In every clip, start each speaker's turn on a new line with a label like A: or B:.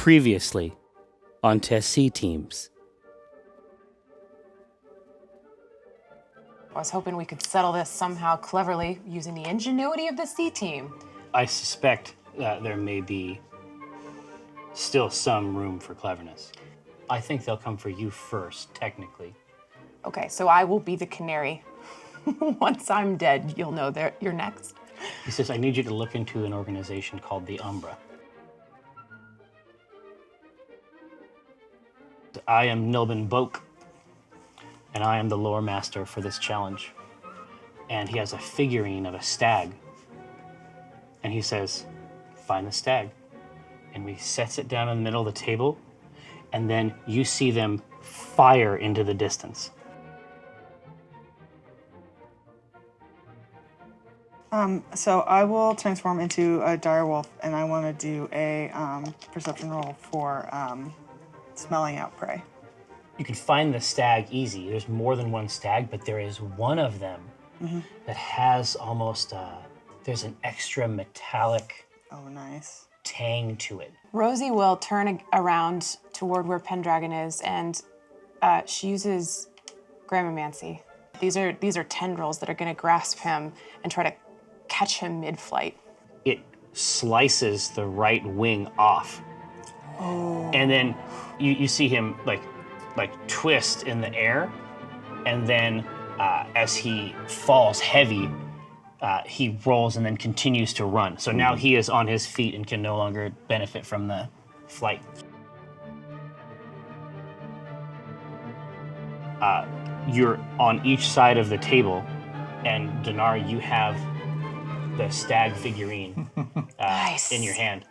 A: Previously on Test C Teams.
B: I was hoping we could settle this somehow cleverly using the ingenuity of the C team.
A: I suspect that there may be still some room for cleverness. I think they'll come for you first, technically.
B: Okay, so I will be the canary. Once I'm dead, you'll know you're next.
A: He says, I need you to look into an organization called the Umbra. I am Nilbin Boak, and I am the lore master for this challenge. And he has a figurine of a stag. And he says, find the stag. And he sets it down in the middle of the table, and then you see them fire into the distance.
C: So I will transform into a direwolf, and I want to do a perception roll for smelling out prey.
A: You can find the stag easy. There's more than one stag, but there is one of them that has almost, there's an extra metallic tang to it.
B: Rosie will turn around toward where Pendragon is, and she uses Grammamancy. These are tendrils that are going to grasp him and try to catch him mid-flight.
A: It slices the right wing off. Oh. And then you see him like twist in the air, and then as he falls heavy, he rolls and then continues to run. So now he is on his feet and can no longer benefit from the flight. You're on each side of the table, and Donaar, you have the stag figurine
B: Nice.
A: in your hand.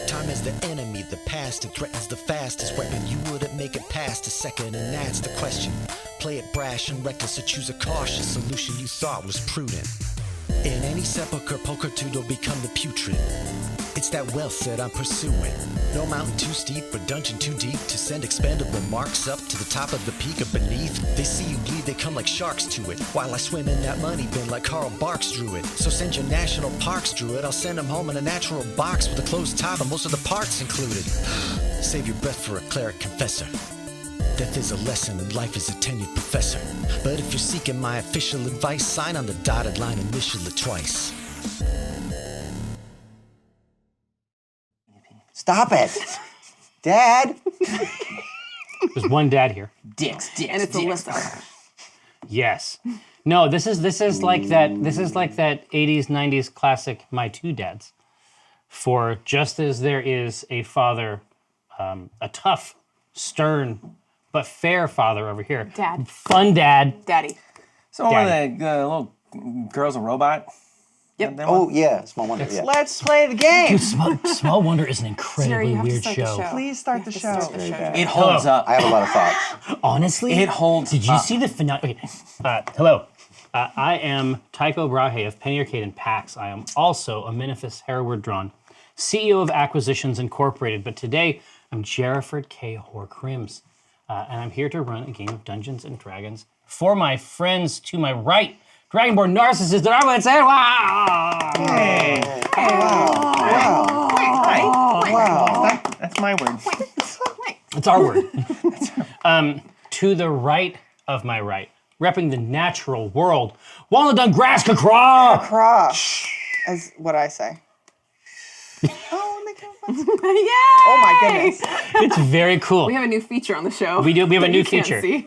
D: Time is the enemy, the past, it threatens the fastest weapon. You wouldn't make it past a second, and that's the question. Play it brash and reckless, or choose a cautious solution you thought was prudent. In any sepulcher, pulchritude will become the putrid. It's that wealth that I'm pursuing. No mountain too steep or dungeon too deep to send expendable marks up to the top of the peak or beneath. They see you bleed, they come like sharks to it, while I swim in that money bin like Carl Barks drew it. So send your national parks druid, I'll send them home in a natural box with a closed top and most of the parts included. Save your breath for a cleric confessor. Death is a lesson and life is a tenured professor. But if you're seeking my official advice, sign on the dotted line, initial it twice.
E: Stop it! Dad!
A: There's one dad here.
E: Dicks.
B: And it's Alyssa.
A: Yes. No, this is like that 80s, 90s classic My Two Dads. For just as there is a father, a tough, stern, but fair father over here.
B: Dad.
A: Fun dad.
B: Daddy.
F: So one of the little girl's a robot?
B: Yep.
E: Oh, yeah, Small Wonder, yeah.
C: Let's play the game.
A: Dude, Small Wonder is an incredibly
B: you have to
A: weird
B: start the
A: show.
B: show.
C: Please start the show.
F: It holds up.
E: I have a lot of thoughts.
A: Honestly,
F: It holds
A: Did you
F: up.
A: see the finale? Okay. Hello. I am Tycho Brahe of Penny Arcade and PAX. I am also a Minifus Hereward Drawn, CEO of Acquisitions Incorporated, but today I'm Jerriford K. Horcrims, and I'm here to run a game of Dungeons and Dragons for my friends to my right, Dragonborn narcissist, and I would say, wow!
F: Hey.
E: Wow.
F: That's my word.
A: It's our word. To the right of my right, repping the natural world, Walnut on grass, craw!
C: Cross, as what I say. Oh, they come fast.
B: Yay!
C: Oh my goodness.
A: It's very cool.
B: We have a new feature on the show.
A: We do. We have a
B: that
A: new
B: you can't
A: feature.
B: see.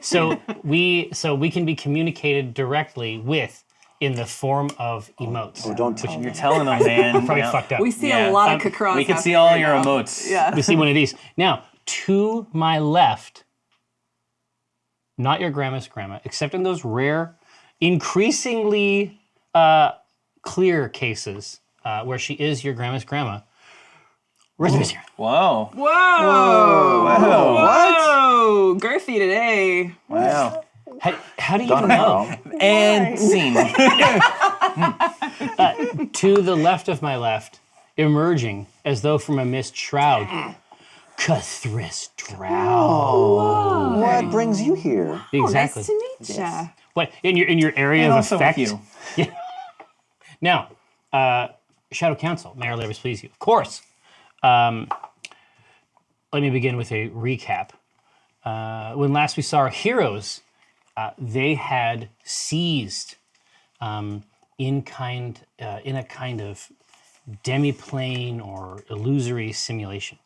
A: So we can be communicated directly with in the form of emotes.
E: Oh, don't touch
F: You're telling them, man.
A: Probably
F: Yeah.
A: fucked up.
B: We see
F: Yeah.
B: a lot of Kakras.
F: We can see all your emotes.
B: Yeah.
A: We see one of these. Now, to my left, not your grandma's grandma, except in those rare, increasingly clear cases where she is your grandma's grandma. Rosie's here.
F: Whoa.
B: Whoa!
F: Whoa.
B: Whoa! Girthy today.
F: Wow.
A: How do you know?
F: And scene.
A: To the left of my left, emerging as though from a mist shroud, Cathris Drow.
E: What brings you here?
A: Exactly.
B: Nice to meet ya.
A: What in your area
F: And
A: of
F: also
A: effect?
F: with you.
A: Yeah. Now, Shadow Council, may our labors please you. Of course. Let me begin with a recap. When last we saw our heroes, they had seized in a kind of demiplane or illusory simulation.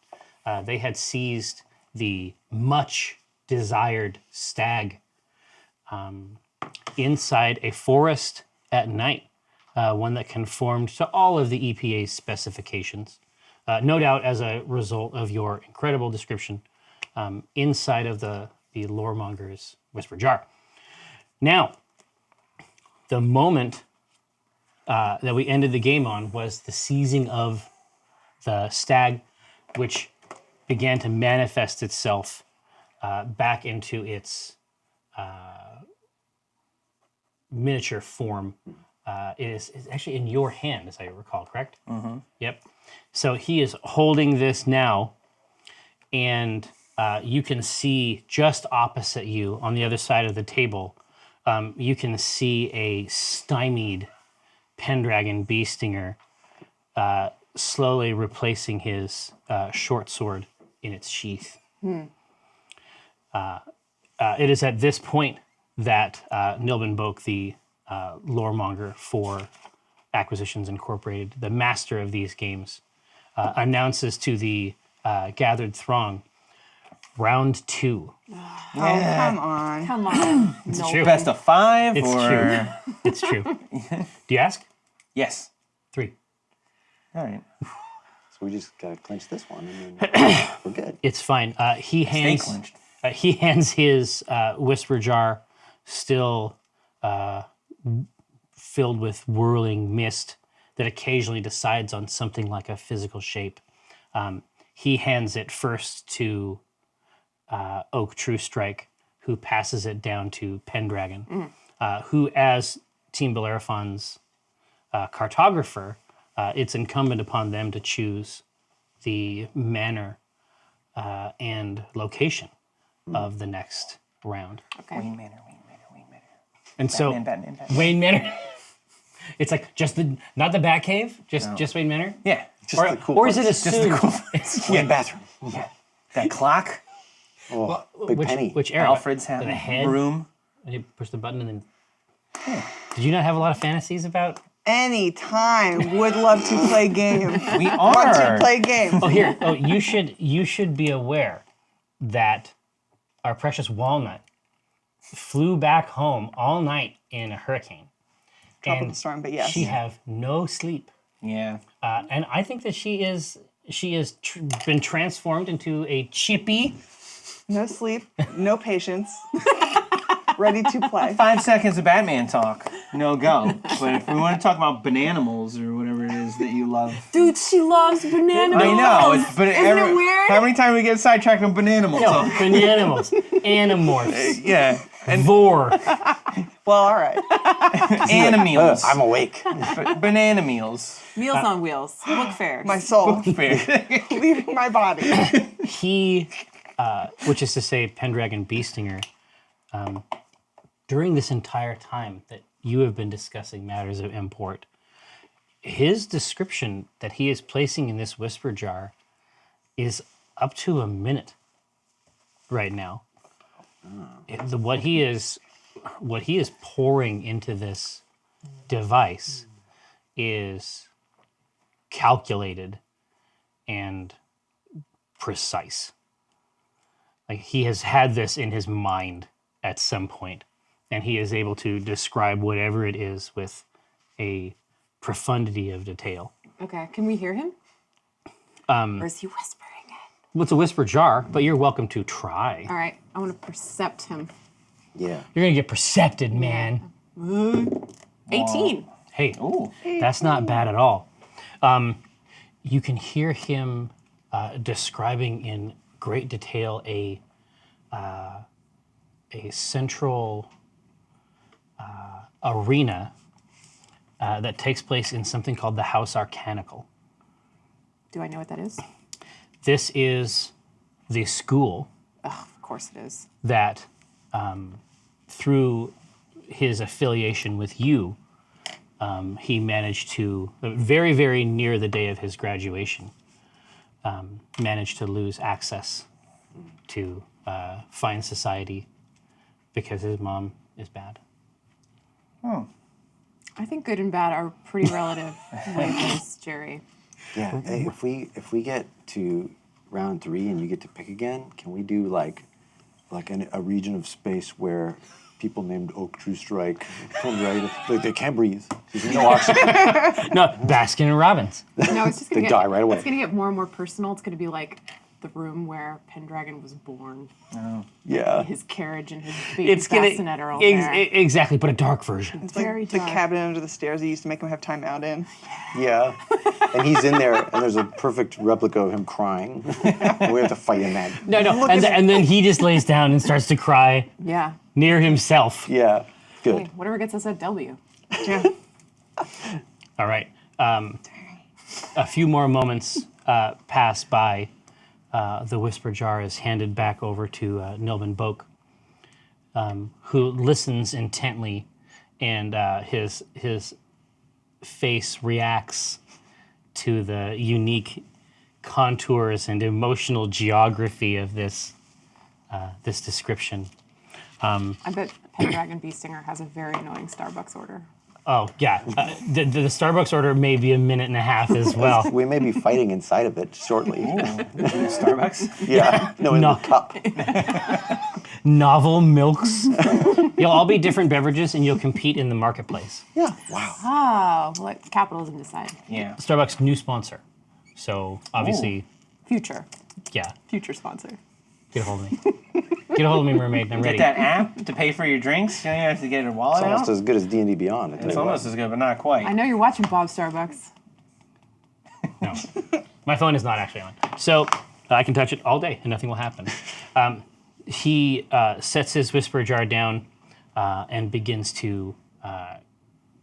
A: They had seized the much desired stag inside a forest at night, one that conformed to all of the EPA's specifications. No doubt as a result of your incredible description inside of the loremonger's whisper jar. Now, the moment that we ended the game on was the seizing of the stag, which began to manifest itself back into its miniature form. It's actually in your hand, as I recall, correct? Mm-hmm. Yep. So he is holding this now, and you can see just opposite you on the other side of the table, you can see a stymied Pendragon Beestinger slowly replacing his short sword in its sheath. It is at this point that Nilbin Boak, the loremonger for Acquisitions Incorporated, the master of these games, announces to the gathered throng, round 2.
C: Oh, come on.
B: Come on.
A: It's
B: No.
A: true.
F: Best of 5
A: It's
F: or
A: true. It's true. Do you ask?
F: yes.
A: 3.
F: All right.
E: So we just gotta clinch this one, and then we're good.
A: It's fine. He
F: Stay
A: hands
F: clinched.
A: he hands his whisper jar, still filled with whirling mist that occasionally decides on something like a physical shape. He hands it first to Oak True Strike, who passes it down to Pendragon, who, as Team Bellerophon's cartographer, it's incumbent upon them to choose the manner and location of the next round.
B: Okay.
F: Wayne Manor.
A: And so,
F: Batman.
A: Wayne Manor. It's like just not the Batcave, just Wayne Manor.
F: Yeah.
E: Just the cool
A: Or is it
E: parts.
A: assumed?
E: Yeah, bathroom.
F: That clock.
E: Oh, big penny.
A: Which era?
F: Alfred's
A: The head.
F: room.
A: And you push the button and then. Did you not have a lot of fantasies about?
C: Anytime. Would love to play game.
F: We
C: Want to
F: are.
C: play game.
A: Oh, here. Oh, you should be aware that our precious Walnut flew back home all night in a hurricane.
C: Tropical
A: And
C: storm, but yes.
A: she have no sleep.
F: Yeah.
A: And I think that she is been transformed into a chippy.
C: No sleep, no patience. Ready to play.
F: 5 seconds of Batman talk. No go. But if we want to talk about bananimals or whatever it is that you love.
B: Dude, she loves banana.
F: I know. But
B: Isn't it weird?
F: How many times we get sidetracked on bananimals?
A: No, bananimals, animorphs,
F: Yeah.
A: vor.
C: Well, all right.
F: Animals.
E: I'm awake.
F: Banana meals.
B: Meals on Wheels. Book fairs.
C: My soul
F: Fair.
C: leaving my body.
A: He, which is to say, Pendragon Beestinger, during this entire time that you have been discussing matters of import, his description that he is placing in this whisper jar is up to a minute right now. What he is pouring into this device is calculated and precise. Like he has had this in his mind at some point, and he is able to describe whatever it is with a profundity of detail.
B: Okay, can we hear him? Or is he whispering it?
A: Well, it's a whisper jar, but you're welcome to try.
B: All right, I want to percept him.
E: Yeah.
A: You're gonna get percepted, man.
B: 18.
A: Hey,
F: Ooh.
A: that's not bad at all. You can hear him describing in great detail a central arena that takes place in something called the House Arcanical.
B: Do I know what that is?
A: This is the school
B: Of course it is.
A: that, through his affiliation with you, he managed to, very, very near the day of his graduation, managed to lose access to fine society because his mom is bad.
F: Oh.
B: I think good and bad are pretty relative labels, Jerry.
E: Yeah. Hey, if we get to round 3 and you get to pick again, can we do like a region of space where people named Oak True Strike come right? Like they can't breathe. There's no oxygen.
A: No, Baskin and Robbins.
B: No, it's just
E: They
B: gonna
E: die right away.
B: It's gonna get more and more personal. It's gonna be like the room where Pendragon was born.
E: Yeah.
B: His carriage and his baby
A: It's gonna
B: bassinet are all there.
A: exactly, but a dark version.
C: It's
B: Very
C: like the
B: dark.
C: cabin under the stairs they used to make him have time out in.
E: Yeah. And he's in there, and there's a perfect replica of him crying. We have to fight in that.
A: No, and then he just lays down and starts to cry
B: Yeah.
A: near himself.
E: Yeah. Good.
B: Hey, whatever gets us that W.
C: Yeah.
A: All right. A few more moments pass by. The whisper jar is handed back over to Nilbin Boak, who listens intently, and his face reacts to the unique contours and emotional geography of this description.
B: I bet Pendragon Beestinger has a very annoying Starbucks order.
A: Oh yeah, the Starbucks order may be a minute and a half as well.
E: We may be fighting inside of it shortly.
F: Starbucks?
E: Yeah. No, in
A: No.
E: the cup.
A: Novel milks. You'll all be different beverages, and you'll compete in the marketplace.
E: Yeah. Wow.
B: Oh, let capitalism decide.
F: Yeah.
A: Starbucks new sponsor, so obviously,
B: Future.
A: yeah.
B: Future sponsor.
A: Get a hold of me. Get a hold of me, mermaid. I'm ready.
F: Get that app to pay for your drinks. You don't even have to get your wallet
E: It's almost
F: out.
E: as good as D&D Beyond. I tell
F: It's
E: you what.
F: almost as good, but not quite.
B: I know you're watching Bob Starbucks.
A: No, my phone is not actually on, so I can touch it all day and nothing will happen. He sets his whisper jar down and begins to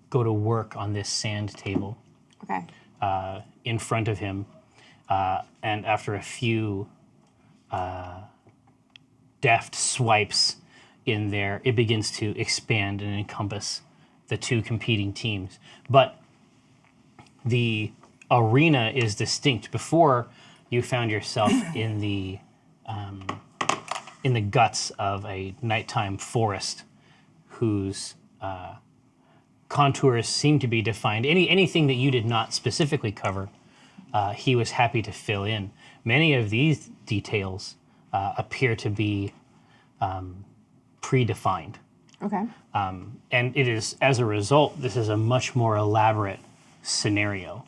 A: go to work on this sand table
B: Okay.
A: in front of him, and after a few deft swipes in there, it begins to expand and encompass the two competing teams. But the arena is distinct. Before, you found yourself in the guts of a nighttime forest whose contours seem to be defined. Anything that you did not specifically cover, he was happy to fill in. Many of these details appear to be predefined.
B: Okay.
A: And it is, as a result, this is a much more elaborate scenario.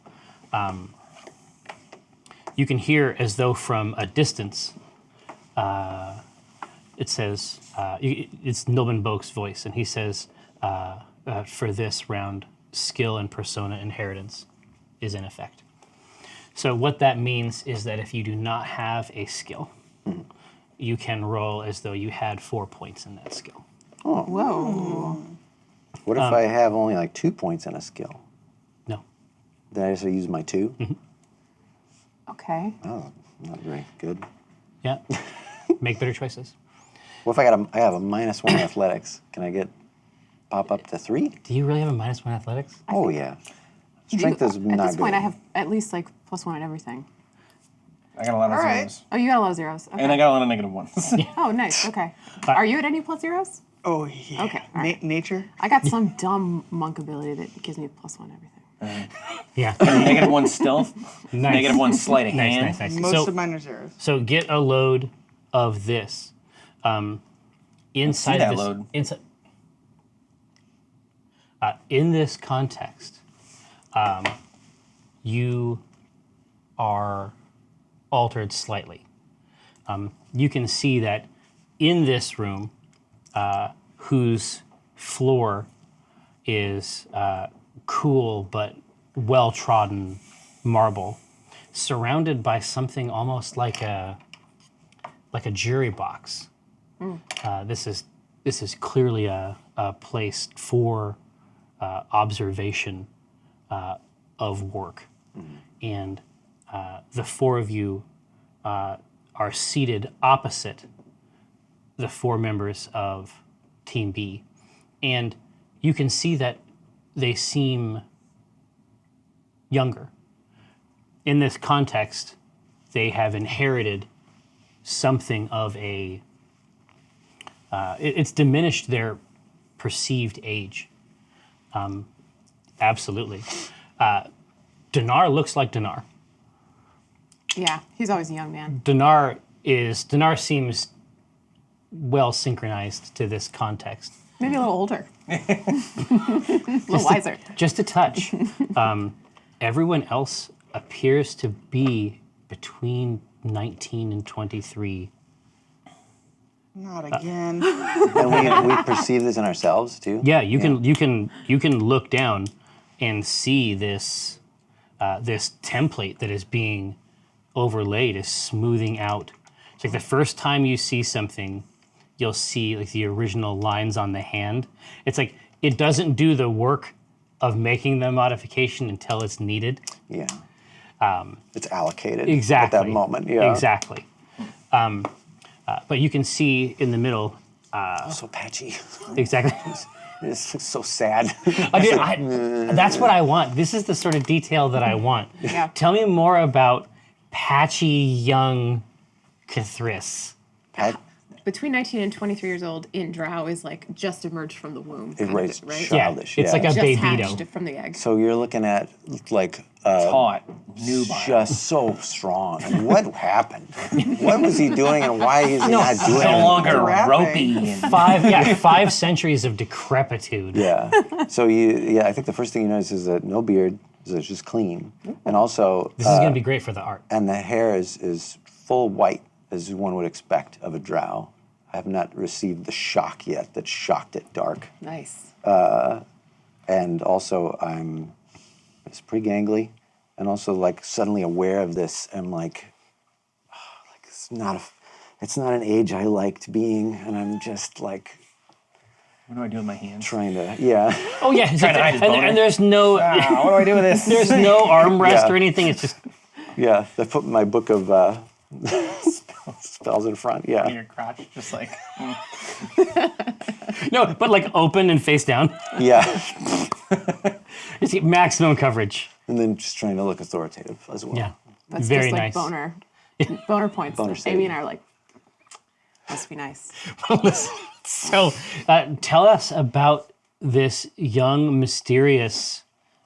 A: You can hear, as though from a distance, it says, it's Nilbin Boak's voice, and he says, for this round, skill and persona inheritance is in effect. So what that means is that if you do not have a skill, you can roll as though you had 4 points in that skill.
B: Whoa.
E: What if I have only like 2 points in a skill?
A: No.
E: Then I just use my 2?
B: Okay.
E: Oh, not very good.
A: Yeah. Make better choices.
E: What if I have a -1 athletics? Can I pop up to 3?
A: Do you really have a -1 athletics?
E: Oh yeah. Strength is
B: At
E: not
B: this point,
E: good.
B: I have at least like +1 on everything.
F: I got a lot of
C: All right.
F: zeros.
B: Oh, you got a lot of zeros. Okay.
F: And I got a lot of negative ones.
B: Oh, nice. Okay. Are you at any +0s?
C: Oh yeah.
B: Okay, all right.
C: Nature.
B: I got some dumb monk ability that gives me +1 everything.
A: Yeah.
F: -1 stealth.
A: Nice.
F: -1 sleight of
A: Nice,
F: hand.
A: nice, nice.
C: Most
A: So,
C: of mine are zeros.
A: so get a load of this. Inside
F: that
A: this,
F: load.
A: In this context, you are altered slightly. You can see that in this room, whose floor is cool but well-trodden marble, surrounded by something almost like a jury box. This is clearly a place for observation of work, and the 4 of you are seated opposite the 4 members of Team B, and you can see that they seem younger. In this context, they have inherited something of a. It's diminished their perceived age. Absolutely. Donaar looks like Donaar.
B: Yeah, he's always a young man.
A: Donaar seems well synchronized to this context.
B: Maybe a little older. A little wiser.
A: Just a touch. Everyone else appears to be between 19 and 23.
C: Not again.
E: And we perceive this in ourselves too.
A: Yeah, you can look down and see this this template that is being overlaid is smoothing out. It's like the first time you see something, you'll see like the original lines on the hand. It's like it doesn't do the work of making the modification until it's needed.
E: Yeah. It's allocated
A: Exactly.
E: at that moment. Yeah.
A: Exactly. But you can see in the middle.
E: So patchy.
A: Exactly.
E: It's so sad.
A: That's what I want. This is the sort of detail that I want.
B: Yeah.
A: Tell me more about patchy young Cathris.
B: Between 19 and 23 years old in Drow is like just emerged from the womb.
E: It raised
B: right?
E: childish.
A: It's like a
B: Just
A: babyito.
B: hatched from the egg.
E: So you're looking at like
F: Taut, nubile.
E: just so strong. And what happened? What was he doing, and why is he not doing
F: No
E: it?
F: longer
C: Rapping.
F: ropey and
A: 5 centuries of decrepitude.
E: Yeah. So I think the first thing you notice is that no beard, so it's just clean, and also
A: This is going to be great for the art.
E: and the hair is full white, as one would expect of a drow. I have not received the shock yet that shocked it dark.
B: Nice.
E: And also it's pretty gangly, and also like suddenly aware of this. I'm like it's not an age I liked being, and I'm just like
F: what do I do with my hands?
E: trying to
A: Oh yeah,
F: Trying to hide his boner.
A: and there's no
F: What do I do with this?
A: there's no armrest
E: Yeah.
A: or anything. It's just
E: yeah. I put my book of spells in front.
F: in
E: Yeah,
F: your crotch, just like
A: no, but like open and face down.
E: yeah.
A: Just get maximum coverage.
E: And then just trying to look authoritative as well.
A: Yeah,
B: That's
A: very
B: just like
A: nice.
B: boner points.
E: Boner
B: Amy
E: saving.
B: and I are like, must be nice.
A: Listen, so tell us about this young, mysterious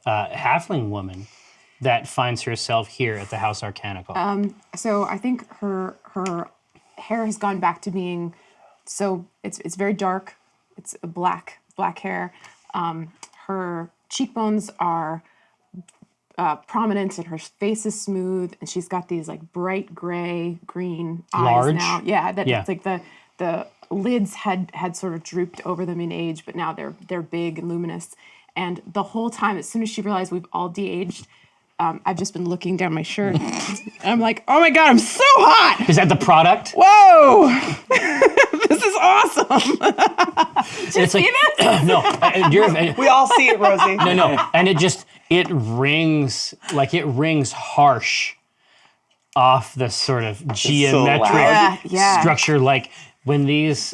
A: halfling woman that finds herself here at the House Arcanical.
B: So I think her hair has gone back to being, so it's very dark. It's a black hair. Her cheekbones are prominent, and her face is smooth, and she's got these like bright gray green eyes
A: Large?
B: now. Yeah,
A: Yeah.
B: it's like the lids had sort of drooped over them in age, but now they're big and luminous. And the whole time, as soon as she realized we've all de-aged, I've just been looking down my shirt. I'm like, oh my God, I'm so hot!
A: Is that the product?
B: Whoa! This is awesome!
A: It's like no,
C: We all see it, Rosie.
A: no, and it rings harsh off the sort of geometric
E: loud.
B: Yeah.
A: structure. Like when this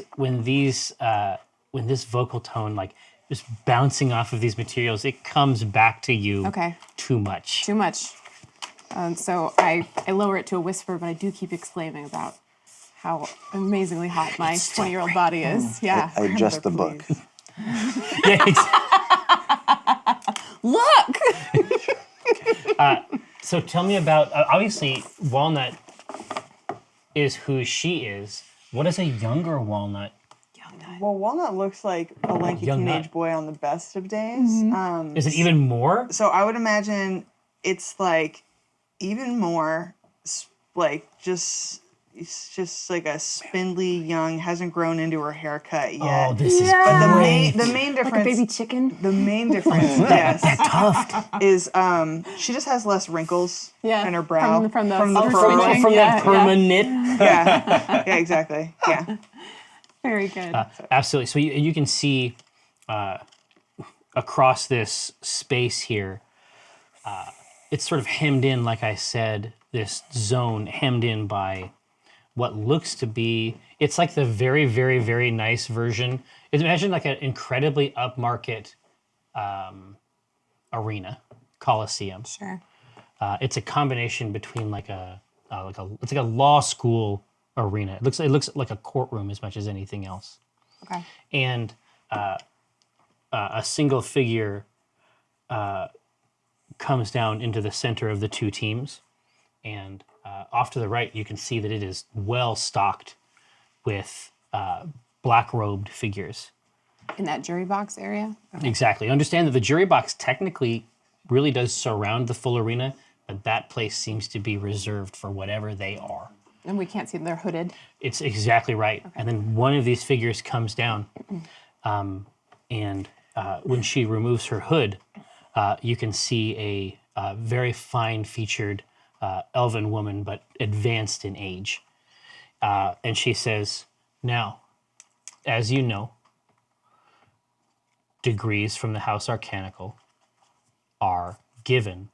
A: vocal tone like just bouncing off of these materials, it comes back to you.
B: Okay.
A: Too much.
B: Too much. So I lower it to a whisper, but I do keep exclaiming about how amazingly hot my 20-year-old body is. Yeah.
E: I adjust the book.
C: Please.
A: Yeah,
B: Look!
A: So tell me about, obviously, Walnut is who she is. What is a younger Walnut?
C: Well, Walnut looks like a lanky
A: Young
C: teenage
A: nut.
C: boy on the best of days.
A: Is it even more?
C: So I would imagine it's like even more like it's just like a spindly young, hasn't grown into her haircut yet.
A: Oh, this is
B: Yeah.
A: great.
C: The main difference,
B: Like a baby chicken?
C: the main difference, yes,
A: Tuft.
C: is she just has less wrinkles
B: Yeah,
C: in her brow
B: from the
C: fur.
B: switching.
A: From
B: Yeah,
A: that permanent.
C: Yeah, exactly. Yeah.
B: Very good.
A: Absolutely. So you can see across this space here, it's sort of hemmed in, like I said, this zone hemmed in by what looks to be, it's like the very, very, very nice version. Imagine like an incredibly upmarket arena, coliseum.
B: Sure.
A: It's a combination between it's like a law school arena. It looks like a courtroom as much as anything else.
B: Okay.
A: And a single figure comes down into the center of the two teams, and off to the right you can see that it is well stocked with black-robed figures.
B: In that jury box area?
A: Exactly. Understand that the jury box technically really does surround the full arena, but that place seems to be reserved for whatever they are.
B: And we can't see them, they're hooded.
A: It's exactly right. And then one of these figures comes down, and when she removes her hood, you can see a very fine-featured elven woman, but advanced in age. And she says, "Now, as you know, degrees from the House Arcanical are given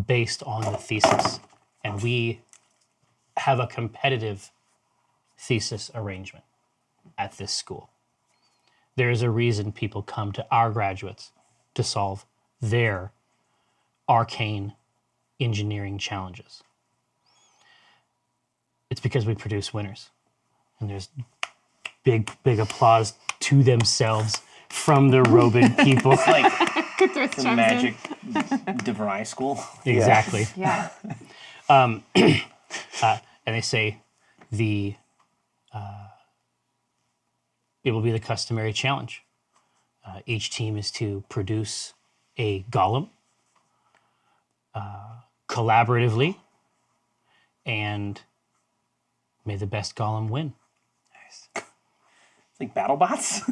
A: based on the thesis, and we have a competitive thesis arrangement at this school. There is a reason people come to our graduates to solve their arcane engineering challenges. It's because we produce winners." And there's big applause to themselves from the robed people.
F: Like
B: Thrift
F: the
B: chimes
F: magic DeVry school.
A: Exactly.
B: in. Yeah.
A: And they say it will be the customary challenge. Each team is to produce a golem collaboratively, and may the best golem win.
F: It's like BattleBots.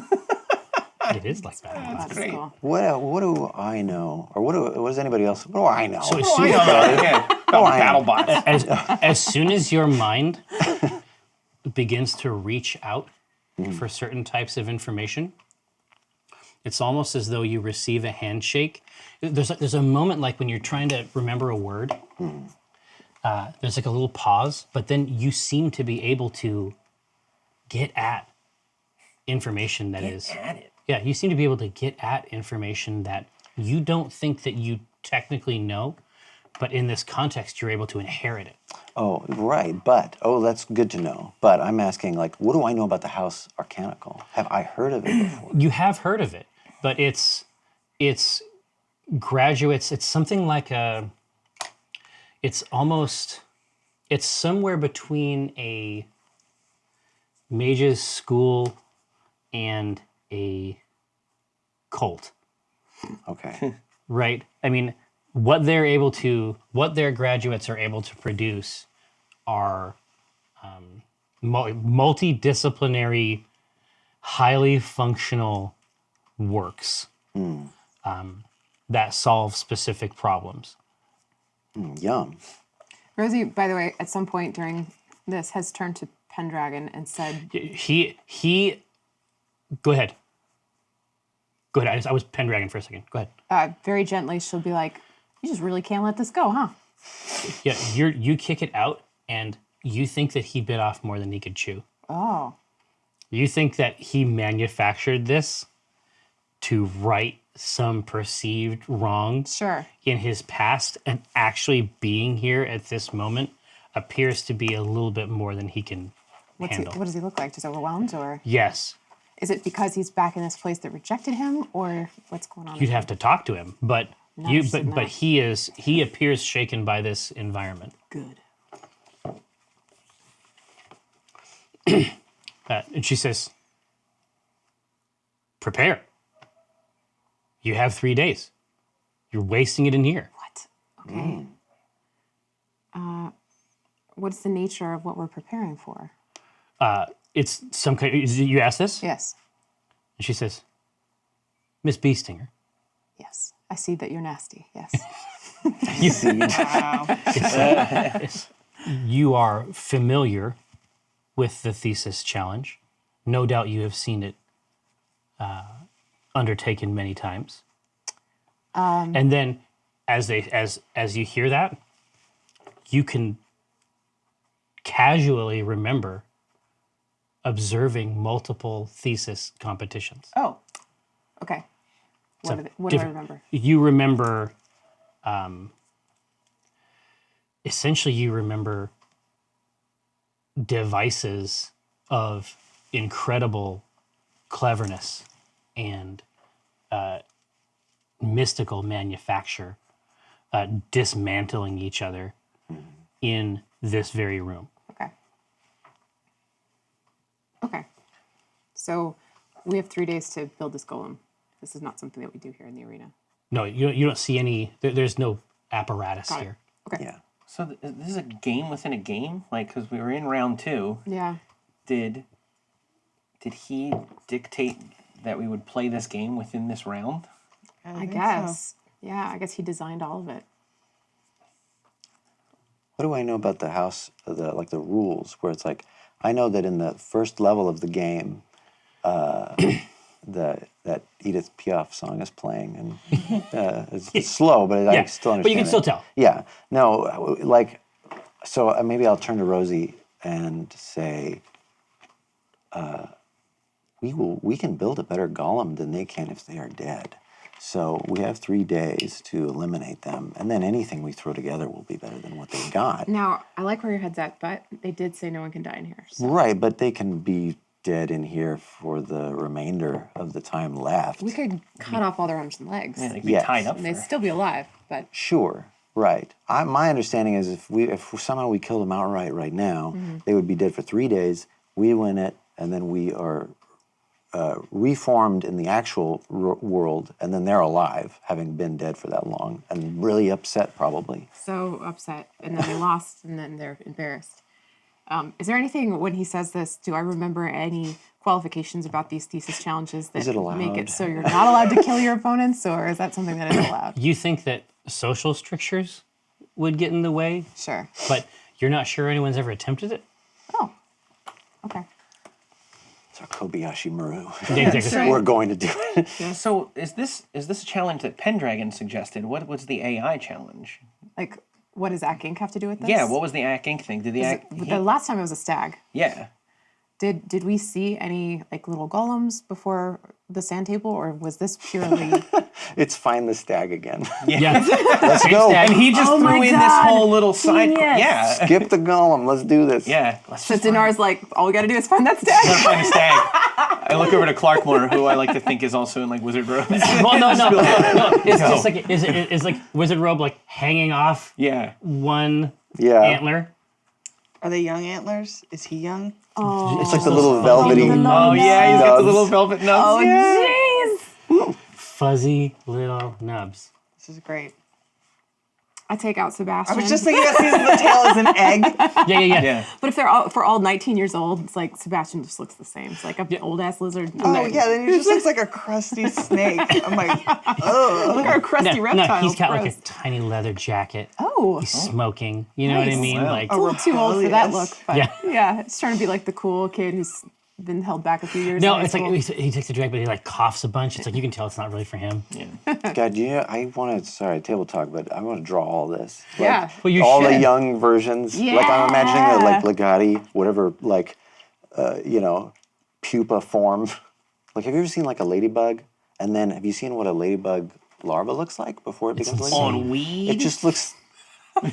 A: It is like that.
B: That's
F: great.
B: cool.
E: What do I know? Or what does anybody else? What do I know?
A: So as
F: Oh,
A: soon
F: I know. Okay. BattleBots.
A: as soon as your mind begins to reach out for certain types of information, it's almost as though you receive a handshake. There's a moment like when you're trying to remember a word. There's like a little pause, but then you seem to be able to get at information that is.
F: At it.
A: Yeah, you seem to be able to get at information that you don't think that you technically know, but in this context, you're able to inherit it.
E: Oh, right. But, that's good to know. But I'm asking, like, what do I know about the House Arcanical? Have I heard of it before?
A: You have heard of it, but it's graduates. It's something like it's somewhere between a mage's school and a cult,
E: Okay.
A: right? I mean, what their graduates are able to produce are multidisciplinary, highly functional works that solve specific problems.
E: Yum.
B: Rosie, by the way, at some point during this has turned to Pendragon and said,
A: He. Go ahead. Go ahead. I was Pendragon for a second. Go ahead.
B: very gently, she'll be like, "You just really can't let this go, huh?"
A: Yeah, you kick it out, and you think that he bit off more than he could chew.
B: Oh.
A: You think that he manufactured this to right some perceived wrong
B: Sure.
A: in his past, and actually being here at this moment appears to be a little bit more than he can handle.
B: What does he look like? Just overwhelmed, or
A: Yes,
B: is it because he's back in this place that rejected him, or what's going on?
A: you'd have to talk to him, but
B: Nice,
A: but
B: nice.
A: he appears shaken by this environment.
B: Good.
A: And she says, "Prepare. You have 3 days. You're wasting it in here."
B: What? Okay. What's the nature of what we're preparing for?
A: It's some kind. You asked this,
B: Yes.
A: and she says, "Miss Beestinger,
B: Yes. I see that you're nasty. Yes.
A: you are familiar with the thesis challenge. No doubt you have seen it undertaken many times." And then, as you hear that, you can casually remember observing multiple thesis competitions.
B: Oh. Okay. What do I remember?
A: You remember, essentially, you remember devices of incredible cleverness and mystical manufacture dismantling each other in this very room.
B: Okay. Okay. So we have 3 days to build this golem. This is not something that we do here in the arena.
A: No, you don't see any. There's no apparatus
B: Got it.
A: here.
B: Okay.
E: Yeah.
F: So this is a game within a game? Like, because we were in round 2.
B: Yeah.
F: Did he dictate that we would play this game within this round?
B: I
C: think
B: guess. Yeah, I guess he designed all of it.
E: What do I know about the house, the rules, where it's like, I know that in the first level of the game, that Edith Piaf song is playing, and it's slow, but I still understand.
A: But you can
E: it.
A: still tell.
E: Yeah. No, so maybe I'll turn to Rosie and say, we can build a better golem than they can if they are dead. So we have 3 days to eliminate them, and then anything we throw together will be better than what they got.
B: Now, I like where your head's at, but they did say no one can die in here. So
E: Right, but they can be dead in here for the remainder of the time left.
B: we could cut off all their arms and legs.
F: Yeah, they'd be
E: Yes.
F: tied up
B: And they'd
F: for...
B: still be alive, but
E: Sure, right. My understanding is if somehow we kill them outright right now, they would be dead for 3 days. We win it, and then we are reformed in the actual world, and then they're alive, having been dead for that long, and really upset probably.
B: so upset. And then they lost, and then they're embarrassed. Is there anything, when he says this, do I remember any qualifications about these thesis challenges that
E: Is it
B: make
E: allowed?
B: it so you're not allowed to kill your opponents, or is that something that is allowed?
A: You think that social strictures would get in the way,
B: Sure.
A: but you're not sure anyone's ever attempted it?
B: Oh, okay.
E: It's our Kobayashi Maru.
A: Yeah, exactly.
E: We're going to do it.
F: So is this a challenge that Pendragon suggested? What was the AI challenge?
B: Like, what does Acq Inc. have to do with this?
F: Yeah, what was the Acq Inc. thing? Did the
B: The last time it was a stag.
F: Yeah.
B: Did we see any like little golems before the sand table, or was this purely?
E: It's find the stag again.
A: Yeah.
E: Let's go.
F: And he just
B: Oh
F: threw
B: my
F: in this
B: God.
F: whole little side.
B: Genius.
F: Yeah.
E: Skip the golem. Let's do this.
F: Yeah. Let's
B: So
F: just
B: Donar's like, all we got to do is find that stag.
F: find a stag. I look over to Clarkmore, who I like to think is also in like Wizard Robe.
A: Well, no. It's just like it's like Wizard Robe like hanging off
F: Yeah.
A: one
E: Yeah.
A: antler.
C: Are they young antlers? Is he young?
E: It's like the little velvety.
F: Oh yeah, he's got the
E: nubs.
F: little velvet nubs.
B: Jeez.
A: Fuzzy little nubs.
C: This is great.
B: I take out
C: I
B: Sebastian.
C: was just thinking about using the tail as an egg.
A: Yeah.
F: Yeah.
B: But if they're for all 19 years old, it's like Sebastian just looks the same. It's like an old ass lizard.
C: Oh yeah, then he just looks like a crusty snake. I'm like, oh.
B: Or a crusty reptile.
A: He's got like a
B: Gross.
A: tiny leather jacket.
B: Oh,
A: He's smoking. You know what I
B: Nice.
A: mean?
F: Wow.
A: Like
B: a little too old for that
C: rebellious.
B: look. But
A: Yeah.
B: yeah, it's trying to be like the cool kid who's been held back a few years.
A: no,
B: in high
A: it's like
B: school.
A: he takes the drag, but he like coughs a bunch. It's like you can tell it's not really for him.
E: God, I want to, sorry, table talk, but I want to draw all this. Like,
B: Yeah.
A: Well, you
E: all the
A: should.
E: young versions. Like I'm imagining like Legati, whatever, like, pupa form. Like, have you ever seen like a ladybug? And then have you seen what a ladybug larva looks like before it becomes a ladybug?
F: On weed.
E: It just looks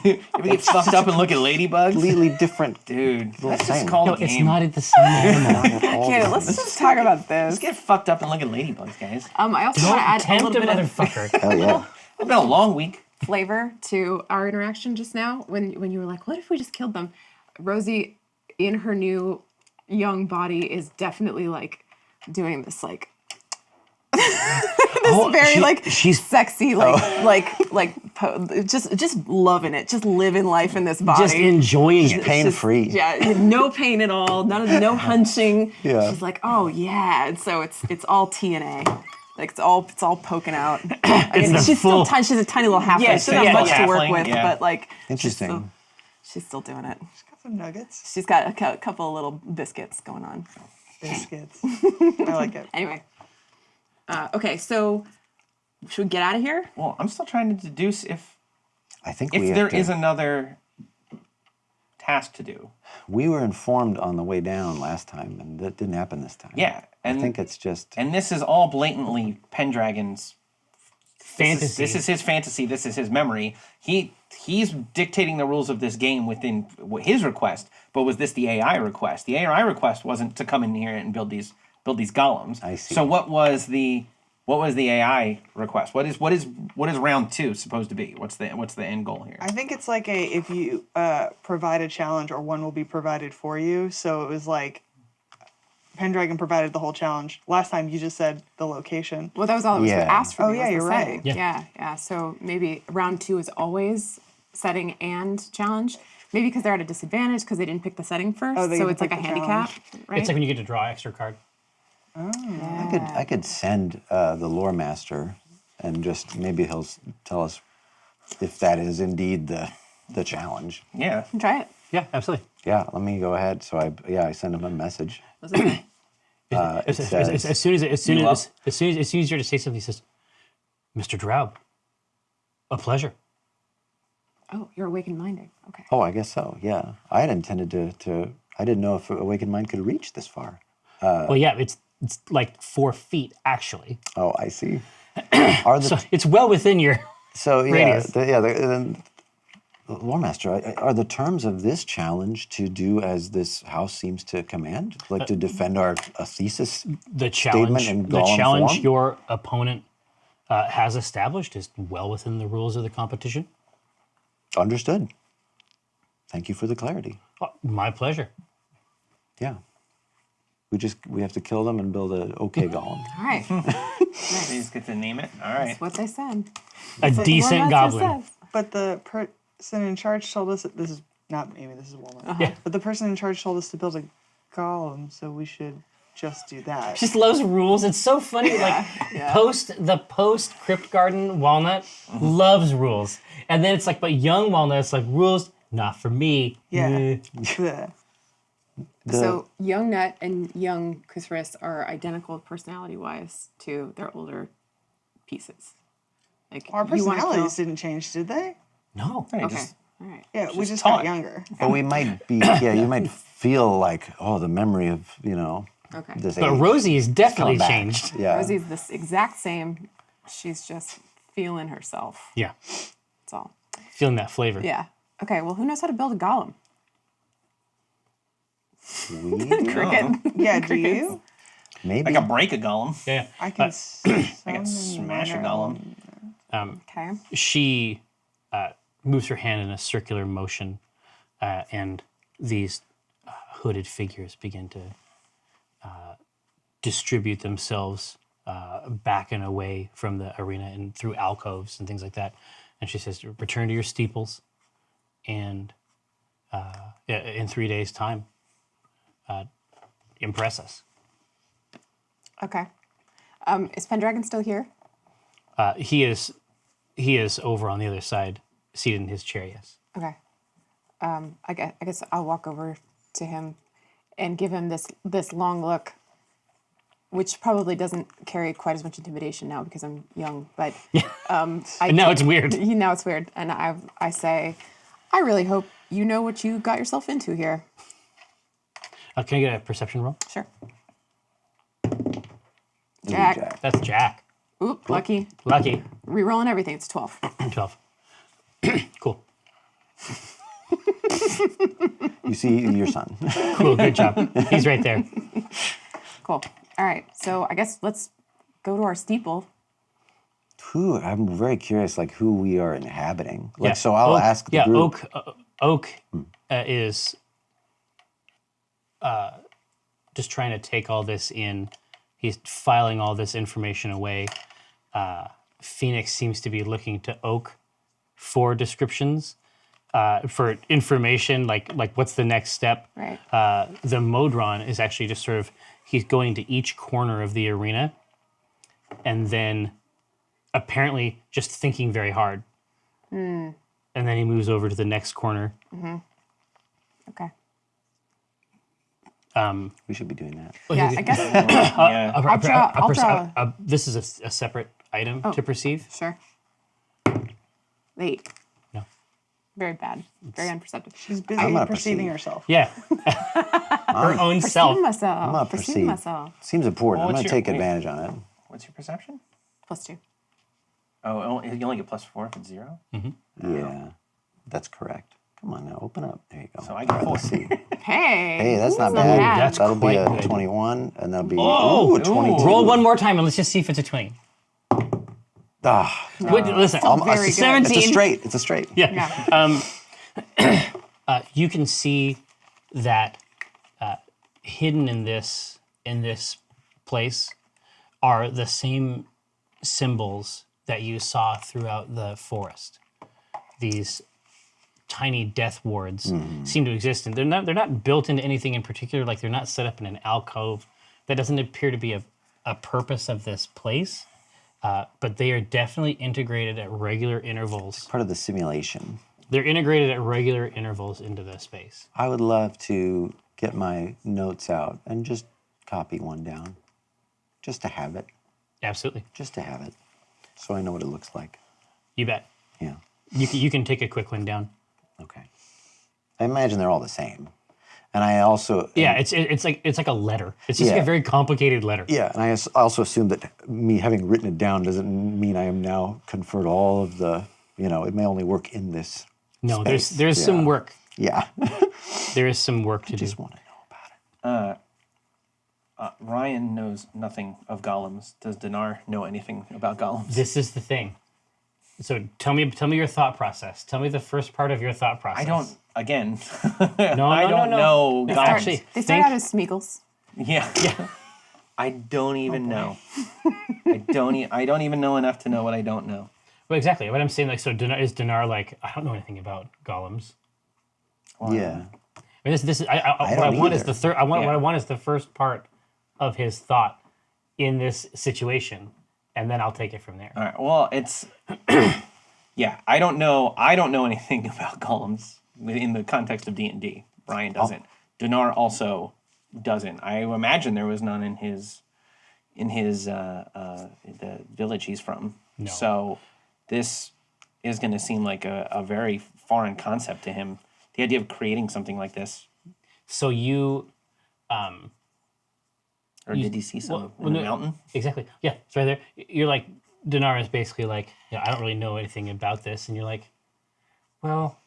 F: You ever get fucked up and look at ladybugs?
E: completely different.
F: Dude, that's
E: same.
F: just called
A: No,
F: a
A: it's
F: game.
A: not the same animal.
B: Okay, let's just talk about this.
F: Let's get fucked up and look at ladybugs, guys.
B: I also want to
A: Don't
B: add a
A: tempt
B: little
A: a
B: bit of
A: motherfucker.
E: Hell yeah.
F: It's been a long week.
B: flavor to our interaction just now when you were like, what if we just killed them? Rosie, in her new young body, is definitely like doing this like she's sexy just loving it, just living life in this body,
A: Just enjoying it.
E: Pain free.
B: yeah, no pain at all, no hunching.
E: Yeah.
B: She's like, oh yeah, and so it's all TNA. Like it's all poking out. I mean,
A: the
B: she's
A: full-
B: still tiny. She's a tiny little halfling.
F: Yeah,
B: she doesn't have
F: yeah,
B: much to work
F: halfling,
B: with,
F: yeah.
B: but like
E: Interesting.
B: she's still doing it.
C: Got some nuggets,
B: She's got a couple of little biscuits going on.
C: biscuits. I like it.
B: Anyway, okay, so should we get out of here?
F: Well, I'm still trying to deduce if
E: I think we
F: there
E: have to,
F: is another task to do.
E: We were informed on the way down last time, and that didn't happen this time.
F: Yeah, and
E: I think it's just
F: and this is all blatantly Pendragon's
A: fantasy.
F: This is his fantasy. This is his memory. He's dictating the rules of this game within his request. But was this the AI request? The AI request wasn't to come in here and build these golems.
E: I see.
F: So what was the AI request? What is round 2 supposed to be? What's the end goal here?
C: I think it's like if you provide a challenge or one will be provided for you. So it was like Pendragon provided the whole challenge. Last time you just said the location.
B: Well, that was all that was
E: Yeah.
B: asked for.
C: Oh,
B: me,
C: yeah,
B: was the
C: you're
B: setting.
C: right.
B: Yeah. So maybe round 2 is always setting and challenge. Maybe because they're at a disadvantage because they didn't pick the setting first.
C: Oh, they
B: so
C: didn't
B: it's like a
C: pick the
B: handicap, right?
A: It's like when you get to draw extra card.
E: I could send the lore master, and just maybe he'll tell us if that is indeed the challenge.
F: Yeah.
B: Try it.
A: Yeah, absolutely.
E: Yeah, let me go ahead. So I send him a message.
B: Was it okay?
E: It says,
A: As soon as you're to say something, he says, "Mr. Drow, a pleasure."
B: Oh, you're awakened minded. Okay.
E: "Oh, I guess so. Yeah, I had intended to. I didn't know if Awakened Mind could reach this far.
A: Well, yeah, it's like 4 feet actually,
E: Oh, I see. Are the
A: so it's well within your.
E: So yeah,
A: Radius.
E: the Lore Master, are the terms of this challenge to do as this house seems to command, like to defend our thesis?
A: The challenge,
E: in
A: the
E: golem
A: challenge
E: form?
A: your opponent has established is well within the rules of the competition.
E: Understood. Thank you for the clarity.
A: Oh, my pleasure.
E: Yeah, we have to kill them and build an okay golem.
B: All right.
F: You just get to name it. All right.
B: That's what they said.
A: A decent goblin.
C: But the person in charge told us that this is not maybe this is Walnut.
A: Yeah.
C: But the person in charge told us to build a golem, so we should just do that.
A: Just loves rules. It's so funny. Like post Crypt Garden Walnut loves rules, and then it's like, but young Walnut, it's like rules not for me.
C: Yeah.
A: Eh.
C: Bleh.
B: So young Nut and young Kuthris are identical personality-wise to their older pieces. Like
C: Our
B: you wanna
C: personalities
B: kill-
C: didn't change, did they?
A: No.
F: Hey,
B: Okay.
F: just-
B: All right.
C: Yeah, we just
F: taught.
C: got younger.
E: But we might be, yeah, you might feel like, oh, the memory of,
B: Okay.
E: this
A: But
E: age
A: Rosie is definitely
E: coming back.
A: changed.
E: Yeah.
B: Rosie's this exact same. She's just feeling herself.
A: Yeah,
B: That's all.
A: feeling that flavor.
B: Yeah. Okay. Well, who knows how to build a golem?
E: We do.
B: Cricket.
C: Yeah, do you?
E: Maybe.
F: I can break a golem.
A: Yeah.
C: I can
F: I can smash a golem.
B: Okay.
A: She moves her hand in a circular motion, and these hooded figures begin to distribute themselves back and away from the arena and through alcoves and things like that. And she says, "Return to your steeples, and in 3 days' time, impress us."
B: Okay. Is Pendragon still here?
A: He is over on the other side, seated in his chair. Yes.
B: Okay. I guess I'll walk over to him and give him this long look, which probably doesn't carry quite as much intimidation now because I'm young. But
A: And now it's weird.
B: now it's weird, and I say, I really hope you know what you got yourself into here.
A: Can I get a perception roll?
B: Sure.
E: Ooh,
B: Jack.
A: That's Jack.
B: Oop, lucky.
A: Lucky.
B: Rerolling everything. It's 12.
A: 12. Cool.
E: You see your son.
A: Cool. Good job. He's right there.
B: Cool. All right. So I guess let's go to our steeple.
E: I'm very curious, like who we are inhabiting. Like,
A: Yeah.
E: so I'll
A: Oak-
E: ask the
A: yeah,
E: group.
A: Oak is just trying to take all this in. He's filing all this information away. Phoenix seems to be looking to Oak for descriptions, for information, like what's the next step.
B: Right.
A: The Modron is actually just sort of, he's going to each corner of the arena and then apparently just thinking very hard. And then he moves over to the next corner.
B: Okay.
E: We should be doing that.
B: Yeah, I guess.
F: Yeah.
B: I'll draw.
A: This is a separate item to perceive.
B: Sure. 8.
A: No.
B: Very bad. Very unperceptive.
C: She's busy
E: I'm gonna
C: perceiving
E: perceive.
C: herself.
A: Yeah. Her own self.
B: Perceiving myself.
E: I'm gonna
B: Perceiving
E: perceive.
B: myself.
E: Seems important.
F: Well,
E: I'm
F: what's
E: gonna
F: your-
E: take advantage on it.
F: What's your perception?
B: +2.
F: Oh, you only get +4 if it's 0?
E: Yeah, that's correct. Come on now, open up. There you go.
F: So I get 4.
E: Let's see.
B: Hey.
E: Hey, that's not
B: not
E: bad.
B: bad.
A: That's
E: That'll be a
A: quite good.
E: 21, and that'll be
A: Oh,
E: a 22.
A: Roll one more time and let's just see if it's a 20.
E: Ah,
A: Wait, listen,
B: very good.
A: 17.
E: it's a straight. It's a straight.
A: Yeah. You can see that hidden in this place are the same symbols that you saw throughout the forest. These tiny death wards seem to exist, and they're not built into anything in particular. Like they're not set up in an alcove. That doesn't appear to be a purpose of this place. But they are definitely integrated at regular intervals.
E: Part of the simulation.
A: They're integrated at regular intervals into the space.
E: I would love to get my notes out and just copy one down, just to have it,
A: Absolutely.
E: just to have it, so I know what it looks like.
A: You bet.
E: Yeah.
A: You can take a quick one down.
E: Okay. I imagine they're all the same, and I also
A: Yeah, it's like a letter. It's just like
E: Yeah.
A: a very complicated letter.
E: Yeah, and I also assume that me having written it down doesn't mean I am now conferred all of the. It may only work in this.
A: No,
E: space.
A: there's
E: Yeah.
A: some work.
E: Yeah.
A: There is some work to do.
E: Just want to know about it.
F: Ryan knows nothing of golems. Does Donaar know anything about golems?
A: This is the thing. So tell me your thought process. Tell me the first part of your thought process.
F: I don't. Again,
A: No,
F: I
A: no,
F: don't
A: no.
F: know
A: It's
F: golems.
A: actually
B: They start
A: think-
B: out as Smeagol's.
F: Yeah. I don't even know. I don't even know enough to know what I don't know.
A: Well, exactly. What I'm saying, like, so is Donaar like, I don't know anything about golems.
E: Yeah.
A: I mean, this is what I
E: don't
A: want is
E: either.
A: the third. What
F: Yeah.
A: I want is the first part of his thought in this situation, and then I'll take it from there.
F: All right. Well, it's yeah. I don't know anything about golems in the context of D&D. Ryan doesn't. Donaar also doesn't. I imagine there was none in his the village he's from.
A: No.
F: So this is going to seem like a very foreign concept to him. The idea of creating something like this,
A: So you
F: or did he see some
A: well,
F: in the
A: no,
F: mountain?
A: exactly, yeah, it's right there. You're like, Donaar is basically like, I don't really know anything about this, and you're like, well,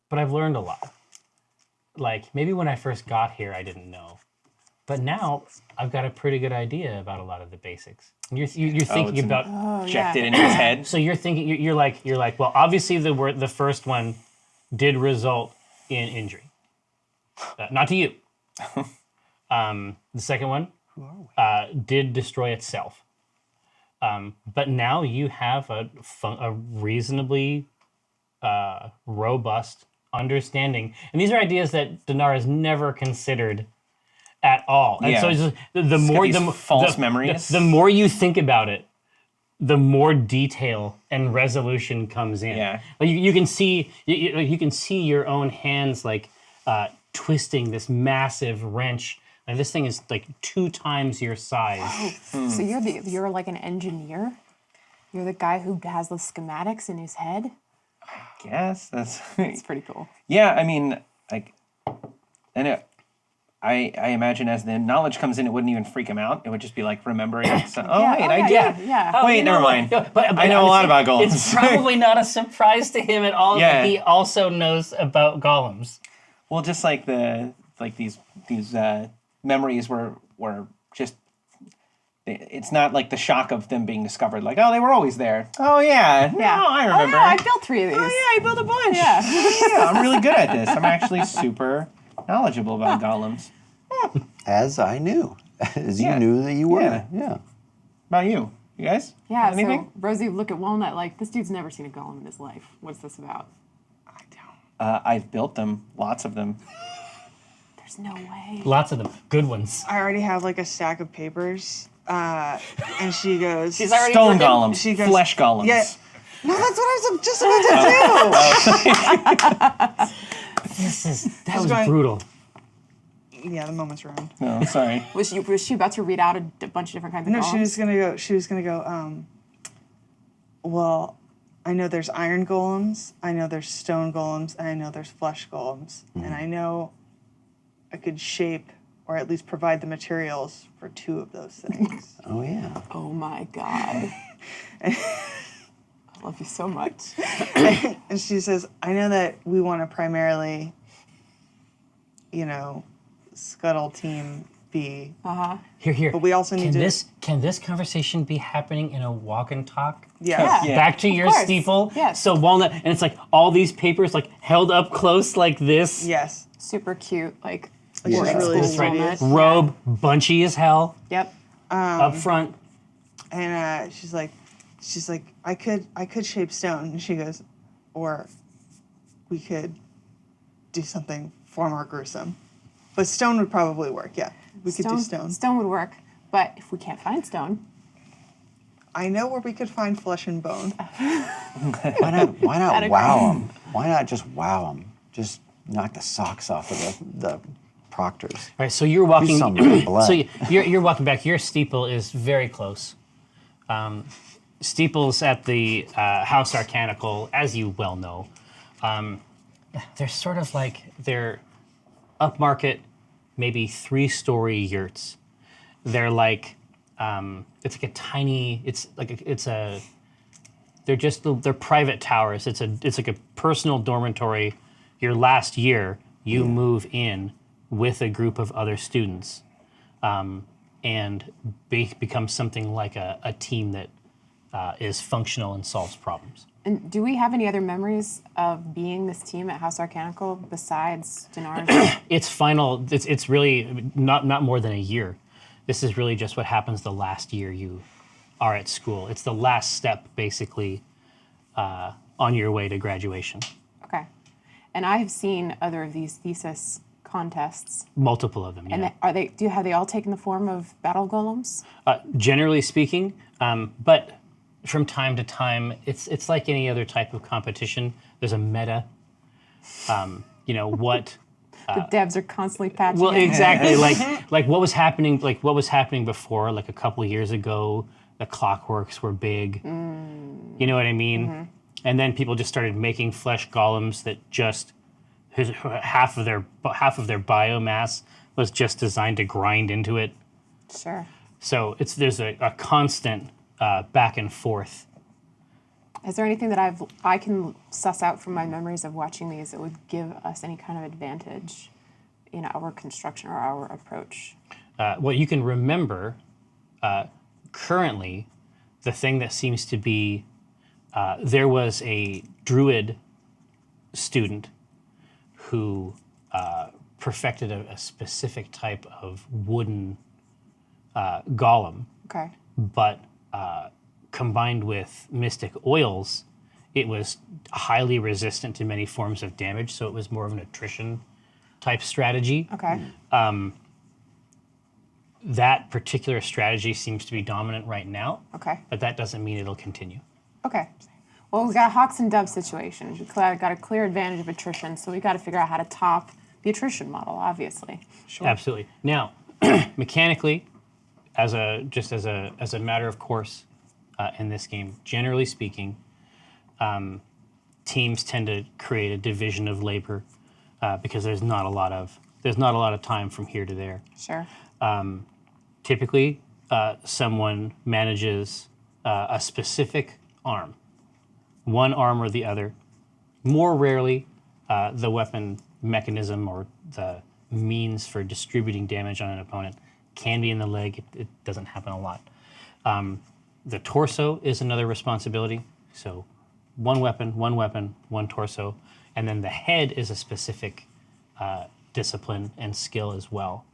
A: but I've learned a lot. Like maybe when I first got here, I didn't know, but now I've got a pretty good idea about a lot of the basics. And you're thinking
F: it's
A: about.
F: Projected into his head.
A: So you're thinking, you're like, well, obviously the first one did result in injury, not to you. The second one did destroy itself, but now you have a reasonably robust understanding, and these are ideas that Donaar has never considered at all. And so
F: Yeah.
A: it's just, the more
F: these
A: the
F: false
A: the-
F: memories.
A: the more you think about it, the more detail and resolution comes in.
F: Yeah.
A: Like you can see you can see your own hands like twisting this massive wrench. And this thing is like 2 times your size.
B: So you're like an engineer? You're the guy who has the schematics in his head?
F: Yes, that's
B: It's pretty cool.
F: yeah. I mean, like, and I imagine as the knowledge comes in, it wouldn't even freak him out. It would just be like remembering. So, I did.
B: Yeah.
F: Wait, never mind. I know a lot about golems.
A: It's probably not a surprise to him at all
F: Yeah.
A: that he also knows about golems.
F: Well, just like these memories were just. It's not like the shock of them being discovered. Like, oh, they were always there. Oh yeah,
B: Yeah.
F: no, I
B: Oh,
F: remember.
B: yeah, I built 3 of these.
F: Oh yeah, I built a bunch.
B: Yeah.
F: Yeah, I'm really good at this. I'm actually super knowledgeable about golems.
E: As I knew, as you
F: Yeah.
E: knew that you were.
F: Yeah.
E: Yeah.
F: About you guys?
B: Yeah,
F: Anything?
B: so Rosie look at Walnut like, this dude's never seen a golem in his life. What's this about?
F: I've built them, lots of them.
B: There's no way.
A: Lots of them, good ones.
C: I already have like a stack of papers. And she goes,
A: She's already
F: Stone
A: working-
F: golems,
C: she goes-
F: flesh golems.
C: Yeah. No, that's what I was just about to do.
A: That was
C: going-
A: brutal.
C: Yeah, the moment's ruined.
F: No, sorry.
B: Was she about to read out a bunch of different kinds of
C: No,
B: golems?
C: she was gonna go, well, I know there's iron golems, I know there's stone golems, and I know there's flesh golems. And I know I could shape or at least provide the materials for 2 of those things.
E: Oh yeah.
B: Oh my god. I love you so much.
C: And she says, I know that we want to primarily, scuttle team B.
A: Here.
C: But we also need to-
A: Can this conversation be happening in a walk and talk?
C: Yes.
F: Yeah.
A: Back to your
B: course.
A: steeple.
B: Yes.
A: So Walnut, and it's like all these papers like held up close like this.
C: Yes.
B: Super cute, like
C: She's
B: boarding
C: really
B: school
C: pretty.
B: walnut.
A: Robe, bunchy as hell,
B: Yep.
A: up front.
C: And she's like, I could shape stone. And she goes, or we could do something far more gruesome. But stone would probably work, yeah. We could do stone.
B: Stone would work, but if we can't find stone,
C: I know where we could find flesh and bone.
E: Why not wow them? Why not just wow them? Just knock the socks off of the proctors.
A: All right, so you're walking.
E: something with blood.
A: So you're walking back. Your steeple is very close. Steeples at the House Arcanical, as you well know, they're sort of like they're upmarket, maybe 3-story yurts. They're like it's like a tiny. They're private towers. It's like a personal dormitory. Your last year, you move in with a group of other students, and become something like a team that is functional and solves problems.
B: and do we have any other memories of being this team at House Arcanical besides Donaar's?
A: It's final. It's really not more than a year. This is really just what happens the last year you are at school. It's the last step, basically, on your way to graduation.
B: Okay. And I have seen other of these thesis contests.
A: Multiple of them. Yeah.
B: And have they all taken the form of battle golems?
A: Generally speaking, but from time to time, it's like any other type of competition. There's a meta. What.
B: The devs are constantly patching
A: Well,
B: it.
A: exactly. like what was happening. Like what was happening before. Like a couple years ago, the clockworks were big. You know what I mean?
B: Mm-hmm.
A: And then people just started making flesh golems that just half of their biomass was just designed to grind into it.
B: Sure.
A: So there's a constant back and forth.
B: Is there anything that I can suss out from my memories of watching these that would give us any kind of advantage in our construction or our approach?
A: What you can remember currently, the thing that seems to be there was a druid student who perfected a specific type of wooden golem,
B: Okay.
A: but combined with mystic oils, it was highly resistant to many forms of damage, so it was more of an attrition type strategy.
B: Okay.
A: That particular strategy seems to be dominant right now,
B: Okay.
A: but that doesn't mean it'll continue.
B: Okay. Well, we've got a Hawks and Doves situation. We've got a clear advantage of attrition, so we got to figure out how to top the attrition model, obviously.
A: Absolutely. Now, mechanically, as a matter of course, in this game, generally speaking, teams tend to create a division of labor because there's not a lot of time from here to there.
B: Sure.
A: Typically, someone manages a specific arm, one arm or the other. More rarely, the weapon mechanism or the means for distributing damage on an opponent can be in the leg. It doesn't happen a lot. The torso is another responsibility. So one weapon, one torso. And then the head is a specific discipline and skill as well.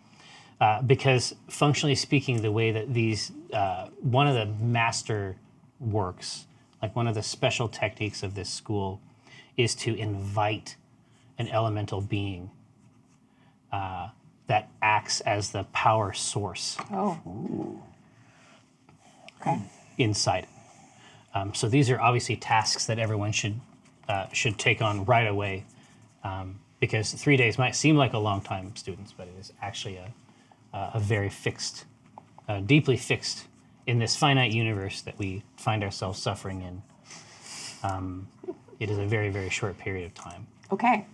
A: Because functionally speaking, the way that these, one of the master works, like one of the special techniques of this school, is to invite an elemental being that acts as the power source
B: Oh. Okay.
A: inside. So these are obviously tasks that everyone should take on right away, because 3 days might seem like a long time, students, but it is actually a very fixed, deeply fixed in this finite universe that we find ourselves suffering in. It is a very, very short period of time.
B: Okay.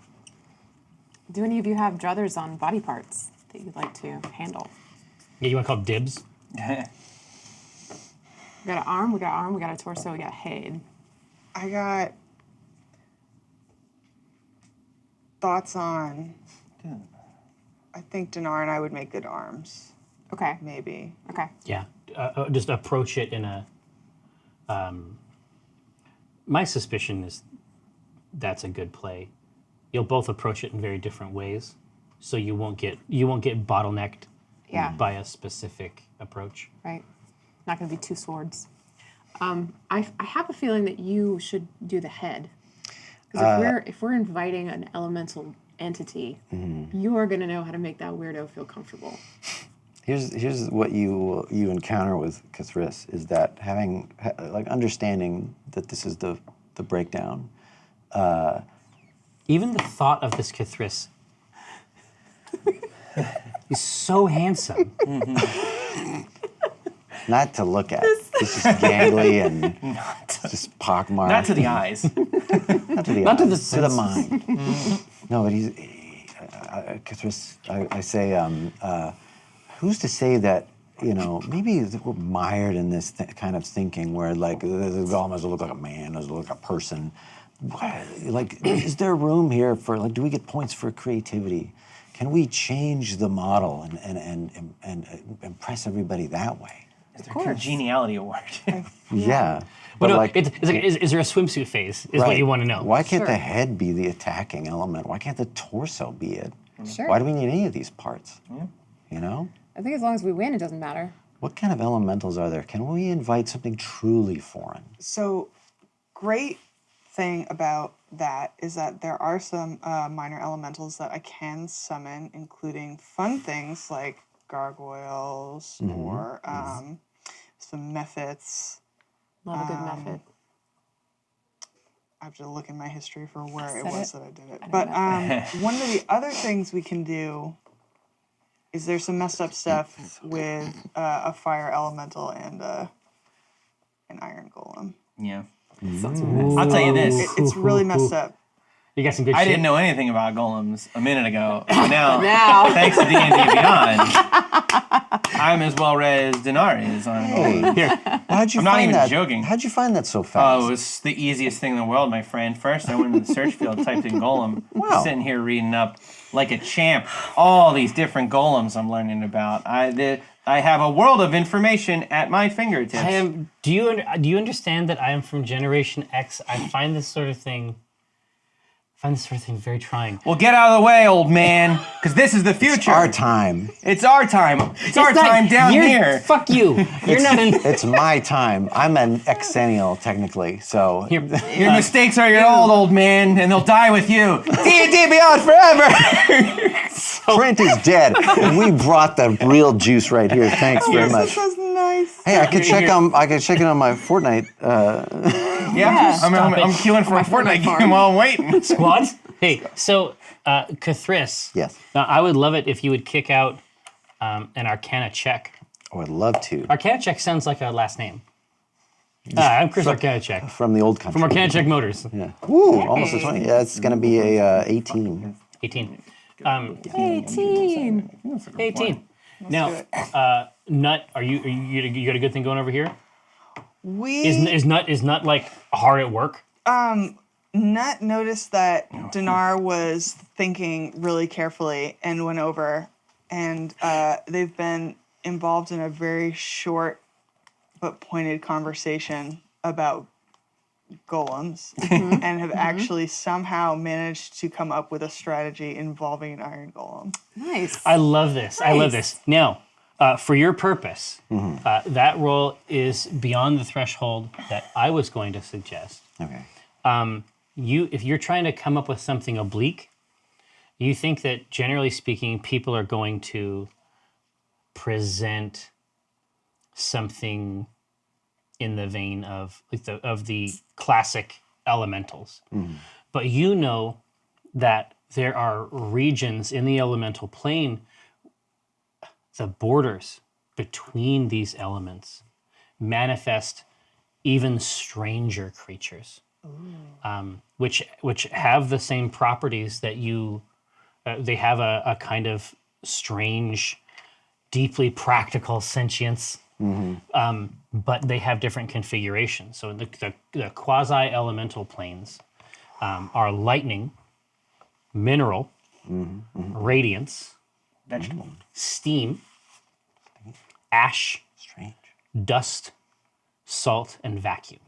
B: Do any of you have druthers on body parts that you'd like to handle?
A: Yeah, you want to call dibs?
B: We got an arm, we got a torso, we got a head.
C: I got thoughts on. I think Donaar and I would make good arms.
B: Okay.
C: Maybe.
B: Okay.
A: Yeah, just approach it in a. My suspicion is that's a good play. You'll both approach it in very different ways, so you won't get bottlenecked
B: Yeah.
A: by a specific approach.
B: Right. Not going to be two swords. I have a feeling that you should do the head. Because if we're inviting an elemental entity, you are going to know how to make that weirdo feel comfortable.
E: Here's what you encounter with K'thriss is that understanding that this is the breakdown.
A: Even the thought of this K'thriss is so handsome.
E: Not to look at. He's just gangly and just pockmarked.
F: Not to the eyes.
E: Not to the
A: Not to
E: eyes,
A: the
E: to the
A: senses.
E: mind. No, but K'thriss, I say, who's to say that, maybe we're mired in this kind of thinking where, like, the golem doesn't look like a man, doesn't look like a person. Like, is there room here for, like, do we get points for creativity? Can we change the model and impress everybody that way?
F: Is there a congeniality award?
E: Yeah.
A: But no,
E: like,
A: it's like, is there a swimsuit phase? Is what
E: right.
A: you want to know.
E: Why can't
B: Sure.
E: the head be the attacking element? Why can't the torso be it?
B: Sure.
E: Why do we need any of these parts?
B: I think as long as we win, it doesn't matter.
E: What kind of elementals are there? Can we invite something truly foreign?
C: So, great thing about that is that there are some minor elementals that I can summon, including fun things like gargoyles or some mephits.
B: Love a good method.
C: I have to look in my history for where it
B: Said
C: was
B: it.
C: that I did it.
B: I
C: But
B: didn't
C: one of the other things we can do is there's some messed up stuff with a fire elemental and an iron golem.
F: Yeah. I'll tell you this.
C: It's really messed up.
A: You got some good
F: I
A: shit.
F: didn't know anything about golems a minute ago. But now,
B: Now.
F: thanks to D&D Beyond, I'm as well read as Donaar is on golems.
A: Here,
E: How'd you
F: I'm not
E: find
F: even
E: that?
F: joking.
E: How'd you find that so
F: Oh,
E: fast?
F: it was the easiest thing in the world, my friend. First, I went into the search field, typed in golem,
E: Wow.
F: sitting here reading up like a champ all these different golems I'm learning about. I have a world of information at my fingertips.
A: I am. Do you understand that I am from Generation X? I find this sort of thing very trying.
F: Well, get out of the way, old man, because this is the future.
E: Our time.
F: It's our time. It's our
A: not-
F: time down
A: you're-
F: here.
A: Fuck you. You're not in.
E: It's my time. I'm an exennial, technically, so...
F: Your mistakes are your old man, and they'll die with you. D&D Beyond forever.
E: Trent is dead, and we brought the real juice right here. Thanks very much.
C: This was nice.
E: Hey, I could check it on my Fortnite.
F: Yeah, I'm
A: Stop it.
F: queuing for a Fortnite
B: farm.
F: game while I'm waiting.
A: Squad? Hey, so K'thriss.
E: Yes.
A: Now, I would love it if you would kick out an Arcana check.
E: I would love to.
A: Arcana check sounds like a last name. I'm Chris Arcana check
E: From the old country.
A: from Arcana check Motors.
E: Yeah. Woo, almost a 20. Yeah, it's going to be a 18.
A: 18.
B: 18.
A: 18. Now, Nut, you got a good thing going over here? Is Nut like hard at work?
C: Nut noticed that Donaar was thinking really carefully and went over, and they've been involved in a very short but pointed conversation about golems and have actually somehow managed to come up with a strategy involving an iron golem.
B: Nice.
A: I love this. I love this. Now, for your purpose, that roll is beyond the threshold that I was going to suggest.
E: Okay.
A: If you're trying to come up with something oblique, you think that generally speaking, people are going to present something in the vein of the classic elementals. But you know that there are regions in the elemental plane, the borders between these elements manifest even stranger creatures, which have the same properties that you. They have a kind of strange, deeply practical sentience but they have different configurations. So the quasi-elemental planes are lightning, mineral, radiance,
F: Vegetable.
A: steam, ash,
E: Strange.
A: dust, salt, and vacuum.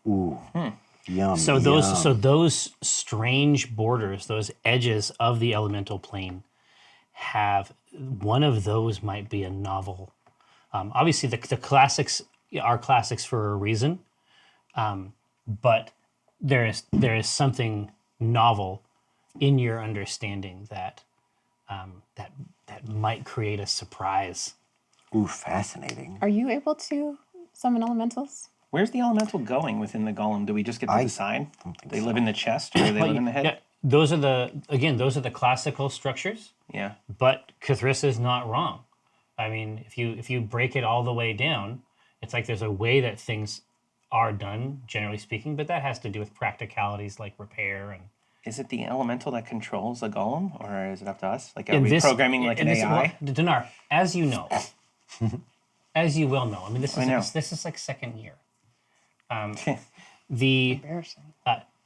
E: Ooh. Yum.
A: So those strange borders, those edges of the elemental plane, have one of those might be a novel. Obviously, the classics are classics for a reason, but there is something novel in your understanding that that might create a surprise.
E: Ooh, fascinating.
B: Are you able to summon elementals?
F: Where's the elemental going within the golem? Do we just get to decide? They live in the chest or they live in the head?
A: Yeah, those are the classical structures.
F: Yeah.
A: But Cthulhu is not wrong. I mean, if you break it all the way down, it's like there's a way that things are done, generally speaking, but that has to do with practicalities like repair and.
F: Is it the elemental that controls the golem, or is it up to us? Like, are we programming like an AI?
A: Donaar, as you know, as you well know, I mean, this is like second year.
C: Embarrassing.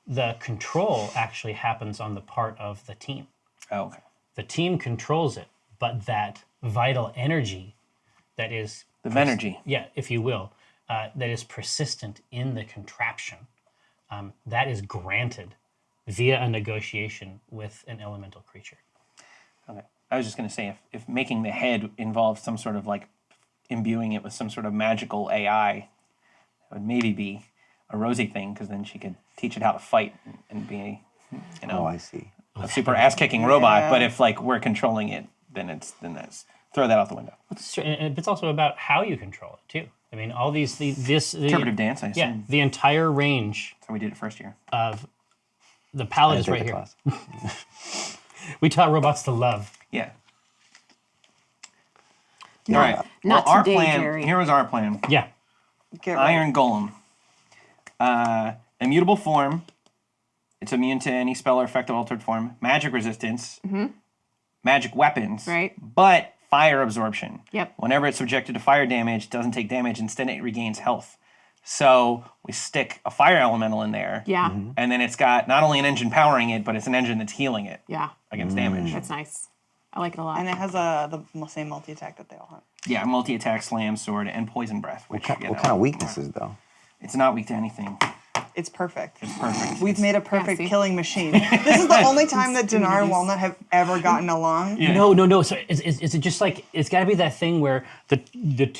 A: The control actually happens on the part of the team.
F: Oh, okay.
A: The team controls it, but that vital energy that is
F: The Venergy.
A: yeah, if you will, that is persistent in the contraption, that is granted via a negotiation with an elemental creature.
F: Okay. I was just going to say, if making the head involved some sort of like imbuing it with some sort of magical AI, that would maybe be a Rosie thing, because then she could teach it how to fight and be,
E: Oh, I see.
F: a super ass-kicking robot. But if like we're controlling it, then that's throw that out the window.
A: And it's also about how you control it too. I mean, all this
F: Interpretive dance, I assume.
A: yeah, the entire range
F: So we did it first year.
A: of the palette
E: I
A: is
E: didn't
A: right
E: take
A: here.
E: the class.
A: We taught robots to love.
F: Yeah.
B: No,
F: All right.
B: not
F: Well, our
B: today,
F: plan.
B: Jerry.
F: Here was our plan.
A: Yeah.
C: Get right.
F: Iron Golem. Immutable form. It's immune to any spell or effect of altered form. Magic resistance. Magic weapons.
B: Right.
F: But fire absorption.
B: Yep.
F: Whenever it's subjected to fire damage, it doesn't take damage. Instead, it regains health. So we stick a fire elemental in there.
B: Yeah.
F: And then it's got not only an engine powering it, but it's an engine that's healing it
B: Yeah.
F: against damage.
B: That's nice. I like it a lot.
C: And it has the same multi-attack that they all have.
F: Yeah, multi-attack, slam, sword, and poison breath. Which,
E: What kind of weaknesses, though?
F: It's not weak to anything.
C: It's perfect.
F: It's perfect.
C: We've made a perfect
B: see?
C: killing machine. This is the only time that Donaar and Walnut have ever gotten along.
F: Yeah.
A: No. So is it just like it's got to be that thing where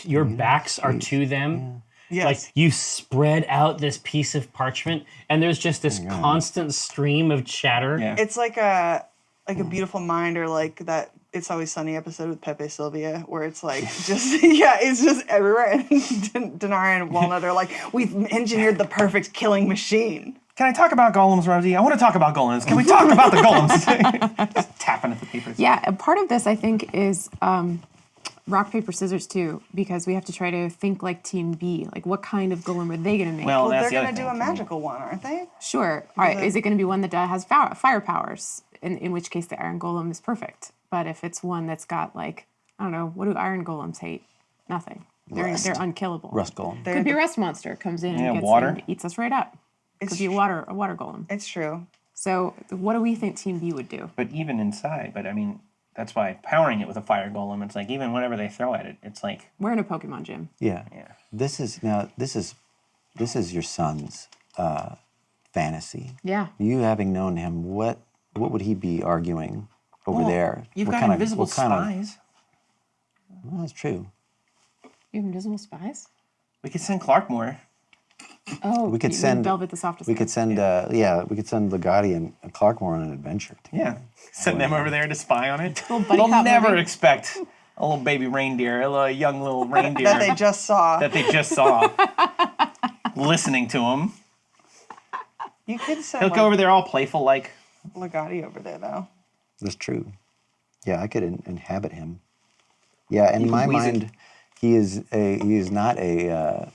A: your backs are to them?
C: Yes.
A: Like you spread out this piece of parchment, and there's just this constant stream of chatter.
F: Yeah.
C: It's like a Beautiful Mind, or like that It's Always Sunny episode with Pepe Sylvia, where it's like just it's just everywhere. And Donaar and Walnut are like, we've engineered the perfect killing machine.
F: Can I talk about golems, Rosie? I want to talk about golems. Can we talk about the golems? Just tapping at the papers.
B: Yeah, and part of this, I think, is rock, paper, scissors, too, because we have to try to think like Team B. Like, what kind of golem are they going to make?
F: Well,
C: Well,
F: that's
C: they're
F: the
C: going
F: other
C: to do
F: thing.
C: a magical one, aren't they?
B: Sure. All right, is it going to be one that has fire powers? In which case, the iron golem is perfect. But if it's one that's got, like, I don't know, what do iron golems hate? Nothing. They're unkillable.
E: Rust golem.
B: Could be a rust monster comes in
F: Yeah,
B: and
F: water.
B: and eats us right up. Could be a water golem.
C: It's true.
B: So what do we think Team B would do?
F: But even inside, I mean, that's why powering it with a fire golem, it's like even whatever they throw at it, it's like,
B: We're in a Pokemon gym.
E: Yeah.
F: yeah.
E: This is your son's fantasy.
B: Yeah.
E: You having known him, what would he be arguing over there?
F: You've
E: What
F: got
E: kind of-
F: invisible
E: what kind of-
F: spies.
E: Well, that's true.
B: You have invisible spies?
F: We could send Clark more.
B: Oh,
E: We could
B: you mean
E: send
B: Velvet the Softest.
E: We could send we could send Legati and Clarkmore on an adventure.
F: Yeah. Send them over there to spy on it.
B: Little buddy
F: They'll
B: cop
F: never
B: movie.
F: expect a little baby reindeer, a young little reindeer
C: That they just saw.
F: that they just saw listening to him.
C: You could send
F: He'll go over there all playful like,
C: Legati over there, though.
E: That's true. Yeah, I could inhabit him. Yeah, in my
F: wheeze it.
E: mind, he is not a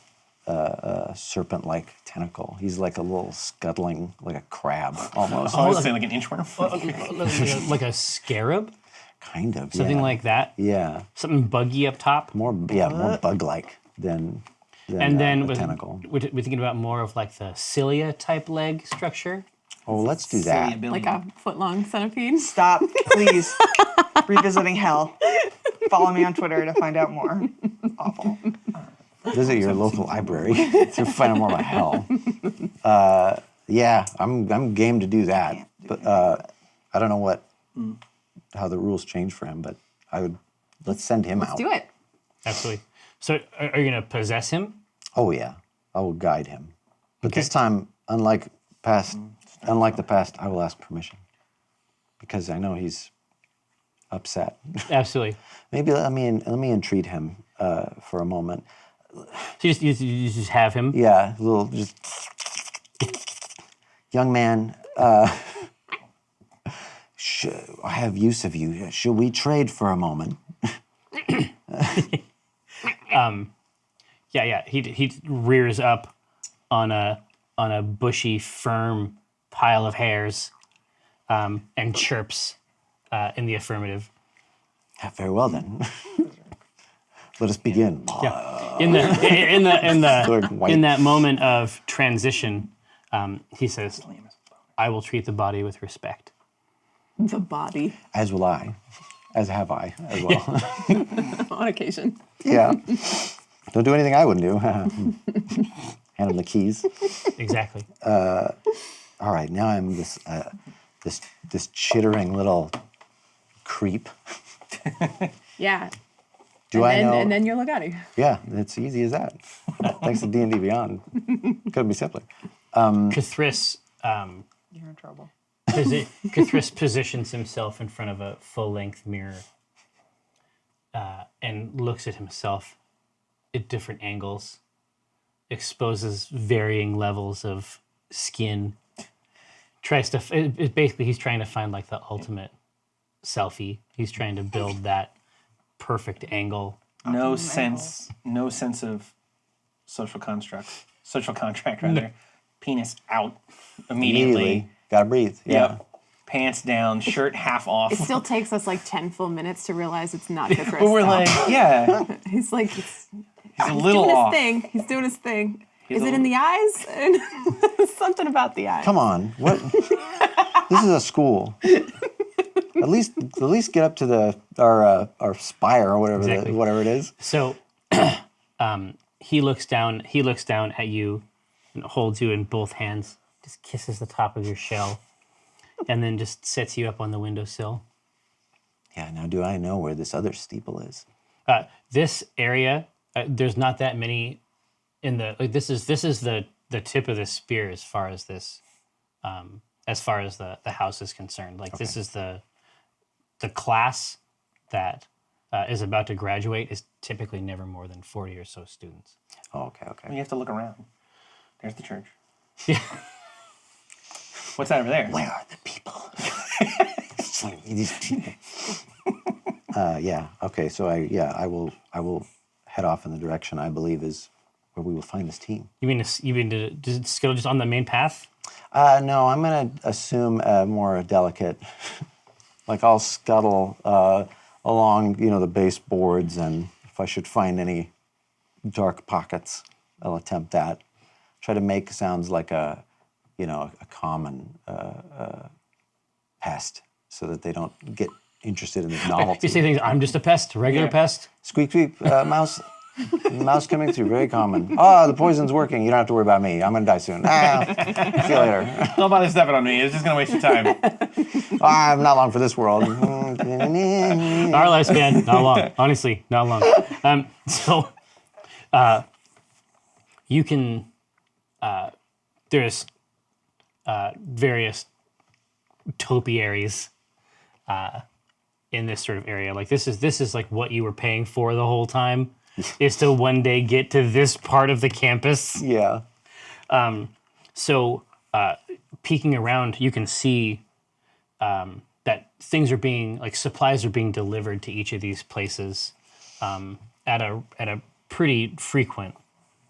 E: serpent-like tentacle. He's like a little scuttling, like a crab almost.
F: I was saying like an inchworm.
A: Like a scarab,
E: Kind of.
A: something
E: yeah.
A: like that.
E: Yeah,
A: Something buggy up top.
E: more bug-like. than
A: And then
E: a
A: we're
E: tentacle.
A: thinking about more of like the cilia type leg structure.
E: Oh, let's do that.
B: Like a foot-long centipede.
C: Stop, please. Revisiting hell. Follow me on Twitter to find out more. Awful.
E: Visit your local library to find out more about hell. Yeah, I'm game to do that. But I don't know how the rules change for him, but let's send him out.
B: Let's do it.
A: Absolutely. So are you going to possess him?
E: Oh yeah, I will guide him. But
A: Okay.
E: this time, unlike the past, I will ask permission because I know he's upset.
A: Absolutely.
E: Maybe let me entreat him for a moment.
A: So you just have him.
E: Yeah, a little just young man. I have use of you. Should we trade for a moment?
A: Yeah. He rears up on a bushy, firm pile of hairs, and chirps in the affirmative.
E: Very well then. Let us begin.
A: Yeah. In
E: White.
A: that moment of transition, he says, "I will treat the body with respect."
B: The body,
E: As will I. As have I as well.
B: on occasion.
E: Yeah. Don't do anything I wouldn't do. Hand him the keys.
A: Exactly.
E: All right, now I'm this chittering little creep.
B: Yeah.
E: Do I know?
B: And then you're Legati.
E: Yeah, it's easy as that. Thanks to D&D Beyond. Couldn't be simpler.
A: Cthulhu
C: You're in trouble.
A: Cthulhu positions himself in front of a full-length mirror and looks at himself at different angles, exposes varying levels of skin, basically he's trying to find like the ultimate selfie. He's trying to build that perfect angle.
F: No sense of social contract rather. Penis out immediately.
E: Gotta breathe. Yeah.
F: Yep. Pants down, shirt half off.
B: It still takes us like 10 full minutes to realize it's not Cthulhu.
F: But we're like, yeah,
B: he's like,
F: he's a little
B: doing
F: off.
B: his thing. He's doing his thing.
F: He's
B: Is
F: a
B: it in the eyes? And something about the eyes.
E: Come on. What? This is a school. At least get up to our spire or whatever
A: Exactly.
E: whatever it is.
A: So he looks down at you and holds you in both hands, just kisses the top of your shell, and then just sets you up on the windowsill.
E: Yeah. Now, do I know where this other steeple is?
A: This area, there's not that many in the. Like, this is the tip of the spear as far as this, as far as the house is concerned. Like this is the class that is about to graduate is typically never more than 40 or so students.
E: Oh, okay.
F: You have to look around. There's the church. Yeah. What's that over there?
E: Where are the people? These people. Yeah. Okay. So I will head off in the direction I believe is where we will find this team.
A: You mean to just go just on the main path?
E: No, I'm gonna assume a more delicate. Like I'll scuttle along, the baseboards, and if I should find any dark pockets, I'll attempt that. Try to make sounds like a common pest, so that they don't get interested in the novelty.
A: You say things. I'm just a pest, a regular pest.
E: Squeak, squeak, mouse. Mouse coming through, very common. Oh, the poison's working. You don't have to worry about me. I'm gonna die soon. See you later.
F: Don't bother stepping on me. It's just gonna waste your time.
E: I'm not long for this world.
A: Our lifespan, not long. Honestly, not long. So, you can. There's various topiaries in this sort of area. Like this is like what you were paying for the whole time, is to one day get to this part of the campus.
E: Yeah.
A: So, peeking around, you can see that things are being, like supplies are being delivered to each of these places at a pretty frequent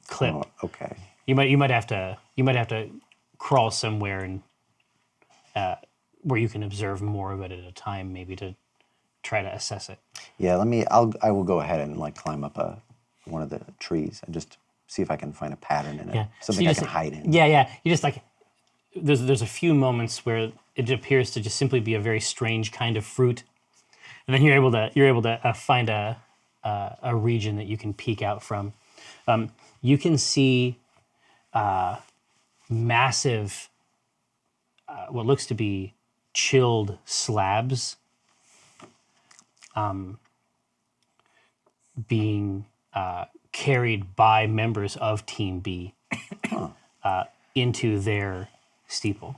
A: clip.
E: Oh, okay.
A: You might have to crawl somewhere and where you can observe more of it at a time, maybe to try to assess it.
E: Yeah. I will go ahead and like climb up one of the trees and just see if I can find a pattern in it,
A: Yeah. So
E: something
A: you
E: I
A: just,
E: can hide in.
A: Yeah. You just like there's a few moments where it appears to just simply be a very strange kind of fruit, and then you're able to find a region that you can peek out from. You can see massive, what looks to be chilled slabs being carried by members of Team B into their steeple.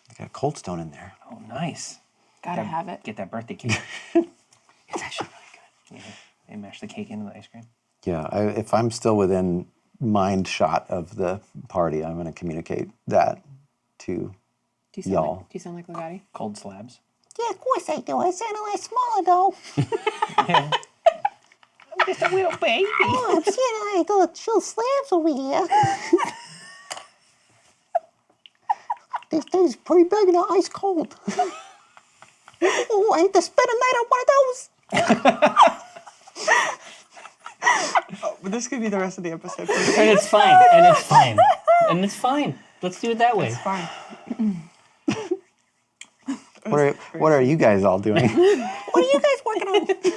E: I got a cold stone in there.
F: Oh, nice.
B: Gotta have it.
F: Get that birthday cake.
A: It's actually really good.
F: And mash the cake into the ice cream.
E: Yeah, if I'm still within mind shot of the party, I'm going to communicate that to
B: Do you sound
E: y'all.
B: like, do you sound like Legati?
F: Cold slabs.
G: Yeah, of course I do. I sound a lot smaller, though.
F: I'm just a little baby.
G: Oh, I'm seeing like little chill slabs over here. This thing's pretty big and ice cold. Oh, I hate to spend a night on one of those.
C: But this could be the rest of the episode.
A: And it's fine. And it's fine. And it's fine. Let's do it that way.
C: It's fine.
E: What are you guys all doing?
G: What are you guys working on?
C: Do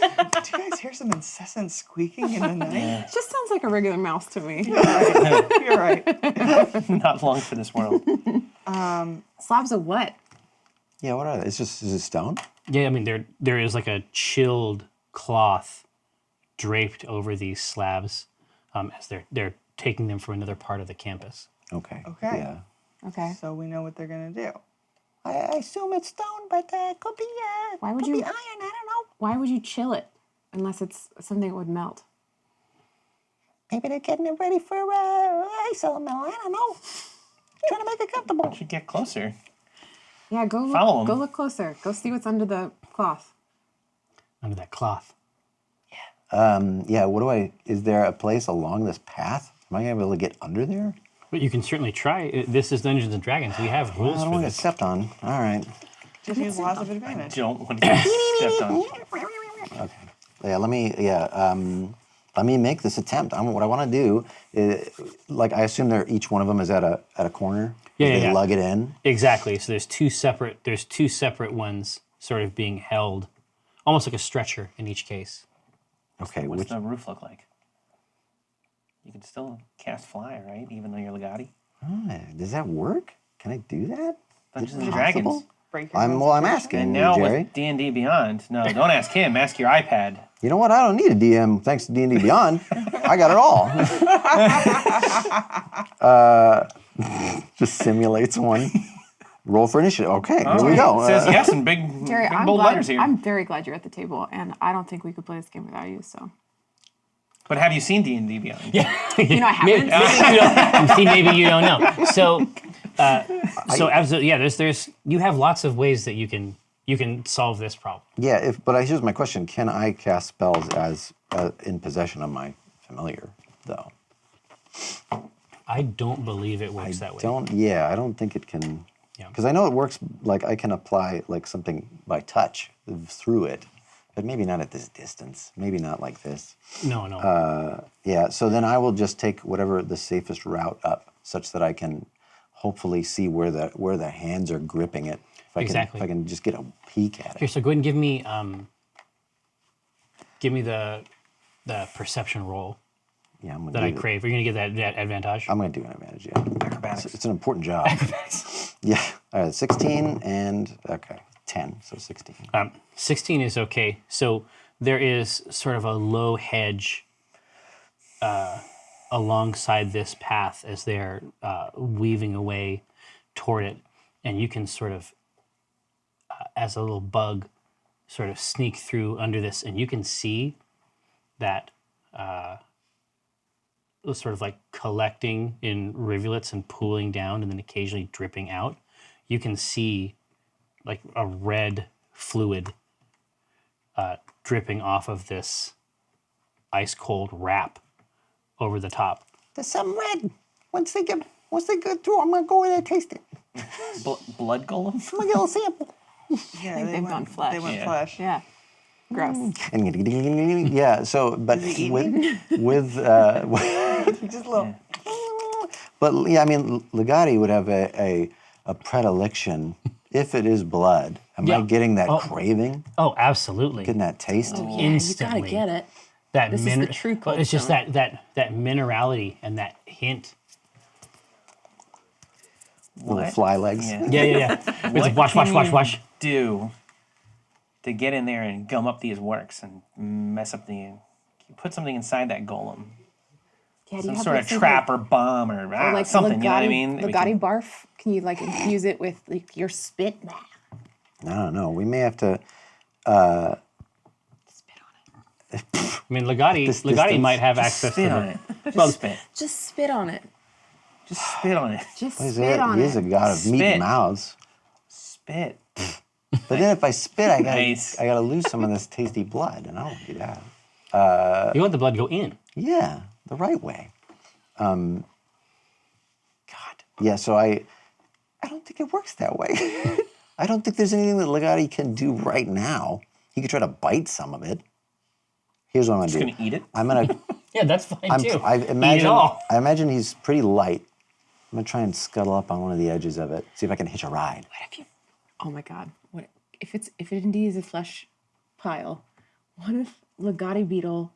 C: you guys hear some incessant squeaking in the night?
B: It just sounds like a regular mouse to me.
C: You're right.
F: Not long for this world.
B: Slabs of what?
E: Yeah, what are they? Is it stone?
A: Yeah, I mean there is like a chilled cloth draped over these slabs as they're taking them from another part of the campus.
E: Okay.
C: Okay.
E: Yeah.
B: Okay.
C: So we know what they're gonna do.
G: I assume it's stone, but could be
B: Why would
G: could
B: you-
G: be iron. I don't know.
B: Why would you chill it unless it's something that would melt?
G: Maybe they're getting it ready for ice element. I don't know. Trying to make it comfortable.
F: Should get closer.
B: Yeah, go
F: Follow 'em.
B: look. Go look closer. Go see what's under the cloth.
A: Under that cloth.
E: Yeah, is there a place along this path? Am I going to be able to get under there?
A: But you can certainly try. This is Dungeons and Dragons. We have
E: I
A: rules
E: don't
A: for
E: want to get
A: this.
E: stepped on. All right.
C: Just use laws of advantage.
F: Don't want to get stepped on.
E: Okay. Yeah, let me make this attempt. What I want to do is, like, I assume each one of them is at a corner.
A: Yeah,
E: They lug it in.
A: Exactly. So there's two separate ones sort of being held, almost like a stretcher in each case.
E: Okay.
F: What's the roof look like? You can still cast fly, right? Even though you're Legati.
E: Does that work? Can I do that?
F: Dungeons
E: Is it
F: and Dragons.
E: possible?
C: Break your
E: I'm
C: concentration.
E: asking
F: And
E: you,
F: now
E: Jerry.
F: with D&D Beyond. No, don't ask him. Ask your iPad.
E: You know what? I don't need a DM thanks to D&D Beyond. I got it all. Just simulates one. Roll for initiative. Okay, here we go.
F: It says yes in big,
B: Jerry,
F: big
B: I'm
F: bold
B: glad.
F: letters here.
B: I'm very glad you're at the table, and I don't think we could play this game without you. So
F: But have you seen D&D Beyond? Yeah.
B: you know I haven't.
A: Maybe you don't know. So absolutely, yeah. There's you have lots of ways that you can solve this problem.
E: Yeah, but here's my question. Can I cast spells as in possession of my familiar, though?
A: I don't believe it works that way.
E: I don't think it can.
A: Yeah.
E: Because I know it works, like I can apply like something by touch through it, but maybe not at this distance. Maybe not like this.
A: No.
E: Yeah, so then I will just take whatever the safest route up, such that I can hopefully see where the hands are gripping it.
A: Exactly.
E: If I can just get a peek at
A: Here,
E: it.
A: so go ahead and give me the perception roll
E: Yeah, I'm gonna
A: that I
E: do it.
A: crave. Are you gonna get that advantage?
E: I'm gonna do an advantage. Yeah,
F: Acrobatics.
E: it's an important job. Yeah, 16 and 10, so 16.
A: 16 is okay. So there is sort of a low hedge alongside this path as they're weaving away toward it, and you can sort of, as a little bug, sort of sneak through under this, and you can see that sort of like collecting in rivulets and pooling down and then occasionally dripping out. You can see like a red fluid dripping off of this ice cold wrap over the top.
G: There's some red. Once they go through, I'm gonna go in there and taste it.
F: Blood golem?
G: I'm gonna get a little sample.
C: Yeah,
B: think they've gone flesh.
C: They went
F: Yeah.
C: flesh.
B: Yeah. Gross.
E: Yeah. So, but with
C: Just a little.
E: but yeah, I mean, Legati would have a predilection if it is blood. Am I getting that craving?
A: Oh, absolutely.
E: Getting that taste?
B: Yeah,
A: Instantly.
B: you gotta get it.
A: That
B: This is the true cold
A: it's just
B: stone.
A: that minerality and that hint.
E: Little fly legs.
F: Yeah.
A: Yeah. It's like, wash.
F: Do to get in there and gum up these works and mess up the. Put something inside that golem.
B: Yeah, do you
F: Some
B: have,
F: sort
B: like,
F: of
B: some
F: trap
B: kind
F: or bomb or
B: of- like
F: something.
B: Legati,
F: You know what I mean? That we can-
B: Legati barf? Can you like infuse it with like your spit?
E: I don't know. We may have to.
B: Spit on it.
A: I mean, Legati
E: distance.
A: might have
F: Just
A: access
F: spit
A: to
F: on
A: the.
F: it. Just
A: Well,
F: spit.
B: Just spit on it.
F: Just spit on it.
B: Just
E: What is
B: spit
E: it?
B: on
E: He
B: it.
E: is a god of meat
F: Spit.
E: and mouths.
F: Spit.
E: But then if I spit, I gotta,
F: Nice.
E: I gotta lose some of this tasty blood, and I don't want to do that.
A: You want the blood to go in.
E: Yeah, the right way. God. Yeah, so I don't think it works that way. I don't think there's anything that Legati can do right now. He could try to bite some of it. Here's what I'm
F: Just
E: gonna
F: gonna
E: do.
F: eat it.
E: I'm gonna.
A: Yeah, that's fine too.
E: I
A: Eat it
E: imagine.
A: all.
E: I imagine he's pretty light. I'm gonna try and scuttle up on one of the edges of it. See if I can hitch a ride.
B: What if you? Oh my God! What if it indeed is a flesh pile? What if Legati beetle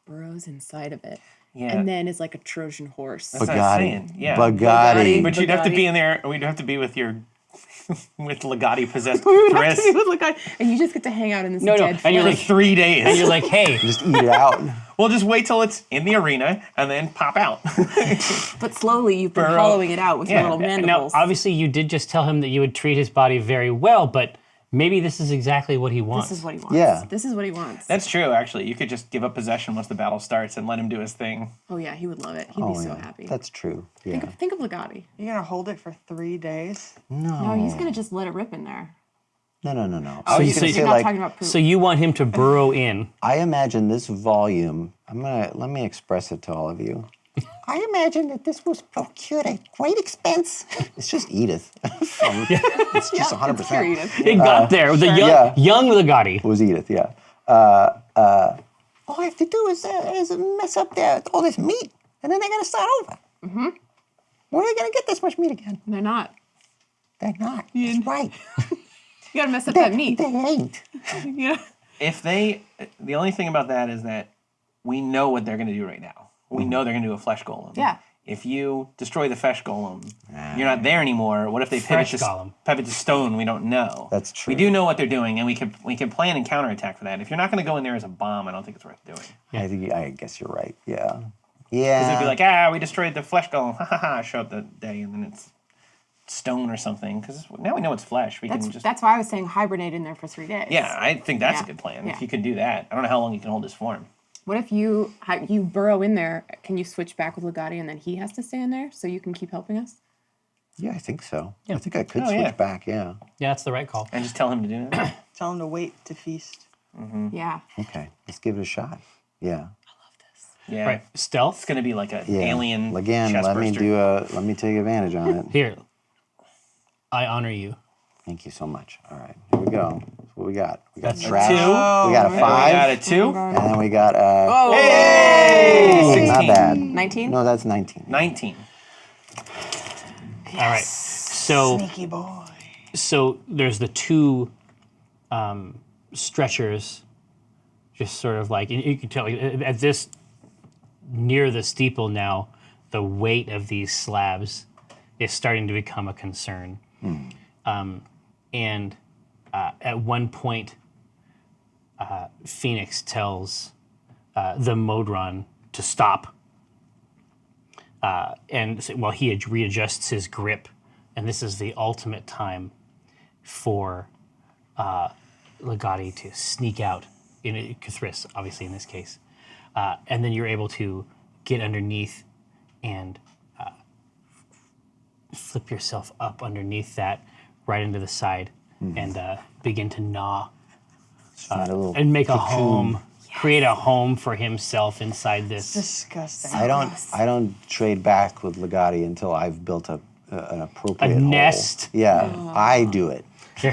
B: burrows inside of it,
F: Yeah.
B: and then is like a Trojan horse?
F: That's what I'm saying. Yeah.
E: Bugatti.
F: But you'd have to
B: Legati.
F: be in there. We'd have to be with your with Legati possessed
B: We would have
F: Chris
B: to be with Legati, and you just get to hang out in this
A: No,
B: dead
A: and you're
F: for
A: like,
F: 3 days.
A: and you're like, hey,
E: Just eat it out.
F: We'll just wait till it's in the arena and then pop out.
B: But slowly you've been
F: Burrow.
B: hollowing it out with
F: Yeah.
B: your little
A: now
B: mandibles.
A: obviously you did just tell him that you would treat his body very well, but maybe this is exactly what he wants.
B: This is what he wants.
E: Yeah.
B: This is what he wants.
F: That's true, actually. You could just give up possession once the battle starts and let him do his thing.
B: Oh yeah, he would love it. He'd be so happy.
E: That's true. Yeah.
B: Think of Legati.
C: You're gonna hold it for 3 days?
B: No, he's gonna just let it rip in there.
E: No. I was
A: you
E: gonna
A: say-
E: say
B: You're not
E: like
B: talking about poop.
A: So you want him to burrow in.
E: I imagine this volume. Let me express it to all of you.
G: I imagine that this was procured at great expense.
E: It's just Edith. It's just 100%.
B: Pure Edith.
A: It got there. The
E: Yeah.
A: young Legati.
E: It was Edith, yeah.
G: All I have to do is mess up all this meat, and then they gotta start over. Mm-hmm. Where are they gonna get this much meat again?
B: They're not.
G: They're not. That's right.
B: You gotta mess up that meat.
G: They ain't.
B: Yeah.
F: If they, the only thing about that is that we know what they're going to do right now. We know they're going to do a flesh golem.
B: Yeah.
F: If you destroy the flesh golem, you're not there anymore. What if they
A: Fresh golem.
F: pivot to stone? We don't know.
E: That's true.
F: We do know what they're doing, and we can plan and counterattack for that. If you're not going to go in there as a bomb, I don't think it's worth doing.
E: I guess you're right. Yeah.
F: Because they'd be like, we destroyed the flesh golem. Ha ha ha. Show up the day, and then it's stone or something. Because now we know it's flesh. We can just.
B: That's why I was saying hibernate in there for 3 days.
F: Yeah, I think that's a
B: Yeah.
F: good plan.
B: Yeah.
F: If you could do that, I don't know how long you can hold his form.
B: What if you burrow in there? Can you switch back with Legati and then he has to stay in there so you can keep helping us?
E: Yeah, I think so. I think I could
F: Oh,
E: switch
F: yeah.
E: back, yeah.
A: Yeah, that's the right call.
F: And just tell him to do it.
C: Tell him to wait to feast.
B: Yeah.
E: Okay, let's give it a shot. Yeah.
F: Yeah.
A: Right. Stealth.
F: It's gonna be like an
E: Yeah.
F: alien
E: Again,
F: chest burster.
E: let me take advantage on it.
A: Here. I honor you.
E: Thank you so much. All right, here we go. That's what we got. We got
A: That's a
E: trash.
F: 2.
E: We got a
F: And
E: 5.
F: we got a 2.
E: And then we got
B: Oh,
F: Hey!
E: not
F: 16.
E: bad.
B: 19?
E: No, that's 19.
F: 19.
A: All right. So
C: Sneaky boy.
A: so there's the two stretchers, just sort of like you can tell at this near the steeple now, the weight of these slabs is starting to become a concern. And at one point, Phoenix tells the Modron to stop. While he readjusts his grip, and this is the ultimate time for Legati to sneak out, in Kthris, obviously in this case. And then you're able to get underneath and flip yourself up underneath that, right into the side, and begin to gnaw
E: Find a little
A: and make a
E: cocoon.
A: home, create a home for himself inside this.
C: Disgusting.
E: I don't trade back with Legati until I've built an appropriate
A: A
E: hole.
A: nest.
E: Yeah, I do it.
G: so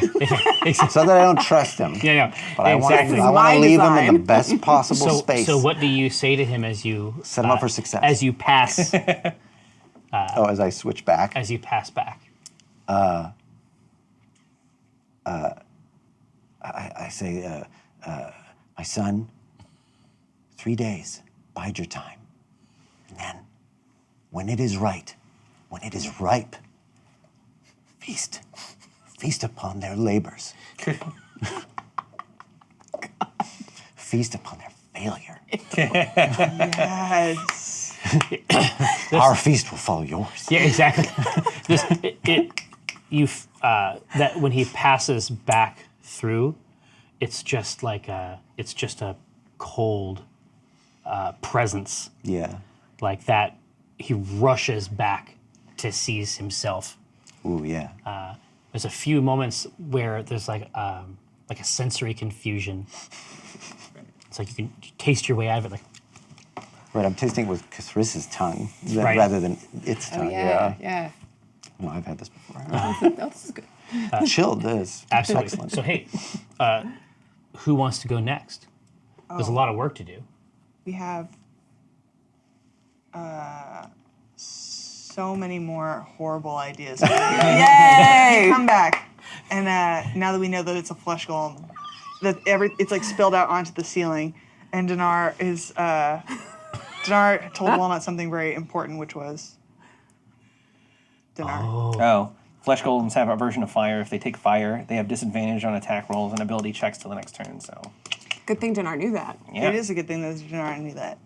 G: that I don't trust him.
A: Yeah,
G: But I want
A: exactly.
G: to leave him in the best possible space.
A: So what do you say to him as you
G: Set him up for success.
A: As you pass
G: as I switch back.
A: as you pass back?
G: I say, my son, 3 days, bide your time. And then, when it is right, when it is ripe, feast. Feast upon their labors. Feast upon their failure.
C: Yes.
G: Our feast will follow yours.
A: Yeah, exactly. That when he passes back through, it's just a cold presence.
G: Yeah.
A: Like that, he rushes back to seize himself.
G: Ooh, yeah.
A: There's a few moments where there's like a sensory confusion. It's like you can taste your way out of it. Like,
G: Right, I'm tasting it with Cathris's tongue
A: Right.
G: rather than its tongue.
B: yeah.
G: No, I've had this before.
B: Oh, this is good.
G: Chilled this.
A: absolutely.
G: Excellent.
A: So hey, who wants to go next? There's a lot of work to do.
C: We have so many more horrible ideas. Yay! Come back, and now that we know that it's a flesh golem, that it's like spilled out onto the ceiling, and Donaar told Walnut something very important, which was Donaar.
F: Oh, flesh golems have a version of fire. If they take fire, they have disadvantage on attack rolls and ability checks till the next turn. So,
B: Good thing Donaar knew that.
F: yeah.
C: It is a good thing that Donaar knew that.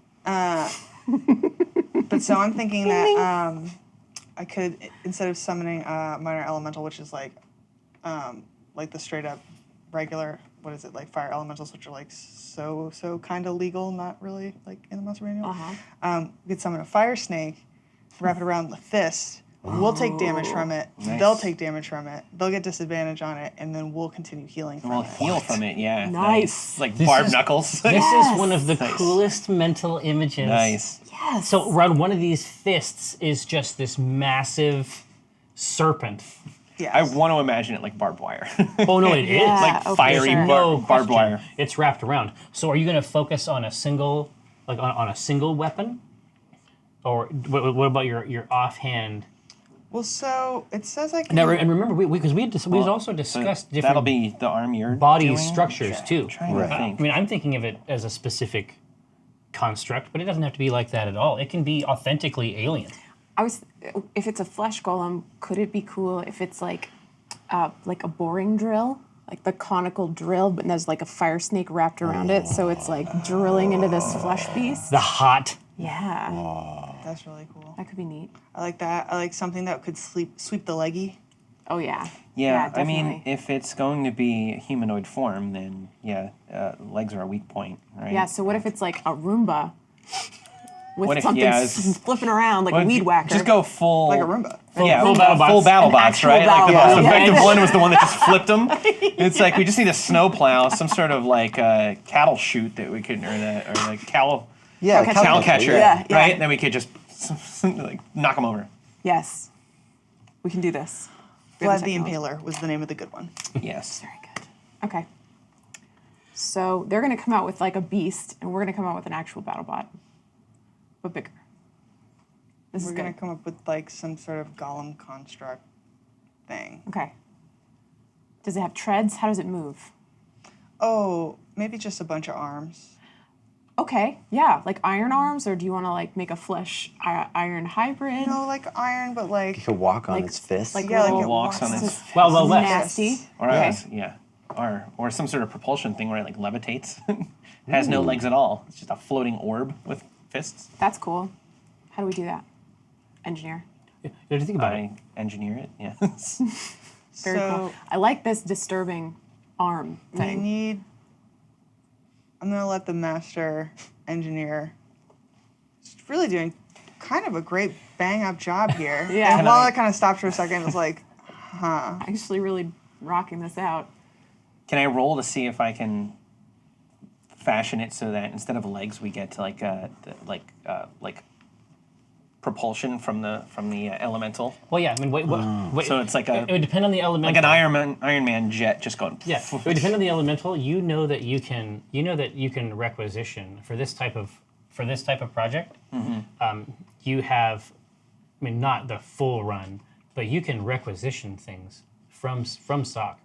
C: But so I'm thinking that I could, instead of summoning minor elemental, which is like the straight up regular, what is it, like fire elementals, which are like so kind of legal, not really like in the monster manual. We could summon a fire snake, wrap it around the fist. We'll take damage from it.
F: Nice.
C: They'll take damage from it. They'll get disadvantage on it, and then we'll continue healing from
F: We'll
C: it.
F: heal from it. Yeah.
B: Nice.
F: Like
A: This
F: barbed
A: is-
F: knuckles.
A: This is one of the
F: Nice.
A: coolest mental images.
F: Nice.
B: Yes.
A: So around one of these fists is just this massive serpent.
C: Yes.
F: I want to imagine it like barbed wire.
A: Oh no, it is.
B: Yeah.
F: like
B: Oh, for
F: fiery
B: sure.
A: No
F: barbed
A: question.
F: wire.
A: It's wrapped around. So are you going to focus on a single, like on a single weapon, or what about your offhand?
C: Well, so it says I can.
A: Now, and remember, because we had also discussed different
F: That'll be the arm you're
A: body
F: doing?
A: structures too.
F: I'm trying to
G: Right.
F: think.
A: I mean, I'm thinking of it as a specific construct, but it doesn't have to be like that at all. It can be authentically alien.
B: If it's a flesh golem, could it be cool if it's like a boring drill, like the conical drill, but there's like a fire snake wrapped around it, so it's like drilling into this flesh beast?
A: The hot.
B: Yeah,
C: That's really cool.
B: that could be neat.
C: I like that. I like something that could sweep the leggy.
B: Oh yeah.
F: Yeah, I mean,
B: definitely.
F: if it's going to be humanoid form, then yeah, legs are a weak point, right?
B: Yeah. So what if it's like a Roomba with
F: What if-
B: something
F: yeah, it's-
B: flipping around like
F: Well,
B: a weed whacker?
F: Just go full.
C: Like a Roomba.
F: Yeah,
A: full battle bots.
F: full battle
B: An
F: bots,
B: actual
F: right? Like the
B: battle
F: most
B: bot.
F: effective
B: Yeah.
F: one was the one that just flipped them. It's like we just need a snowplow, some sort of like cattle chute that we could, or like cow
G: Yeah,
F: cow catcher,
B: Yeah, yeah.
F: right? Then we could just like knock them over.
B: Yes. We can do this. We have
C: Vlad the
B: technology.
C: Impaler was the name of the good one.
F: Yes.
B: Very good. Okay. So they're going to come out with like a beast, and we're going to come out with an actual battle bot, but bigger. This
C: We're
B: is
C: gonna
B: good.
C: come up with like some sort of golem construct thing.
B: Okay. Does it have treads? How does it move?
C: Oh, maybe just a bunch of arms.
B: Okay, yeah, like iron arms, or do you want to like make a flesh iron hybrid?
C: No, like iron, but like
G: You could walk on
B: Like-
G: its fist.
B: like
C: yeah, like
B: little
C: it
F: walks on
C: walks
F: its-
A: Well, less.
B: nasty.
F: Or
B: Okay.
F: yeah, or some sort of propulsion thing where it like levitates, has no legs at all. It's just a floating orb with fists.
B: That's cool. How do we do that? Engineer.
A: You have to think about it.
F: I engineer it. Yeah.
B: Very
C: So-
B: cool. I like this disturbing arm
C: we
B: thing.
C: need. I'm gonna let the master engineer. He's really doing kind of a great bang up job here.
B: Yeah.
C: And while I kind of stopped for a second, it's like, huh.
B: Actually, really rocking this out.
F: Can I roll to see if I can fashion it so that instead of legs we get to like propulsion from the elemental.
A: Well, yeah. I mean, wait.
F: So it's like
A: it would depend on the elemental.
F: like an Iron Man jet just going.
A: Yeah, it would depend on the elemental. You know that you can requisition for this type of project. You have, I mean, not the full run, but you can requisition things from SOC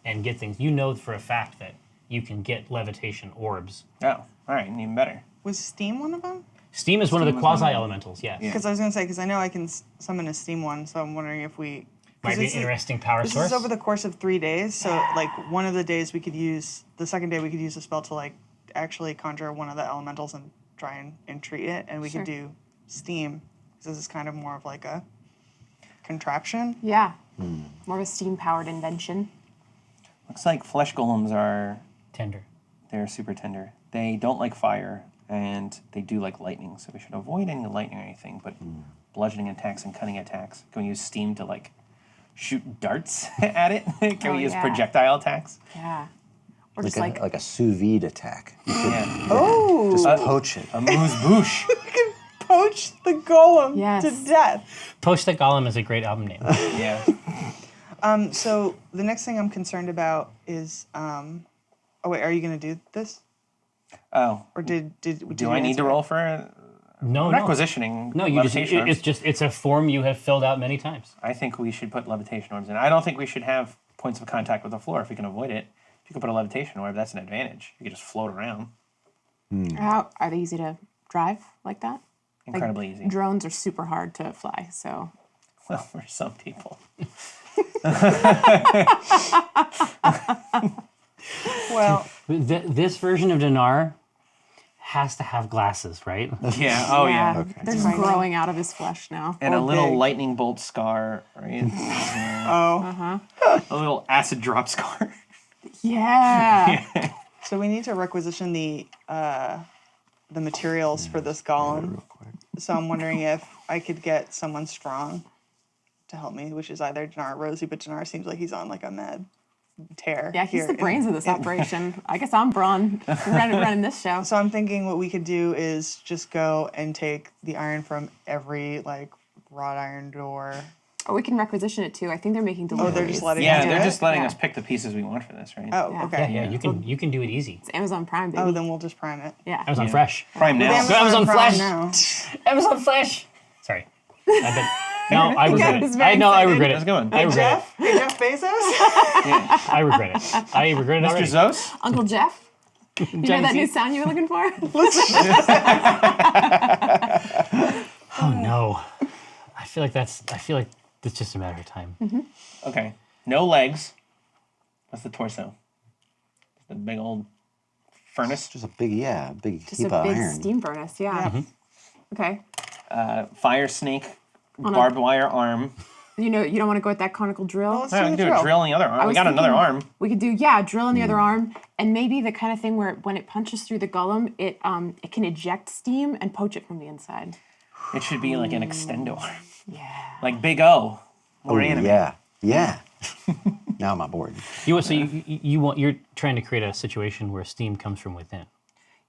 A: and get things. You know for a fact that you can get levitation orbs.
F: Oh, all right, even better.
C: Was steam one of them?
A: Steam is one of the quasi-elementals, yes.
C: Because I was going to say, because I know I can summon a steam one, so I'm wondering if we...
A: Might be an interesting power
C: This
A: source.
C: is over the course of 3 days, so like one of the days we could use, the second day we could use a spell to like actually conjure one of the elementals and try and treat it, and we could do steam, because this is kind of more of like a contraption.
B: Yeah. More of a steam-powered invention.
F: Looks like flesh golems are
A: Tender.
F: they're super tender. They don't like fire, and they do like lightning, so we should avoid any lightning or anything, but bludgeoning attacks and cutting attacks. Can we use steam to like shoot darts at it? Can we use projectile attacks?
B: Yeah. Or
G: Like
B: just
G: like a sous vide attack. You could
F: Yeah.
C: Oh!
G: just poach it.
F: A moose bouche.
C: We can poach the golem
B: Yes.
C: to death.
A: Poach the Golem is a great album name.
F: Yeah.
C: So the next thing I'm concerned about is, oh wait, are you going to do this?
F: Oh.
C: Or did
F: Do I need to roll for
A: No,
F: requisitioning?
A: No, you just,
F: levitation orbs?
A: it's a form you have filled out many times.
F: I think we should put levitation orbs in. I don't think we should have points of contact with the floor if we can avoid it. If you can put a levitation orb, that's an advantage. You can just float around.
B: Are they easy to drive like that?
F: Incredibly easy.
B: Drones are super hard to fly, so...
F: Well, for some people.
C: Well,
A: This version of Donaar has to have glasses, right?
F: Yeah. Oh yeah.
G: Okay.
B: They're just growing out of his flesh now.
F: And a
C: Or
F: little
C: big.
F: lightning bolt scar, right?
C: oh,
F: A little acid drop scar.
B: Yeah.
C: so we need to requisition the materials for this golem. So I'm wondering if I could get someone strong to help me, which is either Donaar or Rosie, but Donaar seems like he's on like a mad tear.
B: Yeah, he's
C: here
B: the brains of this operation. I guess I'm Braun running this show.
C: So I'm thinking what we could do is just go and take the iron from every like wrought iron door.
B: Or we can requisition it too. I think they're making deliveries.
C: Oh, they're just letting
F: Yeah,
C: us do
F: they're
C: it?
F: just letting
B: Yeah.
F: us pick the pieces we want for this, right?
C: Oh,
B: Yeah.
C: okay.
A: Yeah, you can do it easy.
B: It's Amazon Prime, baby.
C: Oh, then we'll just prime it.
B: yeah.
A: Amazon Fresh.
F: Prime now.
C: With
A: Amazon
C: Prime
A: Flash.
C: now.
A: Amazon Flash. Sorry. No, I regret
B: was
A: it.
B: very
A: I
B: excited.
A: regret it.
F: How's it going?
A: I regret
C: Jeff? Hey, Jeff Bezos?
A: it. I regret it. I regret it
F: Mr.
A: already.
F: Zos?
B: Uncle Jeff? You know that new sound you were looking for?
A: Oh no. I feel like it's just a matter of time.
F: Okay. No legs. That's the torso. The big old furnace.
G: Just a big, big
B: Just
G: heap
B: a
G: of
B: big
G: iron.
B: steam furnace, yeah. Okay.
F: Fire snake.
B: On a-
F: Barbed wire arm.
B: You don't want to go with that conical drill?
C: Let's
F: Yeah, we
C: do
F: can
C: the
F: do a
C: drill.
F: drill in the other arm. We
B: was
F: got another
B: thinking-
F: arm.
B: We could do, drill in the other arm, and maybe the kind of thing where when it punches through the golem, it can eject steam and poach it from the inside.
F: It should be like an extendo arm.
B: Yeah.
F: Like Big O.
G: Oh,
F: Or anime.
G: yeah. Now I'm on board.
A: You're trying to create a situation where steam comes from within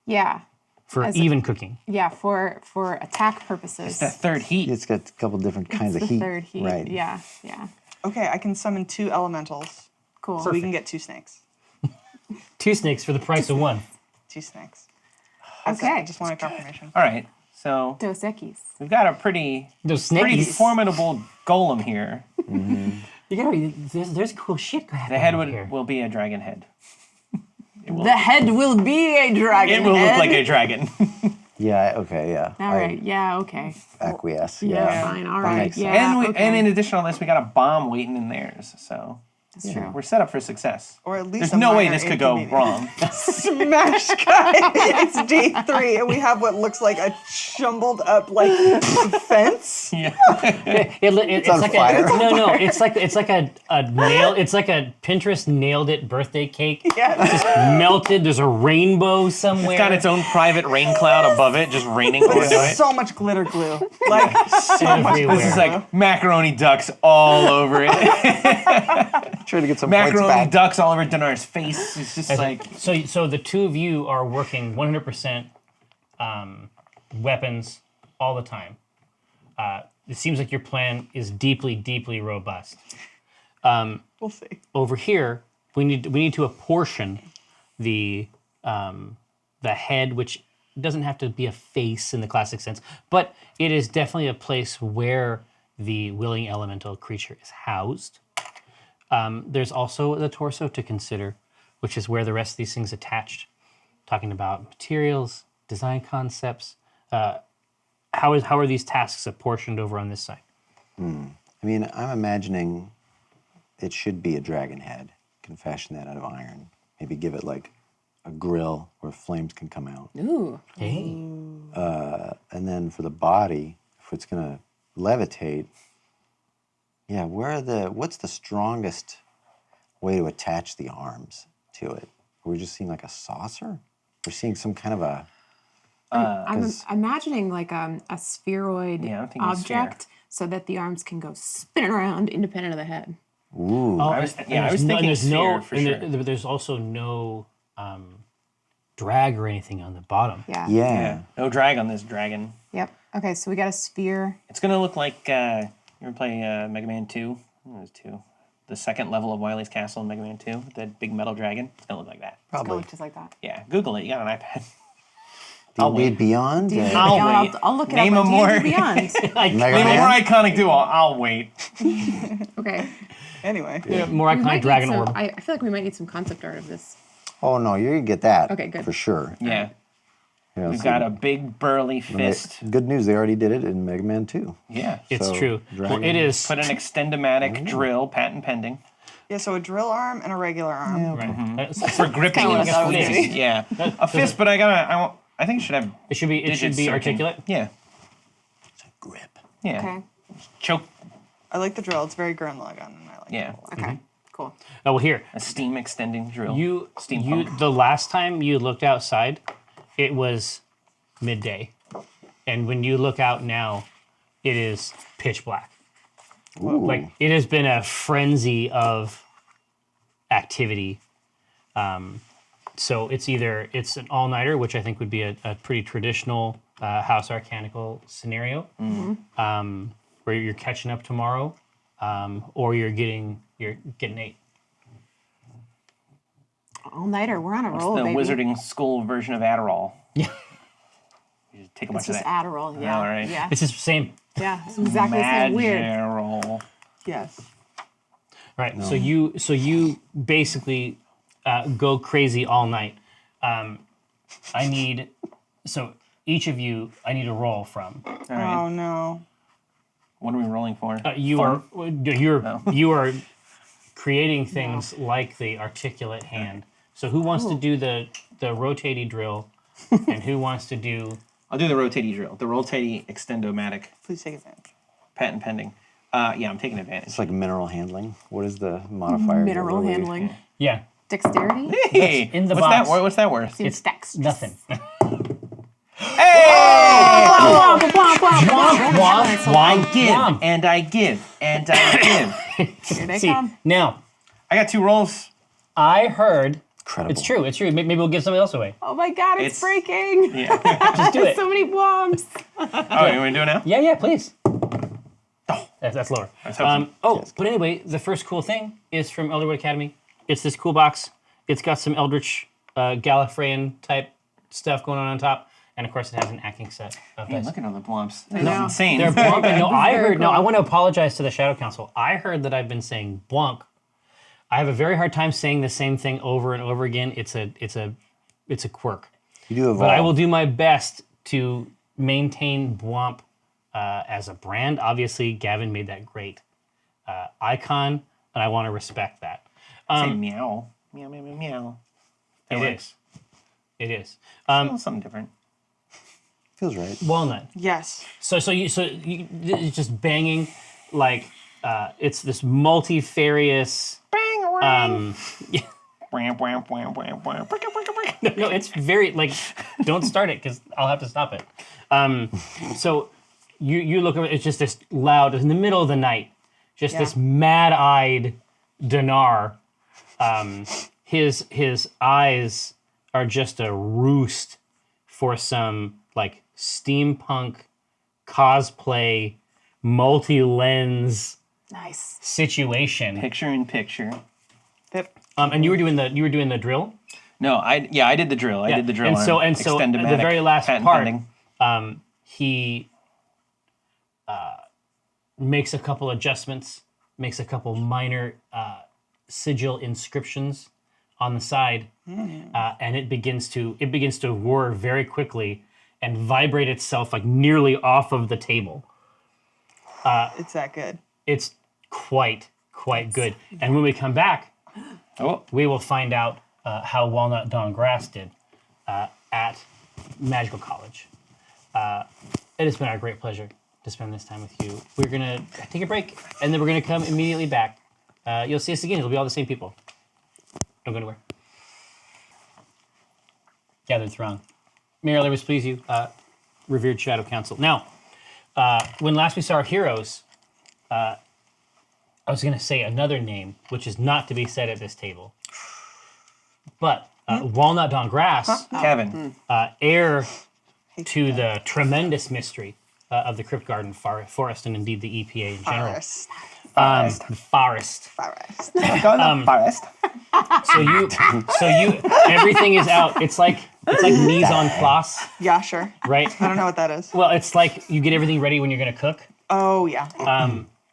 B: Yeah.
A: for
B: As a-
A: even cooking.
B: Yeah, for attack purposes.
F: That third heat.
G: It's got a couple different kinds
B: It's
G: of
B: the
G: heat.
B: third heat.
G: Right.
B: Yeah.
C: Okay, I can summon 2 elementals,
B: Cool.
C: so we can get 2 snakes.
A: 2 snakes for the price of 1.
C: 2 snakes. That's it.
B: Okay.
C: I just want a confirmation.
F: All right. So
B: Dos Equis.
F: we've got a pretty formidable golem here.
A: There's cool shit
F: The
A: happening
F: head
A: here.
F: will be a dragon head.
B: The head will be a dragon.
F: It will look like a dragon.
G: Yeah, okay, yeah.
B: All right. Yeah. Okay.
G: Acquiesce,
B: Yeah.
G: yeah.
B: Fine. All
G: That
B: right.
G: makes sense.
B: Yeah.
F: and in addition to this, we got a bomb waiting in theirs. So
B: That's true.
F: we're set up for success.
C: Or at least
F: There's
C: a
F: no way
C: minor
F: this could go
C: inconvenience.
F: wrong.
C: Smash guy. It's day 3, and we have what looks like a jumbled up like fence.
F: Yeah.
A: It's
G: on
A: like
G: fire.
A: it's like a nail. It's like a Pinterest nailed it birthday cake.
C: Yeah.
A: Just melted. There's a rainbow somewhere.
F: It's got its own private rain cloud above it, just raining onto it.
C: So much glitter glue. Like so much.
A: Everywhere.
F: This is like macaroni ducks all over it.
G: Trying to get some
F: Macaroni
G: points back.
F: ducks all over Donaar's face. It's just like
A: So the 2 of you are working 100% weapons all the time. it seems like your plan is deeply, deeply robust.
C: We'll see.
A: Over here, we need to apportion the head, which doesn't have to be a face in the classic sense, but it is definitely a place where the willing elemental creature is housed. There's also the torso to consider, which is where the rest of these things attached. Talking about materials, design concepts. How are these tasks apportioned over on this side?
G: I mean, I'm imagining it should be a dragon head. Can fashion that out of iron. Maybe give it like a grill where flames can come out.
B: Ooh.
A: Hey.
G: And then for the body, if it's gonna levitate, yeah, what's the strongest way to attach the arms to it? We're just seeing like a saucer? We're seeing some kind of a...
B: I'm imagining like a spheroid
F: Yeah, I'm thinking
B: object so that the arms can go spinning around independent of the head.
G: Ooh.
F: I was thinking sphere for sure.
A: There's also no drag or anything on the bottom.
B: Yeah.
G: Yeah.
F: No drag on this dragon.
B: Yep. Okay, so we got a sphere.
F: It's gonna look like you ever play Mega Man 2? There's 2. The second level of Wily's Castle in Mega Man 2, that big metal dragon. It's gonna look like that.
B: It's gonna look just like that.
F: Yeah, Google it. You got an iPad.
G: D&D Beyond?
B: D&D
F: I'll
B: Beyond,
F: wait.
B: I'll look it
F: Name
B: up
F: a
B: on
F: more-
B: D&D Beyond.
G: Mega
F: Name a
G: Man?
F: more iconic duo. I'll wait.
B: Okay.
C: Anyway.
A: More
B: We might
A: iconic
B: need
A: dragon
B: some-
A: orb.
B: I feel like we might need some concept art of this.
G: Oh, no, you're going to get that.
B: Okay, good.
G: For sure.
F: Yeah.
G: Yeah,
F: We've
G: so
F: got a big burly fist.
G: Good news, they already did it in Mega Man 2.
F: Yeah.
A: It's
G: So,
A: true. Well,
G: dragon-
A: it is.
F: Put an extendomatic drill, patent pending,
C: Yeah, so a drill arm and a regular arm.
F: for gripping
B: kinda
F: and
B: what I was
F: squeezing.
B: thinking.
F: Yeah. A fist, but I think it should have
A: It should be. It should
F: digits
A: be
F: circling.
A: articulate.
F: Yeah.
G: It's a grip.
F: Yeah.
B: Okay.
F: Choke.
C: I like the drill. It's very Gurren-Lagann, and I like
F: Yeah.
C: it a lot.
B: Okay. Cool.
A: Oh well, here
F: A steam extending drill.
A: you
F: Steampunk.
A: the last time you looked outside, it was midday, and when you look out now, it is pitch black. Like it has been a frenzy of activity. So it's an all-nighter, which I think would be a pretty traditional House Arcanical scenario, where you're catching up tomorrow, or you're getting 8.
B: All nighter. We're on a roll,
F: the
B: baby.
F: wizarding school version of Adderall.
A: Yeah,
F: You just take a
B: It's
F: bunch of
B: just
F: that.
B: Adderall. Yeah.
F: All right.
B: Yeah.
A: it's the same.
B: Yeah. It's exactly the same. Weird.
F: Adderall.
C: Yes.
A: Right. So you basically go crazy all night. Each of you, I need a roll from.
F: All right.
C: Oh, no.
F: What are we rolling for?
A: You are creating things like the articulate hand. So who wants to do the rotating drill, and who wants to do?
F: I'll do the rotating drill. The rotating extendomatic,
C: Please take advantage.
F: patent pending. Yeah, I'm taking advantage.
G: It's like mineral handling. What is the modifier?
B: Mineral
G: What are we-
B: handling.
A: Yeah,
B: Dexterity.
F: Hey,
A: in the
F: what's
A: box.
F: that? What's that worth?
B: Seems dex.
A: nothing.
F: I give and I give and I give.
B: Here they
A: See,
B: come.
A: now
F: I got 2 rolls.
A: I heard.
G: Incredible.
A: It's true. It's true. Maybe we'll give something else away.
B: Oh my God! It's
F: It's-
B: breaking.
F: Yeah.
A: Just do it.
B: So many bombs.
F: Oh, you want to do it now?
A: Yeah, please. That's lower.
F: was hoping.
A: But anyway, the first cool thing is from Elderwood Academy. It's this cool box. It's got some Eldritch Gallifreyan type stuff going on top, and of course it has an Acq Inc set of
F: Man,
A: dice.
F: look at all the blumps.
B: know.
F: That's insane.
A: They're blumping. No, I
B: Very
A: heard. No,
B: cool.
A: I want to apologize to the Shadow Council. I heard that I've been saying blunk. I have a very hard time saying the same thing over and over again. It's a quirk.
G: You do evolve.
A: But I will do my best to maintain Blump as a brand. Obviously, Gavin made that great icon, and I want to respect that.
F: Say meow. Meow, meow, meow, meow. That works.
A: It is.
F: Oh, something different.
G: Feels right.
A: Walnut.
C: Yes.
A: So it's just banging like it's this multifarious.
F: Bang, Bwam, bwam, bwam, bwam, bwam.
A: No, it's very like. Don't start it because I'll have to stop it. So you look over. It's just this loud in the middle of the night. Just this mad-eyed Donaar. His eyes are just a roost for some like steampunk cosplay multi-lens
B: Nice.
A: situation.
F: Picture in picture.
C: Yep.
A: And you were doing the drill.
F: No, I did the drill. I did the drill.
A: And so
F: on
A: at the
F: Extend-O-Matic
A: very last
F: patent
A: part,
F: pending.
A: he makes a couple adjustments, makes a couple minor sigil inscriptions on the side, and it begins to whir very quickly and vibrate itself like nearly off of the table.
C: It's that good.
A: It's quite good. And when we come back, we will find out how Walnut Dawn Grass did at Magical College. It has been our great pleasure to spend this time with you. We're going to take a break, and then we're going to come immediately back. You'll see us again. It'll be all the same people. Don't go anywhere. Gathered throng. May our labors please you, revered Shadow Council. Now, when last we saw our heroes, I was going to say another name, which is not to be said at this table. But Walnut Dawn Grass,
F: Kevin.
A: heir to the tremendous mystery of the Crypt Garden Forest, and indeed the EPA in general. Forest.
F: Forest.
A: So you, everything is out. It's like mise en place,
C: Yeah, sure.
A: right?
C: I don't know what that is.
A: Well, it's like you get everything ready when you're going to cook,
C: Oh, yeah.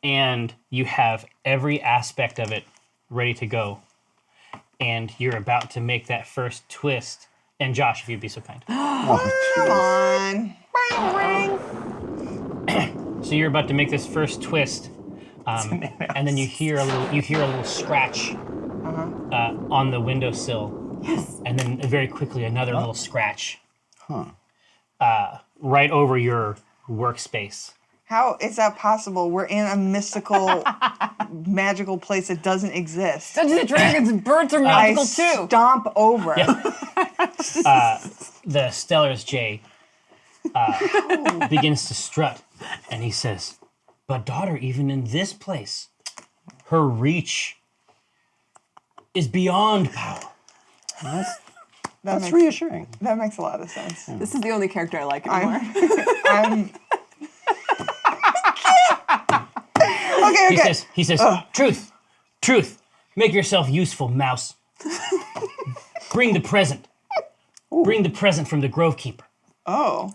A: and you have every aspect of it ready to go, and you're about to make that first twist. And Josh, if you'd be so kind.
C: Come on.
A: So you're about to make this first twist, and then you hear a little scratch on the windowsill. Yes. And then very quickly another little scratch. Right over your workspace.
C: How is that possible? We're in a mystical, magical place that doesn't exist.
B: Dungeons and Dragons and birds are
C: I
B: magical too.
C: stomp over.
A: The Stellar's J begins to strut, and he says, "But daughter, even in this place, her reach is beyond power."
G: That's reassuring.
C: That makes a lot of sense.
B: This is the only character I like anymore.
C: I'm okay.
A: He says, truth, make yourself useful, mouse. Bring the present. Bring the present from the Grove Keeper.
C: Oh,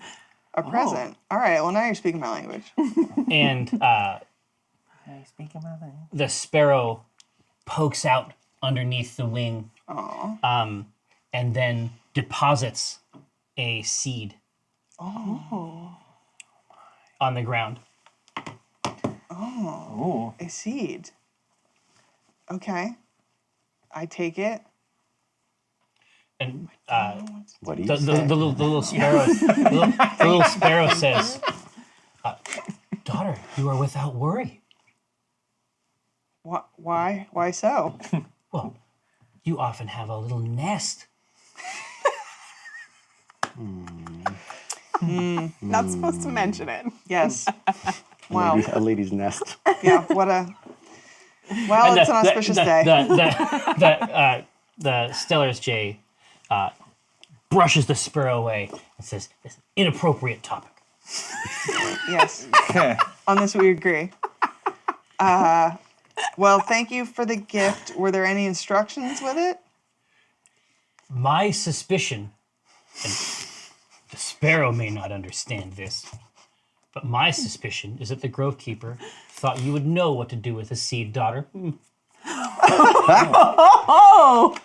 C: a present. All right. Well, now you're speaking my language.
A: And the sparrow pokes out underneath the wing, and then deposits a seed on the ground.
C: A seed. Okay. I take it.
A: And
E: What do you
A: the
E: say?
A: little sparrow, the little sparrow says, "Daughter, you are without worry.
C: Why? Why so?
A: Well, you often have a little nest."
B: Not supposed to mention it.
C: Yes. Wow.
E: A lady's nest.
C: Yeah. What a. Well,
A: And
C: it's an auspicious day.
A: The Stellar's J brushes the sparrow away and says, "It's an inappropriate topic."
C: Yes. On this we agree. Well, thank you for the gift. Were there any instructions with it?
A: My suspicion, and the sparrow may not understand this, but my suspicion is that the Grove Keeper thought you would know what to do with a seed, daughter.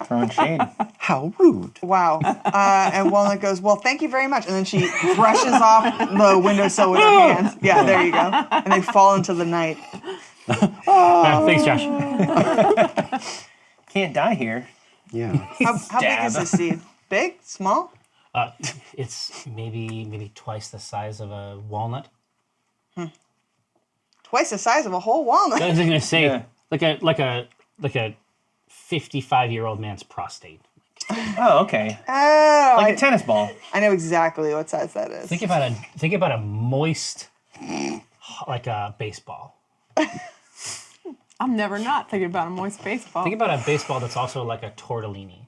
F: Throwing shade.
E: How rude.
C: Wow. And Walnut goes, well, thank you very much. And then she brushes off the windowsill with her hands. Yeah, there you go. And they fall into the night.
A: Thanks, Josh.
F: Can't die here.
E: Yeah.
C: How big is this seed? Big? Small?
A: It's maybe twice the size of a walnut.
C: Twice the size of a whole walnut.
A: I was going to say,
F: Yeah.
A: like a 55-year-old man's prostate.
F: Oh, okay.
C: Oh,
F: Like a tennis ball.
C: I know exactly what size that is.
A: Think about a moist, like a baseball.
B: I'm never not thinking about a moist baseball.
A: Think about a baseball that's also like a tortellini.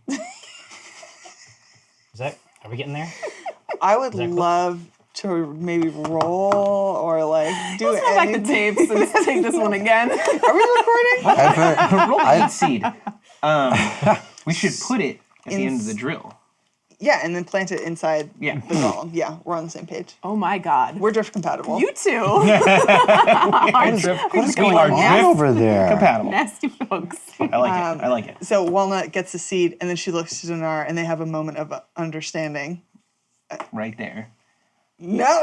A: Are we getting there?
C: I would
A: that close?
C: love to maybe roll or like do
B: Let's go back to
C: anything?
B: tapes and take this one again.
C: Are we recording?
G: I've heard,
F: Roll a heat seed. We should put it at the end of the drill.
C: Yeah, and then plant it inside
F: Yeah.
C: the golem. Yeah, we're on the same page.
B: Oh my God.
C: We're drift compatible.
B: You two.
G: what is going on over there?
F: Compatible.
B: Nasty folks.
F: I like it. I like it.
C: So Walnut gets the seed, and then she looks to Donaar, and they have a moment of understanding.
F: Right there.
C: No.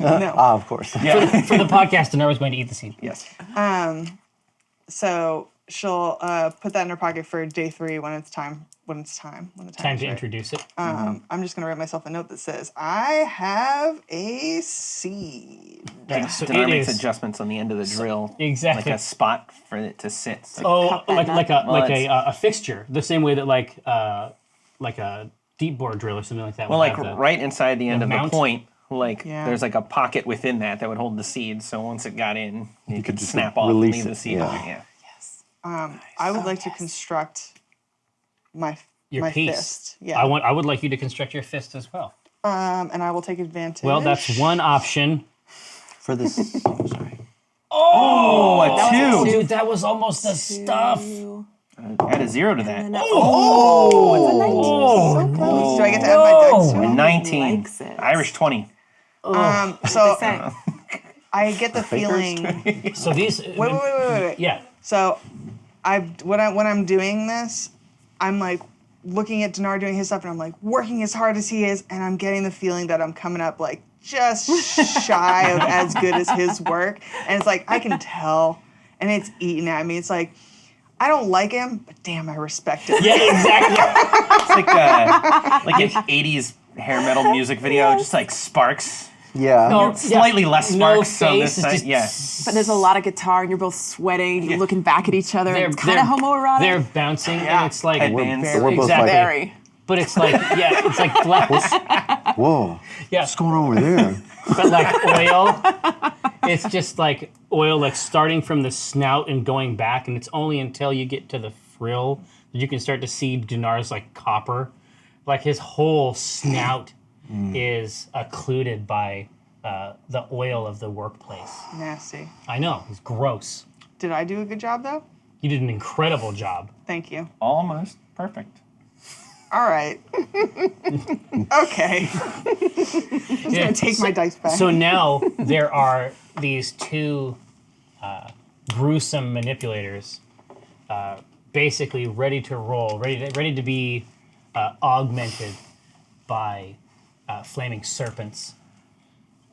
G: Ah, of course.
F: Yeah.
A: For the podcast, Donaar was going to eat the seed.
F: Yes.
C: So she'll put that in her pocket for day 3 when it's time. When the time
A: Time
C: is
A: to
C: right.
A: introduce it.
C: I'm just gonna write myself a note that says, "I have a seed."
A: Yeah, so
F: Donaar
A: it
F: makes
A: is.
F: adjustments on the end of the drill.
A: Exactly.
F: Like a spot for it to sit. So
A: Oh,
B: Cut that
A: like
B: nut.
A: a fixture, the same way that like a deep bore drill or something like that.
F: well,
A: would
F: like
A: have the-
F: right inside the end of
A: mount?
F: the point, like
C: Yeah.
F: there's like a pocket within that would hold the seed. So once it got in, you could
E: just
F: snap off and
E: release
F: leave the
E: it,
F: seed.
E: yeah.
F: There. Yeah.
C: I would like to construct
A: your
C: my
A: piece.
C: fist. Yeah.
A: I would like you to construct your fist as well.
C: And I will take advantage.
A: Well, that's one option.
G: For this. Oh, sorry.
F: Oh, a
A: Oh,
F: two.
A: dude, that was almost the stuff.
F: Add a 0 to that.
B: Oh, it's a 19.
C: so close. Do I get to add my dex to it?
F: 19.
B: likes it.
F: Irish 20.
C: So
B: Say.
C: I get the feeling.
A: So these.
C: Wait.
A: Yeah.
C: So when I'm doing this, I'm like looking at Donaar doing his stuff, and I'm like working as hard as he is, and I'm getting the feeling that I'm coming up like just shy of as good as his work. And it's like I can tell, and it's eating at me. It's like I don't like him, but damn, I respect him.
A: Yeah, exactly.
F: It's like an 80s hair metal music video, just like sparks.
G: Yeah.
A: No,
F: Slightly less
A: no
F: sparks. So
A: face.
F: this
A: It's
F: side,
A: just
F: yeah.
B: But there's a lot of guitar, and you're both sweating. You're looking back at each other.
A: They're
B: It's kind of homoerotic.
A: They're bouncing, and it's like,
F: Headbands.
G: So we're both
A: Exactly.
G: like,
B: very.
A: but it's like, yeah, it's like flex,
G: whoa,
A: Yeah.
G: what's going on over there?
A: but like oil. It's just like oil, like starting from the snout and going back, and it's only until you get to the frill that you can start to see Donaar's like copper, like his whole snout is occluded by the oil of the workplace.
C: Nasty.
A: I know, it's gross.
C: Did I do a good job though?
A: You did an incredible job.
C: Thank you.
F: Almost perfect.
C: All right. Okay. I'm gonna take my dice back.
A: So now there are these two gruesome manipulators, basically ready to roll, ready to be augmented by flaming serpents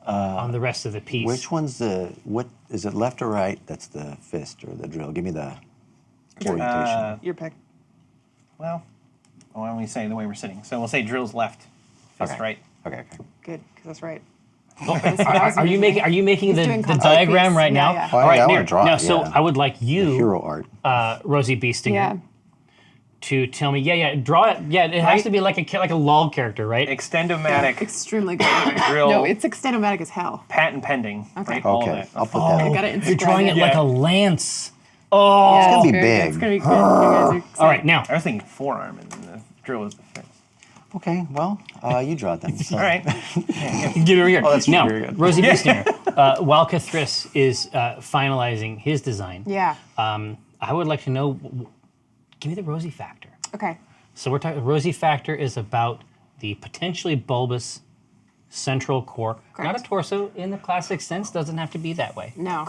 A: on the rest of the piece.
G: Which one's what is it, left or right? That's the fist or the drill. Give me the orientation.
C: Your pick.
F: Well, why don't we say the way we're sitting? So we'll say drill's left, fist
G: Okay.
F: right.
G: Okay.
C: Good, because that's right.
A: Are you making the
B: doing concept
A: diagram
B: piece.
A: right now?
B: Yeah.
G: Oh,
A: All right,
G: yeah, I
A: now,
G: wanna draw it,
A: now so
G: yeah.
A: I would like
G: The
A: you,
G: hero art.
A: Rosie Beestinger,
B: Yeah.
A: to tell me. Yeah, draw it. Yeah, it has to be like a lol character, right?
F: Extendomatic,
B: Extremely good.
F: drill,
B: No, it's extendomatic as hell.
F: patent pending.
B: Okay.
F: Right? All of
G: Okay,
F: that.
G: I'll put
B: I
G: that.
B: got it.
A: You're drawing it like
F: Yeah.
A: a lance. Oh,
B: It's
G: gonna be
B: very
G: big.
B: Good. It's gonna be good. You guys are
A: all right. Now,
F: I was thinking forearm, and then the drill was the fist.
G: Okay, well, you draw it then. So.
F: All right.
A: get over here.
G: that's
A: now,
G: very good.
A: Rosie Beestinger, while Cathris is finalizing his design,
B: Yeah.
A: I would like to know. Give me the Rosie factor.
B: Okay.
A: So we're talking. Rosie factor is about the potentially bulbous central core, not a
B: Correct.
A: torso in the classic sense. Doesn't have to be that way.
B: No.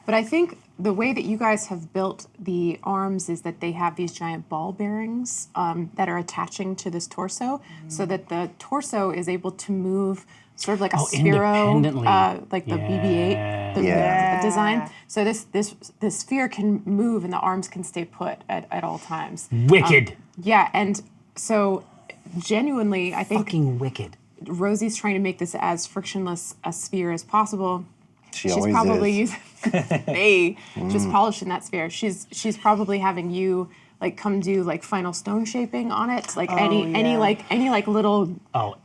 B: But I think the way that you guys have built the arms is that they have these giant ball bearings that are attaching to this torso, so that the torso is able to move sort of like a Sphero,
A: independently.
B: like the BB-8 the
G: Yeah.
B: design. So this sphere can move and the arms can stay put at all times.
A: Wicked.
B: Yeah, and so genuinely, I think
A: Fucking wicked.
B: Rosie's trying to make this as frictionless a sphere as possible.
G: She
B: She's
G: always
B: probably
G: is.
B: using just polishing that sphere. She's probably having you like come do like final stone shaping on it, like any little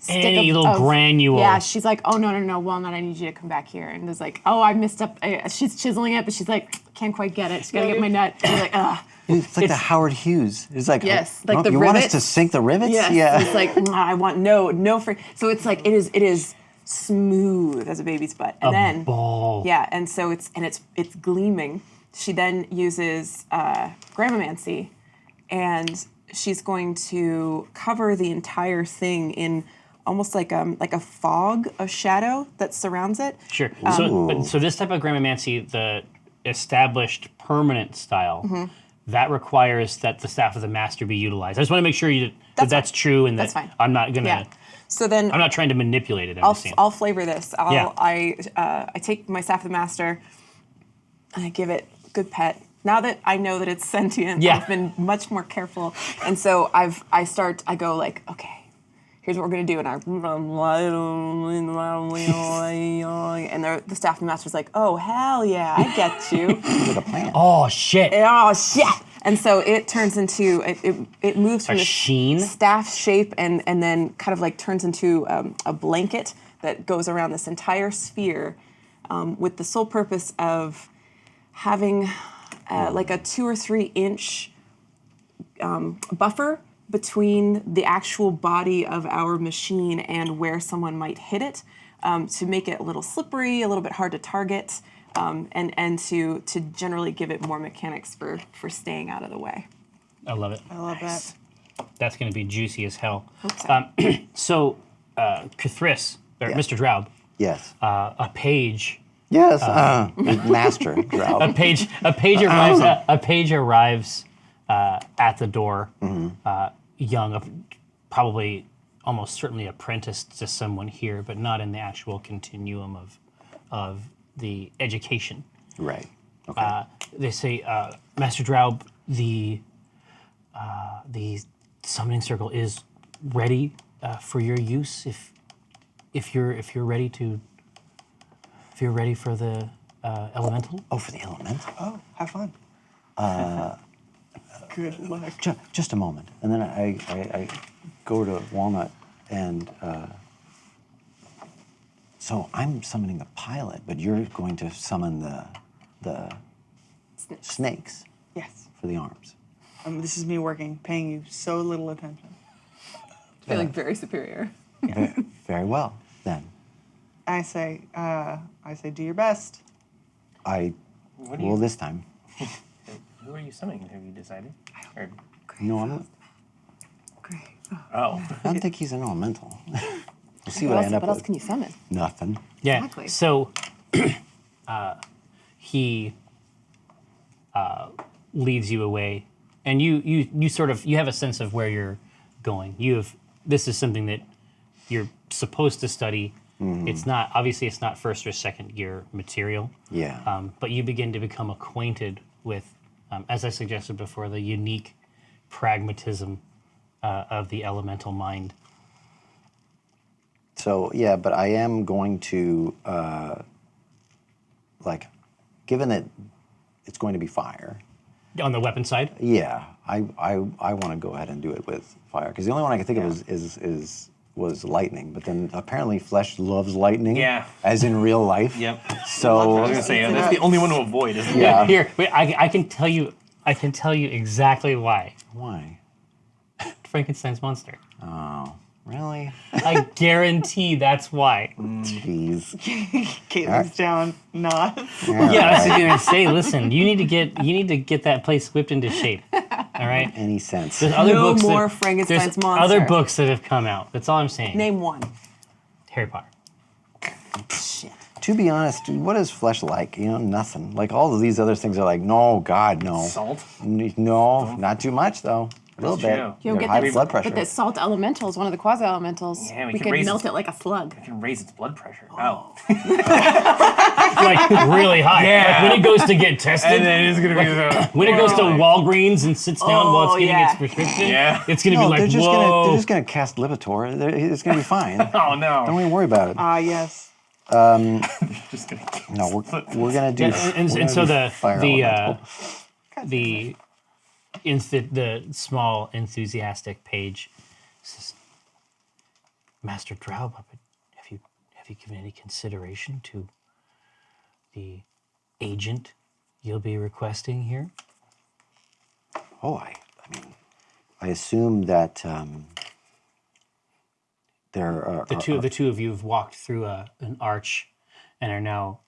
B: stick
A: any little granule.
B: Yeah, she's like, oh no, Walnut, I need you to come back here. And there's like, oh, I missed up. She's chiseling it, but she's like, can't quite get it. She's gotta get my nut. She's like, ugh.
G: It's like the Howard Hughes. It's like,
B: Yes,
G: oh,
B: like the
G: you want us
B: rivets?
G: to sink the rivets?
B: Yes.
G: Yeah.
B: It's like, I want no free. So it's like it is smooth as a baby's butt, and then
A: ball.
B: yeah, and so it's gleaming. She then uses grammamancy, and she's going to cover the entire thing in almost like a fog of shadow that surrounds it.
A: Sure. So this type of grammamancy, the established permanent style, that requires that the staff of the master be utilized. I just want to make sure that's true, and
B: That's
A: that
B: fine.
A: I'm not gonna.
B: Yeah. So then
A: I'm not trying to manipulate it. I'm just saying.
B: I'll flavor this.
A: Yeah.
B: I take my staff of the master, and I give it a good pet. Now that I know that it's sentient,
A: Yeah.
B: I've been much more careful, and so I go like, okay, here's what we're gonna do, and the staff of the master's like, oh hell yeah, I get you.
G: Like a plant.
A: Oh shit!
B: Oh shit! And so it turns into it moves from
A: A
B: this
A: sheen?
B: staff shape and then kind of like turns into a blanket that goes around this entire sphere, with the sole purpose of having like a 2 or 3 inch buffer between the actual body of our machine and where someone might hit it, to make it a little slippery, a little bit hard to target. And to generally give it more mechanics for staying out of the way.
A: I love it.
C: I love that.
A: That's going to be juicy as hell.
B: Hope so.
A: So, Cthulhu, or
G: Yeah.
A: Mr. Droub,
G: Yes.
A: a page
G: Yes. Master drought.
A: a page arrives at the door, young, probably almost certainly apprenticed to someone here, but not in the actual continuum of the education.
G: Right. Okay.
A: They say, Master Droub, the summoning circle is ready for your use. If you're ready for the elemental.
G: Oh, for the elemental.
C: Oh, have fun. Good luck.
G: Just a moment, and then I go to Walnut, and so I'm summoning the pilot, but you're going to summon the snakes
C: Yes.
G: for the arms.
C: This is me working, paying you so little attention.
B: Feeling very superior.
G: Very well, then.
C: I say, do your best.
G: I
F: What do
G: will
F: you?
G: this time.
F: Who are you summoning? Have you decided? Or,
G: No, I'm.
C: Great.
F: oh,
G: I don't think he's an elemental. We'll see
B: What
G: what I
B: else,
G: end up
B: what else
G: with.
B: can you summon?
G: Nothing.
A: Yeah.
B: Exactly.
A: So he leads you away, and you sort of have a sense of where you're going. This is something that you're supposed to study. It's not first or second year material.
G: Yeah.
A: But you begin to become acquainted with, as I suggested before, the unique pragmatism of the elemental mind.
G: So yeah, but I am going to given that it's going to be fire.
A: On the weapon side,
G: Yeah, I want to go ahead and do it with fire because the only one I can think of was lightning. But then apparently flesh loves lightning.
F: Yeah.
G: As in real life.
F: yep. I
G: So
F: was gonna say that's the only one to avoid, isn't it?
G: yeah.
A: here, wait, I can tell you exactly why.
G: Why?
A: Frankenstein's monster.
G: Oh, really?
A: I guarantee that's why.
G: Jeez.
C: Caitlin's down, not.
A: Yeah, I was gonna say, listen, you need to get that place whipped into shape. All right.
G: Any sense?
A: There's other
B: No
A: books
B: more Frankenstein's
A: there's
B: monster.
A: other books that have come out. That's all I'm saying.
B: Name one.
A: Harry Potter.
B: Shit.
G: To be honest, dude, what is flesh like? You know, nothing. Like all of these other things are like, no, God, no.
F: Salt.
G: No, not too much though. A little
F: That's
G: bit.
F: true.
B: You don't
G: Your
B: get
G: high
B: that,
G: blood pressure.
B: but the salt elemental is one of the quasi-elementals.
F: Yeah, we
B: we
F: can
B: could
F: raise
B: melt
F: it.
B: it like a slug.
F: It can raise its blood pressure. Oh.
A: Like really high.
F: Yeah.
A: Like when it goes to get tested.
F: And then it's gonna be the.
A: When it goes to Walgreens and sits down while it's
B: Oh,
A: getting
B: yeah.
A: its prescription,
F: Yeah.
A: it's gonna
G: no,
A: be like,
G: they're just
A: whoa.
G: they're just gonna cast Lipitor. It's gonna be fine.
F: Oh no.
G: Don't even worry about it.
C: Ah, yes.
F: Just gonna.
G: No, we're gonna do.
A: Yeah, and
G: we're gonna
A: so
G: do fire elemental.
A: the the small enthusiastic page says, Master Drow Puppet, have you given any consideration to the agent you'll be requesting here?
G: Oh, I mean, I assume that there are
A: The two of you have walked through an arch and are now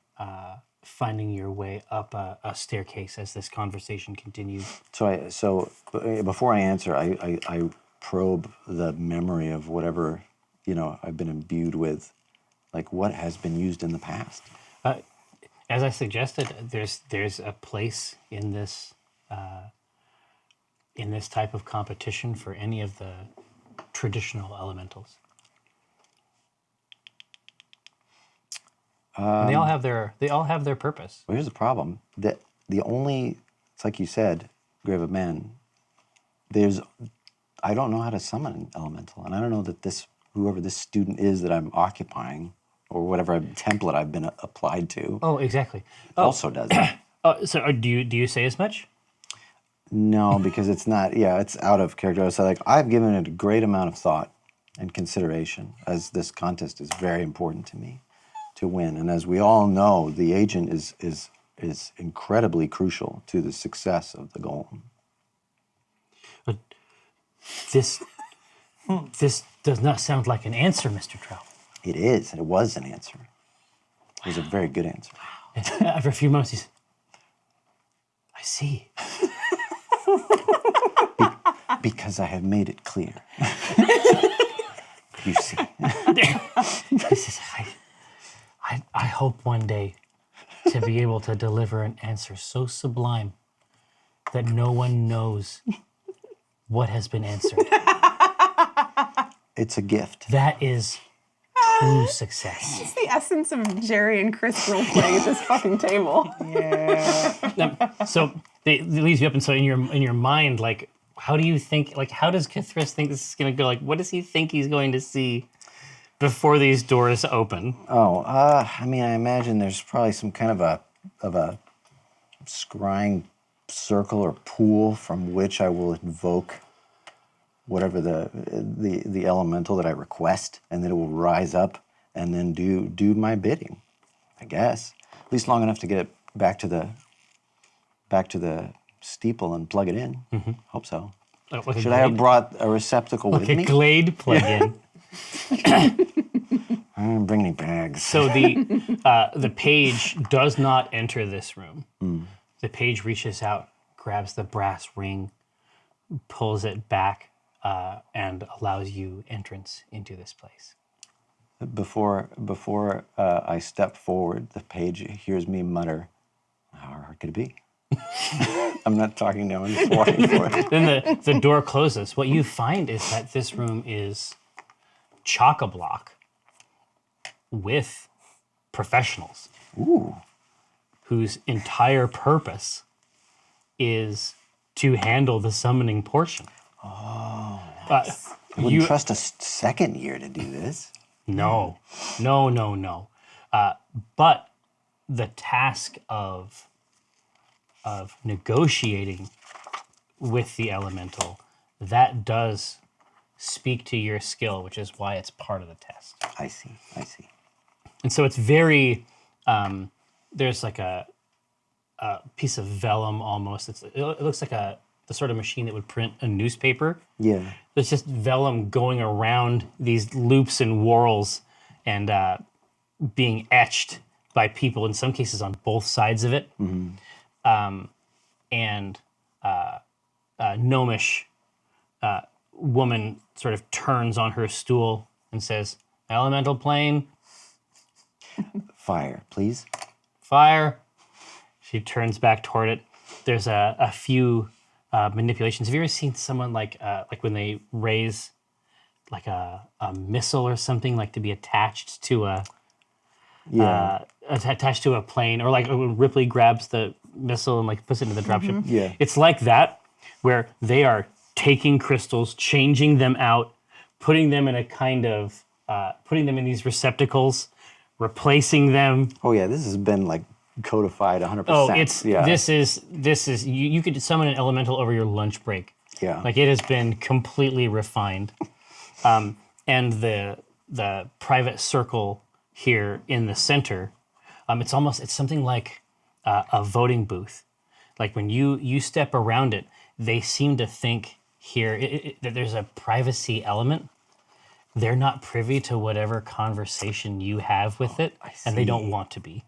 A: finding your way up a staircase as this conversation continues.
G: So before I answer, I probe the memory of whatever I've been imbued with, like what has been used in the past.
A: As I suggested, there's a place in this type of competition for any of the traditional elementals. And they all have their purpose.
G: Well, here's the problem: that it's like you said, Grave of Man. I don't know how to summon an elemental, and I don't know that whoever this student is that I'm occupying, or whatever template I've been applied to.
A: Oh, exactly.
G: Also does that.
A: So do you say as much?
G: No, because it's not. Yeah, it's out of character. So I've given it a great amount of thought and consideration, as this contest is very important to me to win. And as we all know, the agent is incredibly crucial to the success of the golem.
A: But this does not sound like an answer, Mr. Drow.
G: It is. It was an answer. It was a very good answer.
A: After a few moments, he said, I see.
G: Because I have made it clear. You see.
A: He says, I hope one day to be able to deliver an answer so sublime that no one knows what has been answered.
G: It's a gift.
A: That is true success.
B: It's the essence of Jerry and Chris role playing at this fucking table.
A: So it leaves you up, and so in your mind, like, how do you think? Like, how does Kithris think this is going to go? Like, what does he think he's going to see before these doors open?
G: Oh, I mean, I imagine there's probably some kind of a scrying circle or pool from which I will invoke whatever the elemental that I request, and then it will rise up and then do my bidding, I guess. At least long enough to get it back to the steeple and plug it in. Mm-hmm. Hope so.
A: Like
G: Should I have brought a receptacle with me?
A: Like a Glade plug-in.
G: I didn't bring any bags.
A: So the page does not enter this room. The page reaches out, grabs the brass ring, pulls it back, and allows you entrance into this place.
G: Before I step forward, the page hears me mutter, "How hard could it be?" I'm not talking now. I'm just walking forward.
A: Then the door closes. What you find is that this room is chock-a-block with professionals.
G: Ooh.
A: Whose entire purpose is to handle the summoning portion.
G: Oh, nice. I wouldn't trust a second year to do this.
A: No. But the task of negotiating with the elemental, that does speak to your skill, which is why it's part of the test.
G: I see.
A: And so it's very, there's like a piece of vellum almost. It looks like the sort of machine that would print a newspaper.
G: Yeah.
A: There's just vellum going around these loops and whorls and being etched by people, in some cases on both sides of it. Mm-hmm. And gnomish woman sort of turns on her stool and says, "Elemental plane."
G: Fire, please.
A: Fire. She turns back toward it. There's a few manipulations. Have you ever seen someone like when they raise like a missile or something, like to be attached to attached to a plane, or like when Ripley grabs the missile and like puts it into the dropship?
G: Mm-hmm. Yeah.
A: It's like that, where they are taking crystals, changing them out, putting them in a kind of putting them in these receptacles, replacing them.
G: Oh yeah, this has been like
E: codified 100%.
A: Oh, this is you could summon an elemental over your lunch break.
E: Yeah.
A: Like it has been completely refined. And the private circle here in the center, it's something like a voting booth. Like when you step around it, they seem to think here that there's a privacy element. They're not privy to whatever conversation you have with it, and they don't want to be.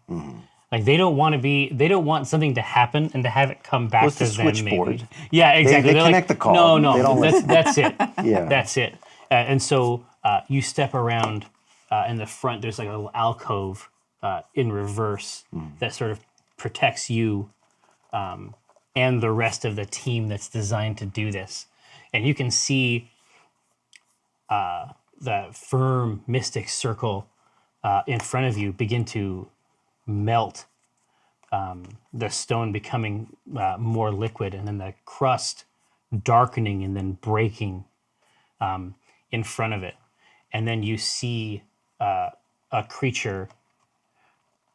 A: Like they don't want something to happen and to have it come back
E: What's
A: to
E: the
A: them.
E: switchboard?
A: Maybe. Yeah, exactly.
E: They
A: They're
E: connect the call.
A: No,
E: They don't listen.
A: that's it.
E: Yeah.
A: That's it. And so you step around in the front. There's like a little alcove in reverse that sort of protects you and the rest of the team that's designed to do this. And you can see the firm mystic circle in front of you begin to melt, the stone becoming more liquid, and then the crust darkening and then breaking in front of it. And then you see a creature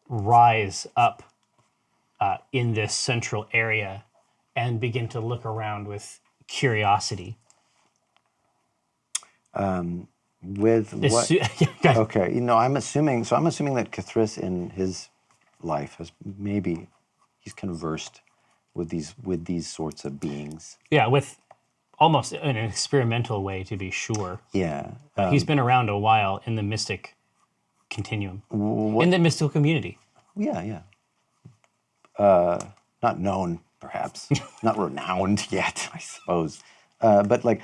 A: rise up in this central area and begin to look around with curiosity.
E: With what? Okay, I'm assuming that Cthulhu in his life he's conversed with these sorts of beings.
A: Yeah, with almost in an experimental way, to be sure.
E: Yeah.
A: He's been around a while in the mystic continuum, in the mystical community.
E: Yeah. Not known, perhaps. Not renowned yet, I suppose. But like,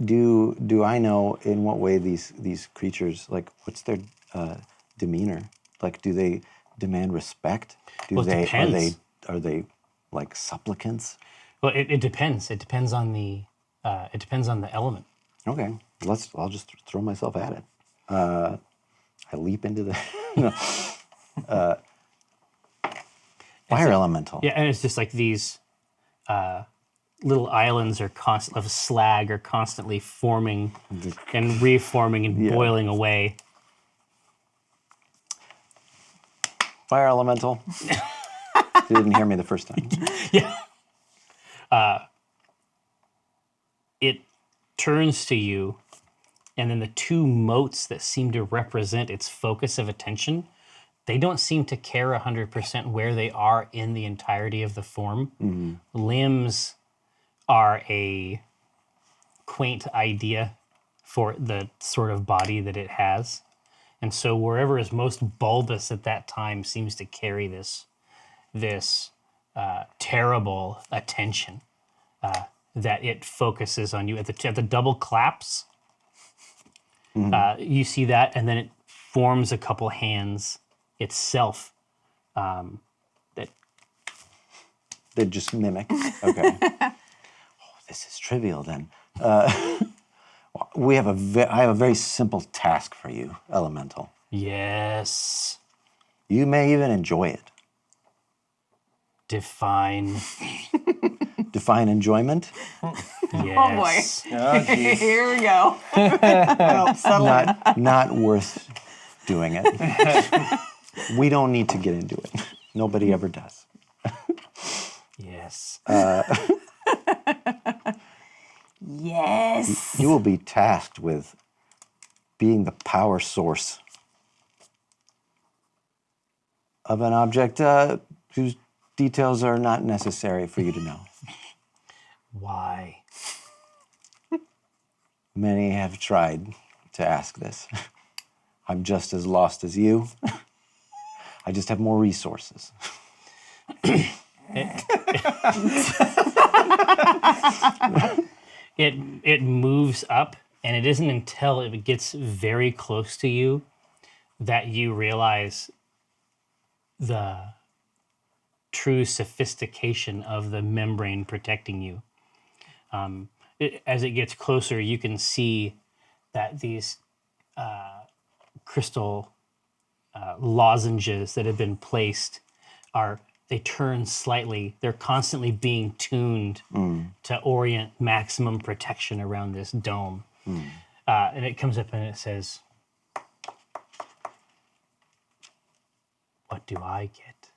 E: do I know in what way these creatures, like, what's their demeanor? Like, do they demand respect?
A: It depends.
E: Are they like supplicants?
A: Well, it depends. It depends on the element.
E: Okay, I'll just throw myself at it. I leap into the fire elemental.
A: Yeah, and it's just like these little islands of slag are constantly forming and reforming and boiling away.
E: Fire elemental. You didn't hear me the first time.
A: Yeah. It turns to you, and then the two motes that seem to represent its focus of attention, they don't seem to care 100% where they are in the entirety of the form. Limbs are a quaint idea for the sort of body that it has. And so wherever is most bulbous at that time seems to carry this terrible attention that it focuses on you. At the double claps, you see that, and then it forms a couple hands itself that
E: They just mimic. Okay. This is trivial then. I have a very simple task for you, Elemental.
A: Yes.
E: You may even enjoy it.
A: Define.
E: Define enjoyment?
A: Yes.
B: Oh boy. Here we go.
E: Not worth doing it. We don't need to get into it. Nobody ever does.
A: Yes.
B: Yes.
E: You will be tasked with being the power source of an object whose details are not necessary for you to know.
A: Why?
E: Many have tried to ask this. I'm just as lost as you. I just have more resources.
A: It moves up, and it isn't until it gets very close to you that you realize the true sophistication of the membrane protecting you. As it gets closer, you can see that these crystal lozenges that have been placed they turn slightly. They're constantly being tuned to orient maximum protection around this dome. And it comes up and it says, "What do I get?"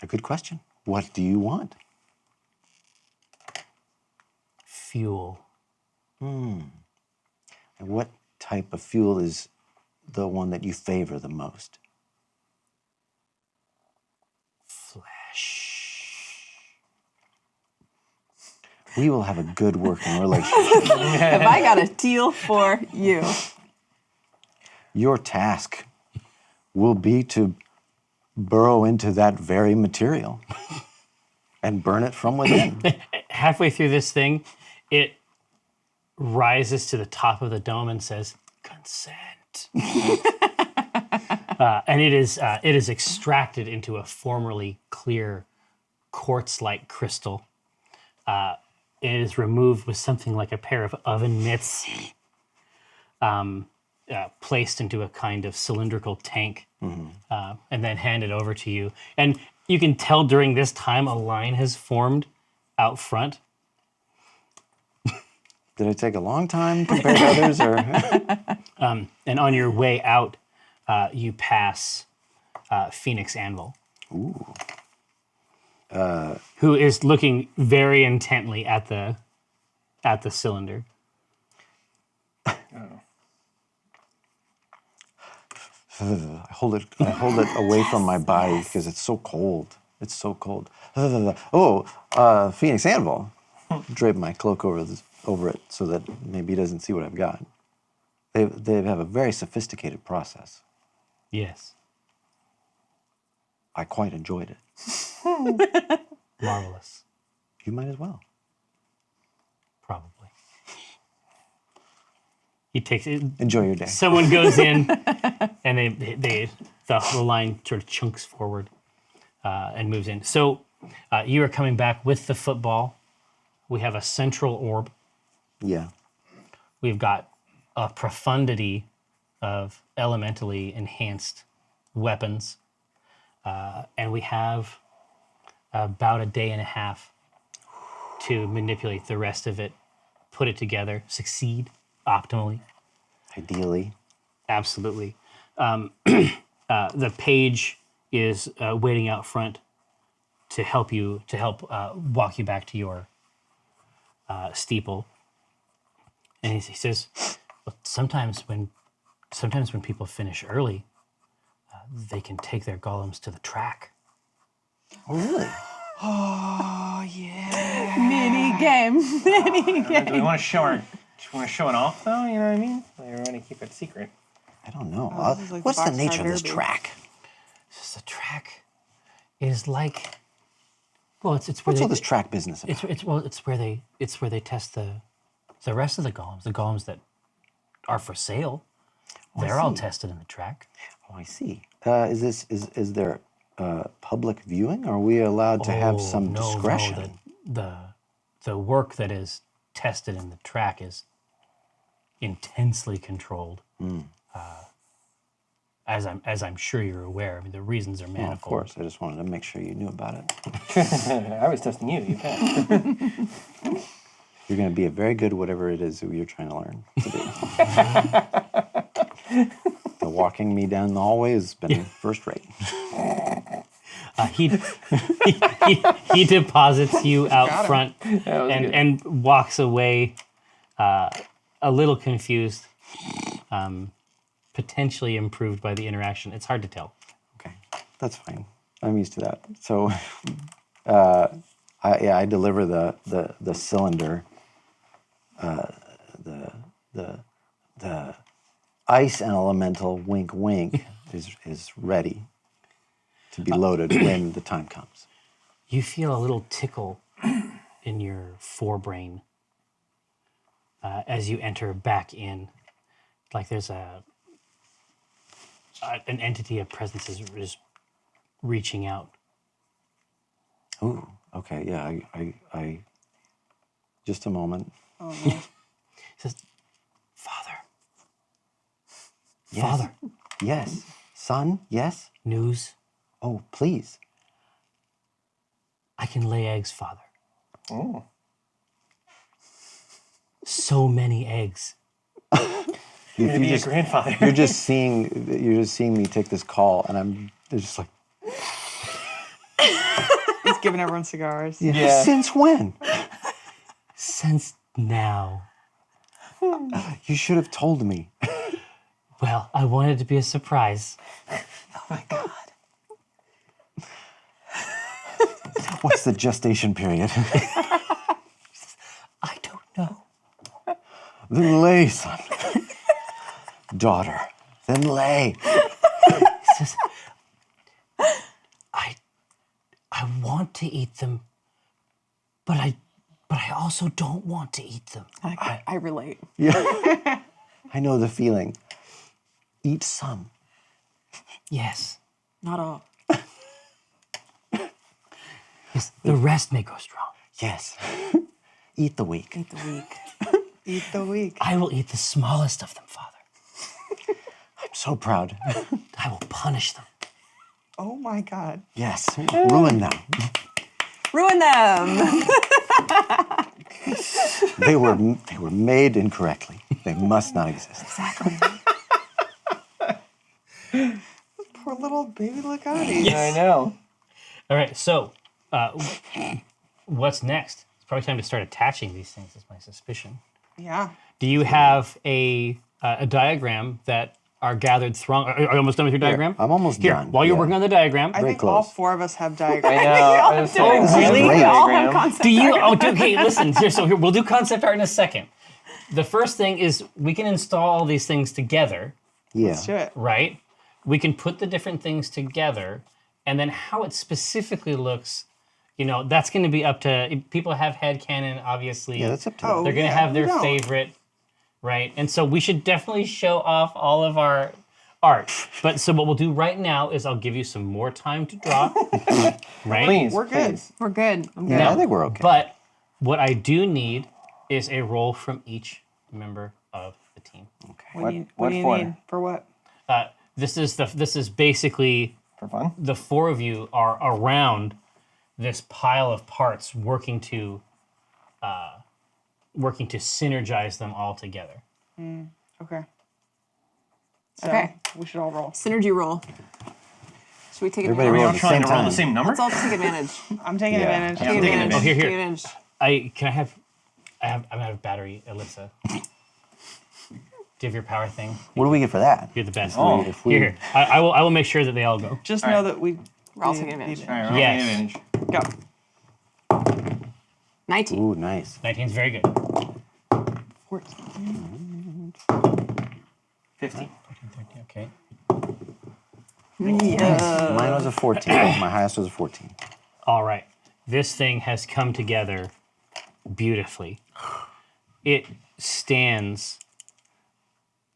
G: A good question. What do you want?
A: Fuel.
G: And what type of fuel is the one that you favor the most?
A: Flesh.
G: We will have a good working relationship.
C: Have I got a deal for you?
G: Your task will be to burrow into that very material and burn it from within.
A: Halfway through this thing, it rises to the top of the dome and says, "Consent." And it is extracted into a formerly clear quartz-like crystal. It is removed with something like a pair of oven mitts, placed into a kind of cylindrical tank, and then handed over to you. And you can tell during this time a line has formed out front.
G: Did it take a long time compared to others? Or?
A: And on your way out, you pass Phoenix Anvil, who is looking very intently at the cylinder.
G: I hold it away from my body because it's so cold. It's so cold. Phoenix Anvil. Drape my cloak over it so that maybe he doesn't see what I've got. They have a very sophisticated process.
A: Yes.
G: I quite enjoyed it.
A: Marvelous.
G: You might as well.
A: Probably. He takes it.
G: Enjoy your day.
A: Someone goes in, and the line sort of chunks forward and moves in. So you are coming back with the football. We have a central orb.
G: Yeah.
A: We've got a profundity of elementally enhanced weapons. And we have about a day and a half to manipulate the rest of it, put it together, succeed optimally.
G: Ideally.
A: Absolutely. The page is waiting out front to help walk you back to your steeple. And he says, well, sometimes when people finish early, they can take their golems to the track.
G: Oh, really?
C: Oh, yeah. Mini game.
F: Do we want to show it off, though? You know what I mean? Or we want to keep it secret?
G: I don't know.
C: this is like
G: What's
C: the
G: the nature of this
C: Derby.
G: track?
A: The track is like, well, it's where
G: What's all this track business about?
A: it's where they test the rest of the golems that are for sale. They're all tested in the track.
G: Oh, I see. Is there public viewing? Are we allowed to have some discretion?
A: No, the work that is tested in the track is intensely controlled. As I'm sure you're aware. I mean, the reasons are manifold.
G: Well, of course. I just wanted to make sure you knew about it.
F: I was testing you. You bet.
G: You're going to be a very good whatever it is that you're trying to learn to do. The walking me down the hallway has been first rate.
A: He deposits you out front and walks away a little confused, potentially improved by the interaction. It's hard to tell.
G: Okay, that's fine. I'm used to that. So, I deliver the cylinder. The ice elemental wink wink is ready to be loaded when the time comes.
A: You feel a little tickle in your forebrain as you enter back in. Like there's an entity of presence is reaching out.
G: Ooh, okay, yeah, I just a moment.
C: Oh, no.
A: He says, Father.
G: Yes.
A: Father.
G: Yes. Son, yes?
A: News.
G: Oh, please.
A: I can lay eggs, Father.
F: Oh.
A: So many eggs.
F: You're gonna be a grandfather.
G: You're just seeing me take this call, and I'm just like,
C: Just giving everyone cigars.
F: Yeah.
G: Since when?
A: Since now.
G: You should have told me.
A: Well, I wanted to be a surprise.
G: What's the gestation period?
A: I don't know.
G: Then lay, son. Daughter. Then lay.
A: Says, I want to eat them, but I also don't want to eat them.
B: I relate.
G: Yeah. I know the feeling. Eat some.
A: Yes.
B: Not all.
A: Yes, the rest may go strong.
G: Yes. Eat the weak.
B: Eat the weak.
C: Eat the weak.
A: I will eat the smallest of them, Father.
G: I'm so proud.
A: I will punish them.
C: Oh my God.
G: Yes. Ruin them.
B: Ruin them.
G: They were made incorrectly. They must not exist.
B: Exactly.
C: Poor little baby Legati.
F: I know.
A: All right, so what's next? It's probably time to start attaching these things, is my suspicion.
C: Yeah.
A: Do you have a diagram that are gathered throng? Are you almost done with your diagram?
G: I'm almost
A: Here,
G: done.
A: while you're
G: Yeah.
A: working on the diagram,
C: I
G: Very
C: think all
G: close.
C: 4 of us have
F: I
C: diagrams.
F: know. I was saying, this is a
A: really?
F: great
B: We all have
F: diagram.
B: concept.
A: do you? Oh, okay. Listen. Here, we'll do concept art in a second. The first thing is we can install all these things together,
G: Yeah.
C: Let's do it.
A: right? We can put the different things together, and then how it specifically looks, that's going to be up to people. Have headcanon, obviously.
G: Yeah, that's up to
C: Oh,
G: them.
A: They're going to
C: yeah,
A: have
C: we
A: their
C: don't.
A: favorite, right? And so we should definitely show off all of our art. But so what we'll do right now is I'll give you some more time to draw, right?
F: Please.
C: We're good.
F: please.
B: We're good. I'm good.
G: Yeah, I think we're okay.
A: But what I do need is a roll from each member of the team.
C: What do you
F: what
C: need?
F: for?
C: For what?
A: This is basically
F: For fun?
A: the 4 of you are around this pile of parts working to synergize them all together.
C: Okay. So,
B: Okay.
C: we should all roll.
B: Synergy roll. Should we take
G: Everybody
B: advantage?
F: Are we
G: roll
F: all
G: at the
F: trying
G: same
F: to roll
G: time.
F: the same number?
B: Let's all take advantage.
C: I'm taking
G: Yeah.
C: advantage.
F: Yeah,
B: Take
F: I'm taking
B: advantage.
A: Oh, here.
B: Take advantage.
A: Can I have? I'm out of battery, Alyssa. Do you have your power thing?
G: What do we get for that?
A: You're the best.
F: Oh.
G: If we-
A: Here. I will make sure that they all go.
C: Just
F: All
C: know
F: right.
C: that we.
B: We're all
C: we
B: taking advantage.
C: need
F: All
C: it.
F: right, roll
A: Yes.
F: advantage.
C: Go.
B: 19.
G: Ooh, nice.
A: 19's very good.
F: 50.
A: Okay.
G: Mine was a 14. My highest was a 14.
A: All right. This thing has come together beautifully. It stands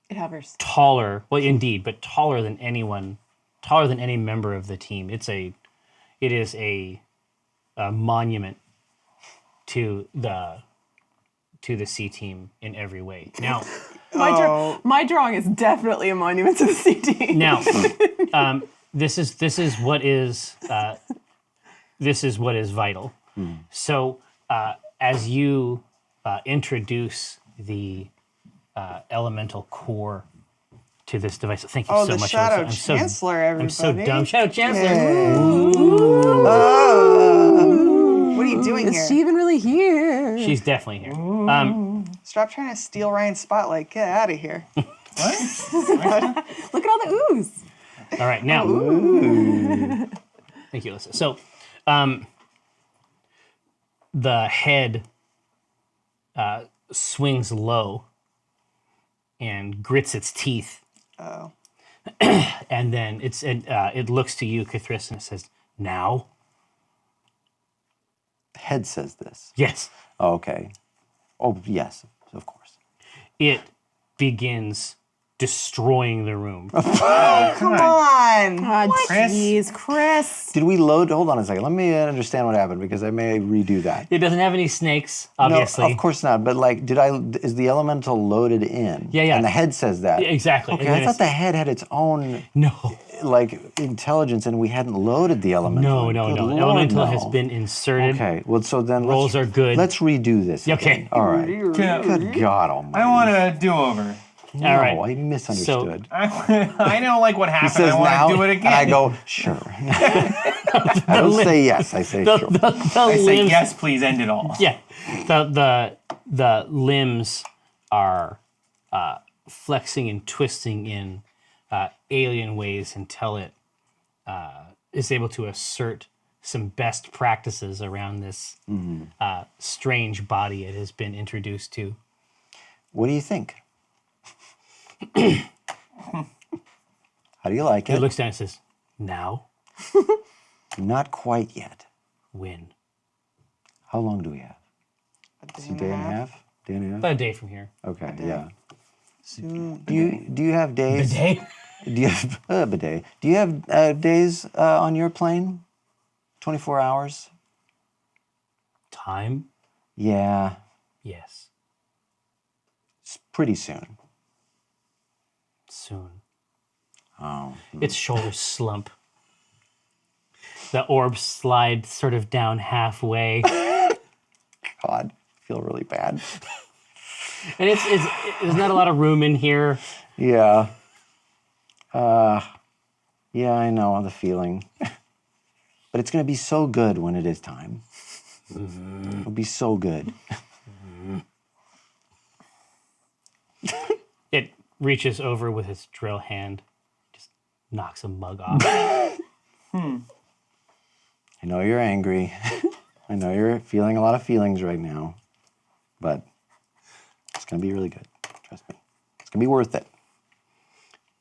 B: It hovers.
A: taller, well, indeed, but taller than anyone, taller than any member of the team. It is a monument to the C team in every way. Now,
B: My drawing is definitely a monument to the CD.
A: now, this is what is vital. So, as you introduce the elemental core to this device, thank you
C: Oh,
A: so
C: the
A: much.
C: Shadow
A: Alyssa.
C: Chancellor,
A: I'm so
C: everybody.
A: dumb. Shadow Chancellor.
C: What are you doing
B: Is
C: here?
B: she even really here?
A: She's definitely here.
C: Stop trying to steal Ryan's spotlight. Get out of here.
B: Look at all the ooze.
A: All right, now. Thank you, Alyssa. So, the head swings low and grits its teeth,
C: Oh.
A: and then it looks to you, Cthulhu, and it says, "Now."
G: The head says this.
A: Yes.
G: Oh, okay. Oh, yes, of course.
A: It begins destroying the room.
C: Come on.
B: Oh, jeez, Chris.
G: Did we load? Hold on a second. Let me understand what happened because I may redo that.
A: It doesn't have any snakes, obviously.
G: No, of course not. But like, is the elemental loaded in?
A: Yeah, yeah.
G: And the head says that.
A: Exactly.
G: Okay,
A: And
G: I
A: then
G: thought the head had its own
A: No.
G: like intelligence, and we hadn't loaded the elemental.
A: No.
G: Good Lord,
A: Elemental
G: no.
A: has been inserted.
G: Okay, well, so then
A: Rolls
G: let's,
A: are good.
G: Let's redo this.
A: Okay.
G: again. All right. Good God Almighty.
F: I want a do-over.
E: No,
A: All right.
E: I misunderstood.
F: I don't like what
E: he
F: happened.
E: says
F: I want
E: now,
F: to do it again.
E: and I go, sure. I don't say yes. I say sure.
F: I say yes, please end it all.
A: Yeah, the limbs are flexing and twisting in alien ways until it is able to assert some best practices around this strange body it has been introduced to.
E: What do you think? How do you like
A: It
E: it?
A: looks down and says, "Now,
E: Not quite yet.
A: when?"
E: How long do we have?
C: A
E: A day and a half? Day and a half?
A: About a day from here.
E: Okay, yeah.
C: Soon.
E: Do you have days?
A: A day?
E: Do you have bidet? Do you have days on your plane? 24 hours?
A: Time?
E: Yeah,
A: Yes.
E: it's pretty soon.
A: Soon.
E: Oh,
A: Its shoulders slump. The orb slides sort of down halfway.
E: God, I feel really bad.
A: And there's not a lot of room in here.
E: Yeah. Yeah, I know the feeling. But it's going to be so good when it is time. It'll be so good.
A: It reaches over with its drill hand, just knocks a mug off.
E: I know you're angry. I know you're feeling a lot of feelings right now. But it's going to be really good. Trust me. It's going to be worth it.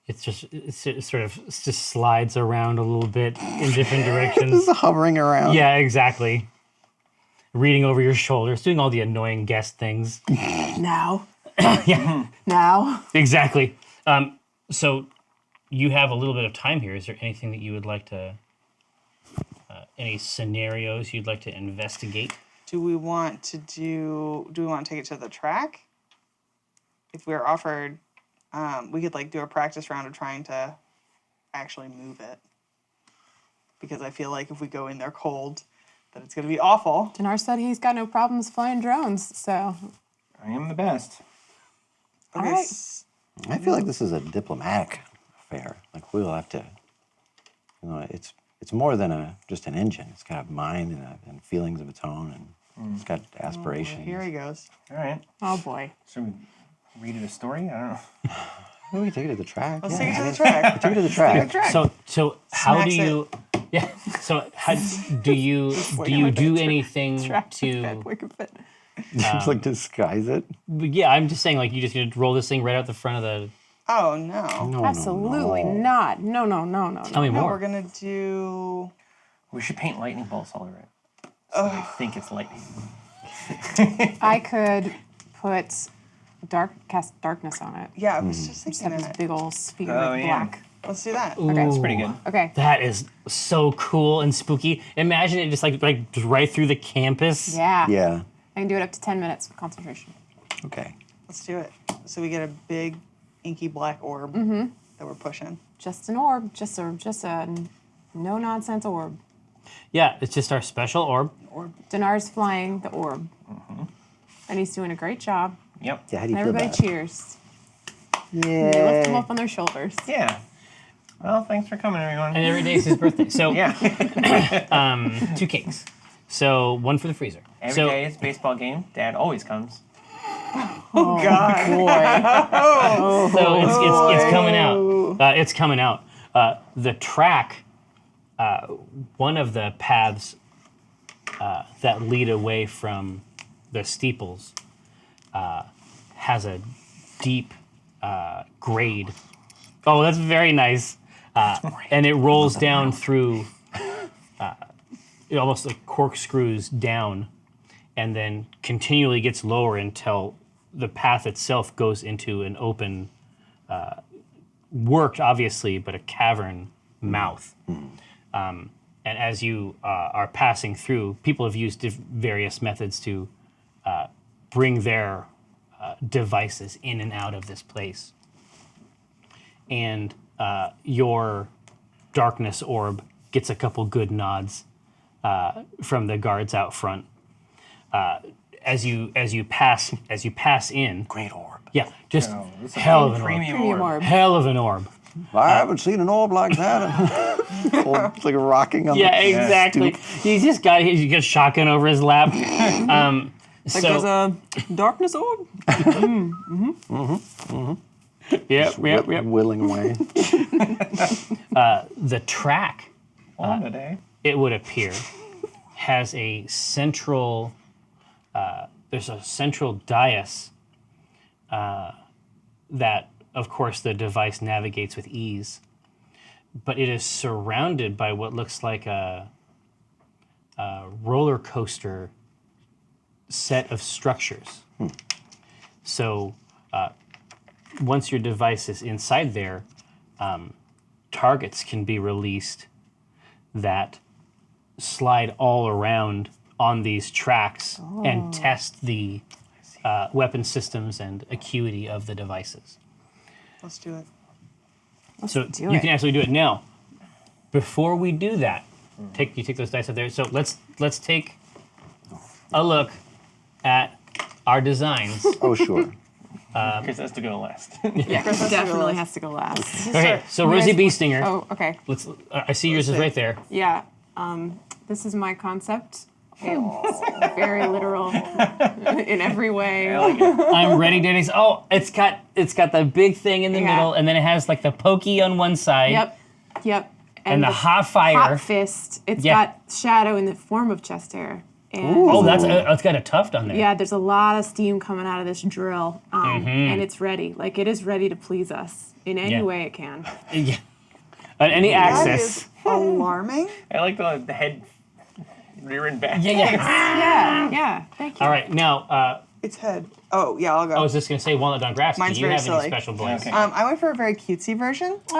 A: It sort of just slides around a little bit in different directions.
E: Just hovering around.
A: Yeah, exactly. Reading over your shoulders, doing all the annoying guest things.
B: Now.
A: Yeah,
B: Now.
A: exactly. So you have a little bit of time here. Is there anything that you would like to, any scenarios you'd like to investigate?
C: Do we want to take it to the track? If we're offered, we could like do a practice round of trying to actually move it. Because I feel like if we go in there cold, that it's going to be awful.
B: Donaar said he's got no problems flying drones, so.
F: I am the best.
C: Okay,
B: All right.
E: I feel like this is a diplomatic affair. Like we'll have to, it's more than just an engine. It's got a mind and feelings of its own, and it's got aspirations.
C: Here he goes.
F: All right.
B: Oh boy.
F: Should we read it a story? I don't know.
E: Well, we take it to the track.
C: Let's
E: yeah.
C: take it to the track.
E: Take it to the track.
A: So how
C: Smacks
A: do you? Yeah. So how do you do anything
B: Track
A: to?
E: Just like disguise it.
A: Yeah, I'm just saying, like, you just need to roll this thing right out the front of the.
C: Oh no.
E: No,
B: Absolutely not. No.
A: Tell me
C: No,
A: more.
C: we're gonna do.
F: We should paint lightning bolts all over it. So they think it's lightning.
B: I could put cast darkness on it.
C: Yeah, I was just
B: Just
C: thinking
B: have this
C: that.
B: big old sphere
F: Oh,
B: of
F: yeah.
B: black.
C: Let's do that.
B: Okay.
F: That's pretty good.
B: Okay.
A: That is so cool and spooky. Imagine it just like right through the campus.
B: Yeah.
E: Yeah.
B: I can do it up to 10 minutes of concentration.
E: Okay.
C: Let's do it. So we get a big inky black orb that we're pushing.
B: Just an orb. Just a no nonsense orb.
A: Yeah, it's just our special orb.
B: Donaar's flying the orb. And he's doing a great job.
F: Yep.
E: Yeah. How do
B: And
E: you feel
B: everybody
E: about it?
B: cheers. And they lift him up on their shoulders.
F: Yeah. Well, thanks for coming, everyone.
A: And every day is his birthday. So
F: Yeah.
A: 2 cakes. So 1 for the freezer.
F: Every
A: so
F: day is baseball game. Dad always comes.
C: Oh God.
B: Boy.
A: so it's coming out. It's coming out. The track, one of the paths that lead away from the steeples has a deep grade. Oh, that's very nice. And it rolls down through, it almost like corkscrews down, and then continually gets lower until the path itself goes into an open, worked obviously, but a cavern mouth. And as you are passing through, people have used various methods to bring their devices in and out of this place. And your darkness orb gets a couple good nods from the guards out front. As you pass in,
E: Great orb.
A: Yeah, just
F: Oh, this is a
A: hell of an
F: premium
A: orb.
B: Premium
F: orb.
B: orb.
A: Hell of an orb.
E: I haven't seen an orb like that. It's like rocking on
A: Yeah,
E: the
A: exactly. He's just got a shotgun over his lap.
H: Like there's a darkness orb.
A: Yep.
E: willing away.
A: The track,
F: Walnut, eh?
A: it would appear, has a central. There's a central dais that, of course, the device navigates with ease, but it is surrounded by what looks like a roller coaster set of structures. So once your device is inside there, targets can be released that slide all around on these tracks and test the weapon systems and acuity of the devices.
C: Let's do it.
A: So you can actually do it now. Before we do that, you take those dice up there. So let's take a look at our designs.
E: Oh, sure.
F: Chris has to go last.
B: Yeah, definitely has to go last.
A: Okay, so Rosie B. Stinger.
B: Oh, okay.
A: Let's. I see yours is right there.
B: Yeah. This is my concept. It's very literal in every way.
A: I'm ready, Denny's. Oh, it's got the big thing in the
B: Yeah.
A: middle, and then it has like the pokey on one side.
B: Yep.
A: And the hot fire.
B: Hot fist. It's
A: Yeah.
B: got shadow in the form of chest hair. And
A: Oh, it's got a tuft on there.
B: yeah, there's a lot of steam coming out of this drill, and it's ready. Like it is ready to please us in any
A: Yeah.
B: way it can.
A: Yeah. Any
C: That
A: access.
C: is alarming.
F: I like the head rear and back.
B: Yeah. Thank you.
A: All right, now.
C: Its head. Oh, yeah, I'll go.
A: I was just gonna say Walnut on grass.
C: Mine's
A: Do you
C: very
A: have
C: silly.
A: any special blanks?
F: Okay.
C: I went for a very cutesy version.
B: Aww.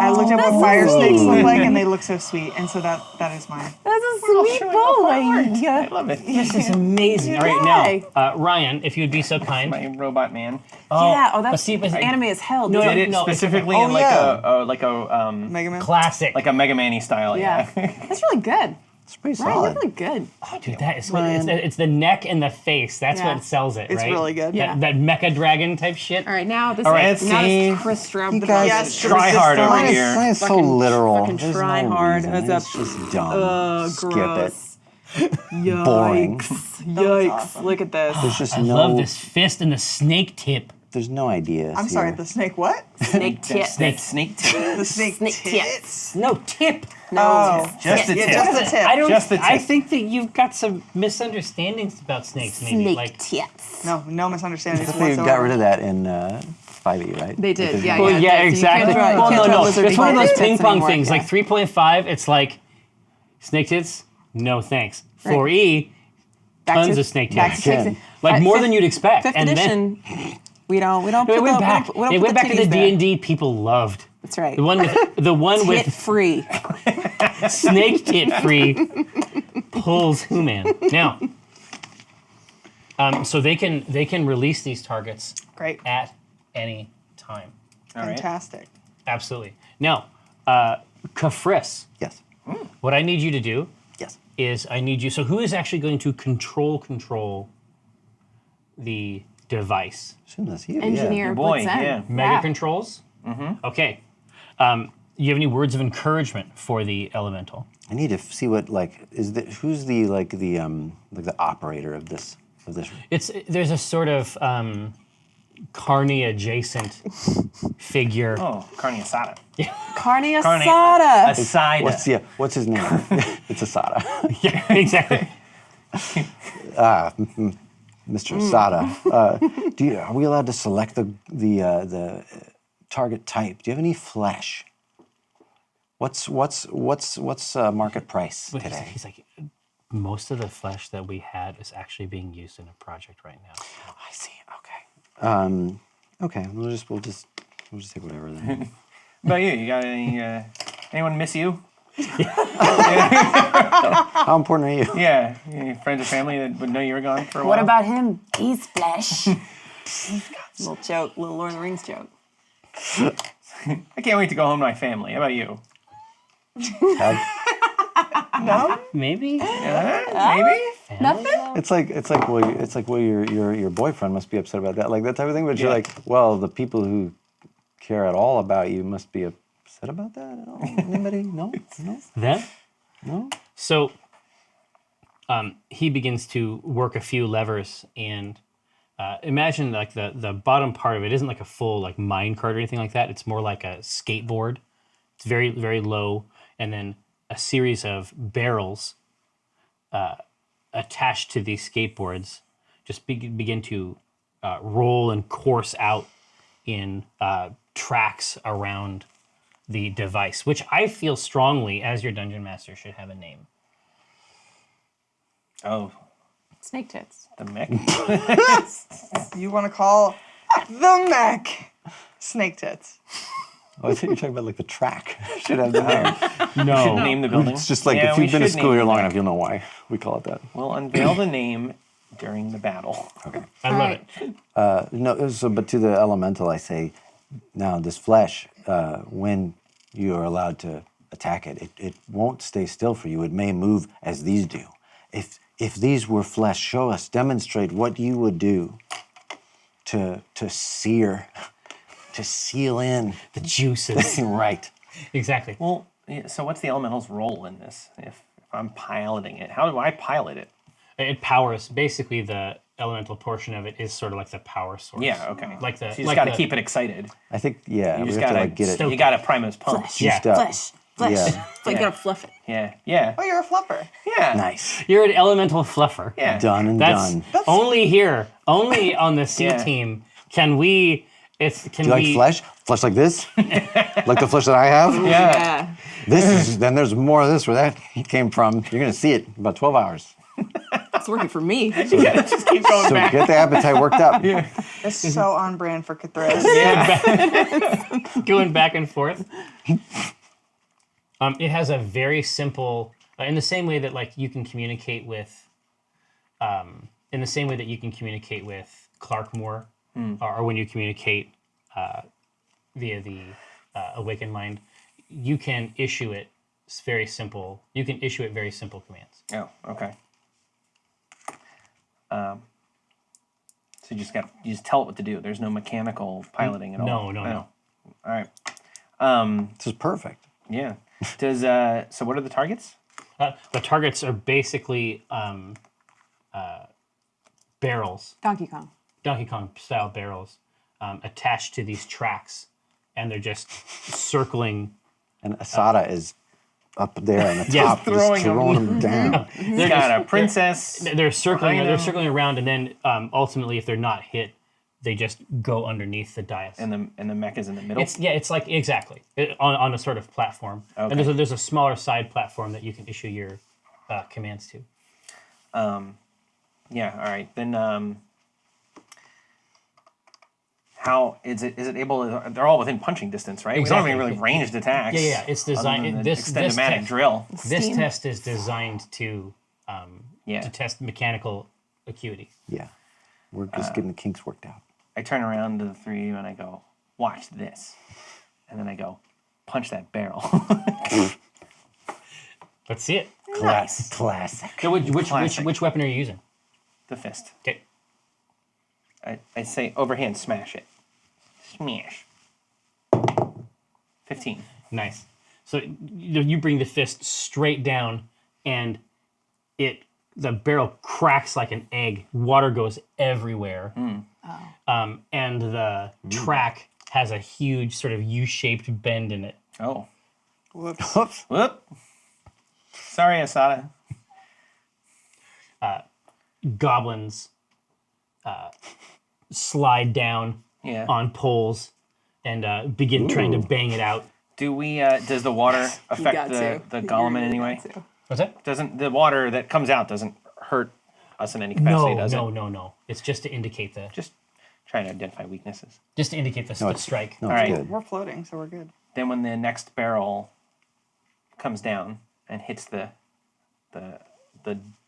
C: I looked at what fire snakes look like, and they look so sweet, and so that is mine.
B: That's a sweet boy.
F: I love it.
A: This is amazing. All right, now Ryan, if you would be so kind.
F: My robot man.
B: That's
A: but see,
B: anime as hell.
A: No,
B: dude.
F: Did it
A: no,
F: specifically
C: oh,
F: in
C: yeah.
F: like a
C: Mega Man.
A: Classic.
F: like a Mega Man-y style.
B: Yeah. That's really good.
E: It's pretty
B: Right,
E: solid.
B: that's really good.
A: Dude, that is it's the neck and the face. That's
B: Yeah.
A: what sells it,
C: It's
A: right?
C: really good.
B: Yeah.
A: That mecha dragon type shit.
B: All right, now this
A: right,
B: is now
F: see?
B: it's Chris Straub.
E: You
B: the
E: guys-
B: Yes,
F: try hard over
E: Mine is,
F: here.
E: mine is so
H: Fucking-
E: literal.
H: fucking
E: There's
H: try
E: no
H: hard
E: reason.
H: as a-
E: It's just dumb. Skip
H: gross.
E: it. Boring.
H: Yikes!
C: awesome.
H: Look at this.
E: There's just
A: I
E: no.
A: love this fist and the snake tip.
E: There's no ideas.
C: I'm sorry,
E: here.
C: the snake what?
H: Snake tip.
F: that snake tip.
C: The snake,
H: Snake
C: tits?
A: No, tip.
C: Oh.
F: Just the
C: Yeah,
F: tip.
C: just the tip.
A: I don't.
F: Just the
A: I
F: tip.
A: think that you've got some misunderstandings about snakes. Maybe like.
H: tips.
C: No misunderstandings
E: They
C: whatsoever.
E: got rid of that in 5e, right?
B: They did,
E: Because
B: yeah,
A: Well,
B: yeah.
A: yeah,
B: So you can't
A: exactly.
B: draw- you
A: Well,
B: can't
A: no,
B: draw
A: no.
B: lizard
A: It's one of those
B: tits
A: ping pong
B: anymore,
A: things.
B: yeah.
A: Like 3.5, it's like snake tits. No thanks. 4E,
B: Back
A: tons
B: to-
A: of snake
B: back
A: tits.
B: to
E: Again.
B: six-
A: Like more
B: fifth-
A: than you'd expect.
H: Fifth
A: And
H: edition. We don't
A: It
H: put
A: went
H: the,
A: back.
H: we don't
A: It
H: put
A: went back to the
H: titties there.
A: D&D people loved.
H: That's right.
A: The one with
H: Tit free.
A: snake tit free pulls Human. Now, so they can release these targets
C: Great.
A: at any time.
F: All right.
C: Fantastic.
A: Absolutely. Now, Kafris,
E: Yes.
A: what I need you to do
E: Yes.
A: is I need you. So who is actually going to control the device?
E: Assume that's you.
B: Engineer
F: Your boy,
B: Blitzen.
F: yeah.
A: Mega controls. Mm-hmm. Okay. You have any words of encouragement for the elemental?
E: I need to see what who's the operator of this
A: There's a sort of Carney adjacent figure.
F: Oh, carne asada.
H: Carne
F: Carne
H: asada.
F: asada.
E: what's his name? It's Asada.
A: Yeah, exactly.
E: Mr. Asada. Are we allowed to select the target type? Do you have any flesh? What's market price
A: But
E: today?
A: he's like, most of the flesh that we had is actually being used in a project right now.
E: I see. Okay. Okay. We'll just take whatever then.
F: About you? You got any? Anyone miss you?
E: How important are you?
F: Yeah. Any friends or family that would know you were gone for a while?
H: What about him? He's flesh. Little joke, little Lord of the Rings joke.
F: I can't wait to go home to my family. How about you?
A: Maybe?
F: Maybe?
B: Nothing?
E: It's like well your boyfriend must be upset about that, like that type of thing. But you're like, well, the people who care at all about you must be upset about that at all. Anybody? No.
A: Them?
E: No.
A: So he begins to work a few levers, and imagine like the bottom part of it isn't like a full like mine cart or anything like that. It's more like a skateboard. It's very, very low, and then a series of barrels attached to these skateboards just begin to roll and course out in tracks around the device, which I feel strongly, as your dungeon master, should have a name.
F: Oh,
B: Snake tits.
F: the mech.
C: You want to call the mech Snake Tits?
E: Oh, I think you're talking about like the track. Should have the name.
A: No.
F: Name the building.
E: It's just like
F: Yeah,
E: if
F: we
E: you've been to
F: should
E: school
F: name
E: here long
F: it.
E: enough, you'll know why we call it that.
F: We'll unveil the name during the battle.
E: Okay.
A: I love it.
E: No, so but to the elemental, I say, now this flesh, when you are allowed to attack it, it won't stay still for you. It may move as these do. If these were flesh, show us, demonstrate what you would do to sear, to seal in
A: The juices.
E: right.
A: Exactly.
F: Well, yeah, so what's the elemental's role in this? If I'm piloting it, how do I pilot it?
A: It powers, basically the elemental portion of it is sort of like the power source.
F: Yeah, okay.
A: Like the,
F: So you just
A: like
F: got to
A: the-
F: keep it excited.
E: I think, yeah,
F: You
E: we
F: just
E: have to
F: got
E: like get it
A: stoke
F: You got to prime his pump.
H: Flesh.
A: Yeah.
E: juiced up.
H: Flesh. Flesh.
E: Yeah.
H: But you
F: Yeah.
H: gotta fluff it.
F: Yeah.
C: Oh, you're a fluffer.
F: Yeah.
E: Nice.
A: You're an elemental fluffer.
F: Yeah.
E: Done and
A: That's
E: done.
A: only here, only on the C
F: Yeah.
A: team can we.
E: Do you like flesh? Flesh like this? Like the flesh that I have?
F: Yeah.
E: This is, then there's more of this where that came from. You're going to see it in about 12 hours.
H: It's working for me.
F: Just keep going
E: So
F: back.
E: get the appetite worked up.
C: It's so on brand for Cthulhu.
A: Going back and forth. It has a very simple, in the same way that like you can communicate with, in the same way that you can communicate with Clarkmore, or when you communicate via the Awakened Mind, you can issue it very simple. You can issue it very simple commands.
F: Oh, okay. So you just tell it what to do. There's no mechanical piloting at all.
A: No.
F: All right.
E: This is perfect.
F: Yeah. Does so? What are the targets?
A: The targets are basically barrels,
B: Donkey Kong.
A: Donkey Kong style barrels, attached to these tracks, and they're just circling.
E: And Asada is up there on the
A: Yeah,
E: top,
F: throwing
E: just
F: them.
E: throwing them down.
F: He's got a princess.
A: They're circling.
F: behind
A: They're
F: them.
A: circling around, and then ultimately, if they're not hit, they just go underneath the dais.
F: And the mech is in the middle.
A: It's like exactly on a sort of platform.
F: Okay.
A: And there's a smaller side platform that you can issue your commands to.
F: Yeah. All right. Then how is it able? They're all within punching distance, right?
A: Exactly.
F: We don't have any really ranged attacks.
A: Yeah. It's
F: other
A: designed.
F: than the
A: This
F: extend-o-matic
A: test,
F: drill.
A: this
H: Steam.
A: test is designed to
F: Yeah.
A: to test mechanical acuity.
E: Yeah. We're just getting the kinks worked out.
F: I turn around to the three of you and I go, "Watch this," and then I go, "Punch that barrel."
A: Let's see it.
E: Classic.
A: So
F: Classic.
A: which weapon are you using?
F: The fist.
A: Okay.
F: I say overhand smash it. Smash. 15.
A: Nice. So you bring the fist straight down, and the barrel cracks like an egg. Water goes everywhere, and the track has a huge sort of U-shaped bend in it.
F: Oh.
C: Whoops.
F: Whoop. Sorry, Asada.
A: Goblins slide down
F: Yeah.
A: on poles and begin trying to bang it out.
F: Do we? Does the water affect
H: got
F: the
H: to.
F: golem in any way?
A: What's that?
F: Doesn't the water that comes out doesn't hurt us in any capacity? does it?
A: No. It's just to indicate
F: Just trying to identify weaknesses.
A: the strike.
E: No,
F: All
E: it's
F: right.
E: good.
C: We're floating, so we're good.
F: Then when the next barrel comes down and hits the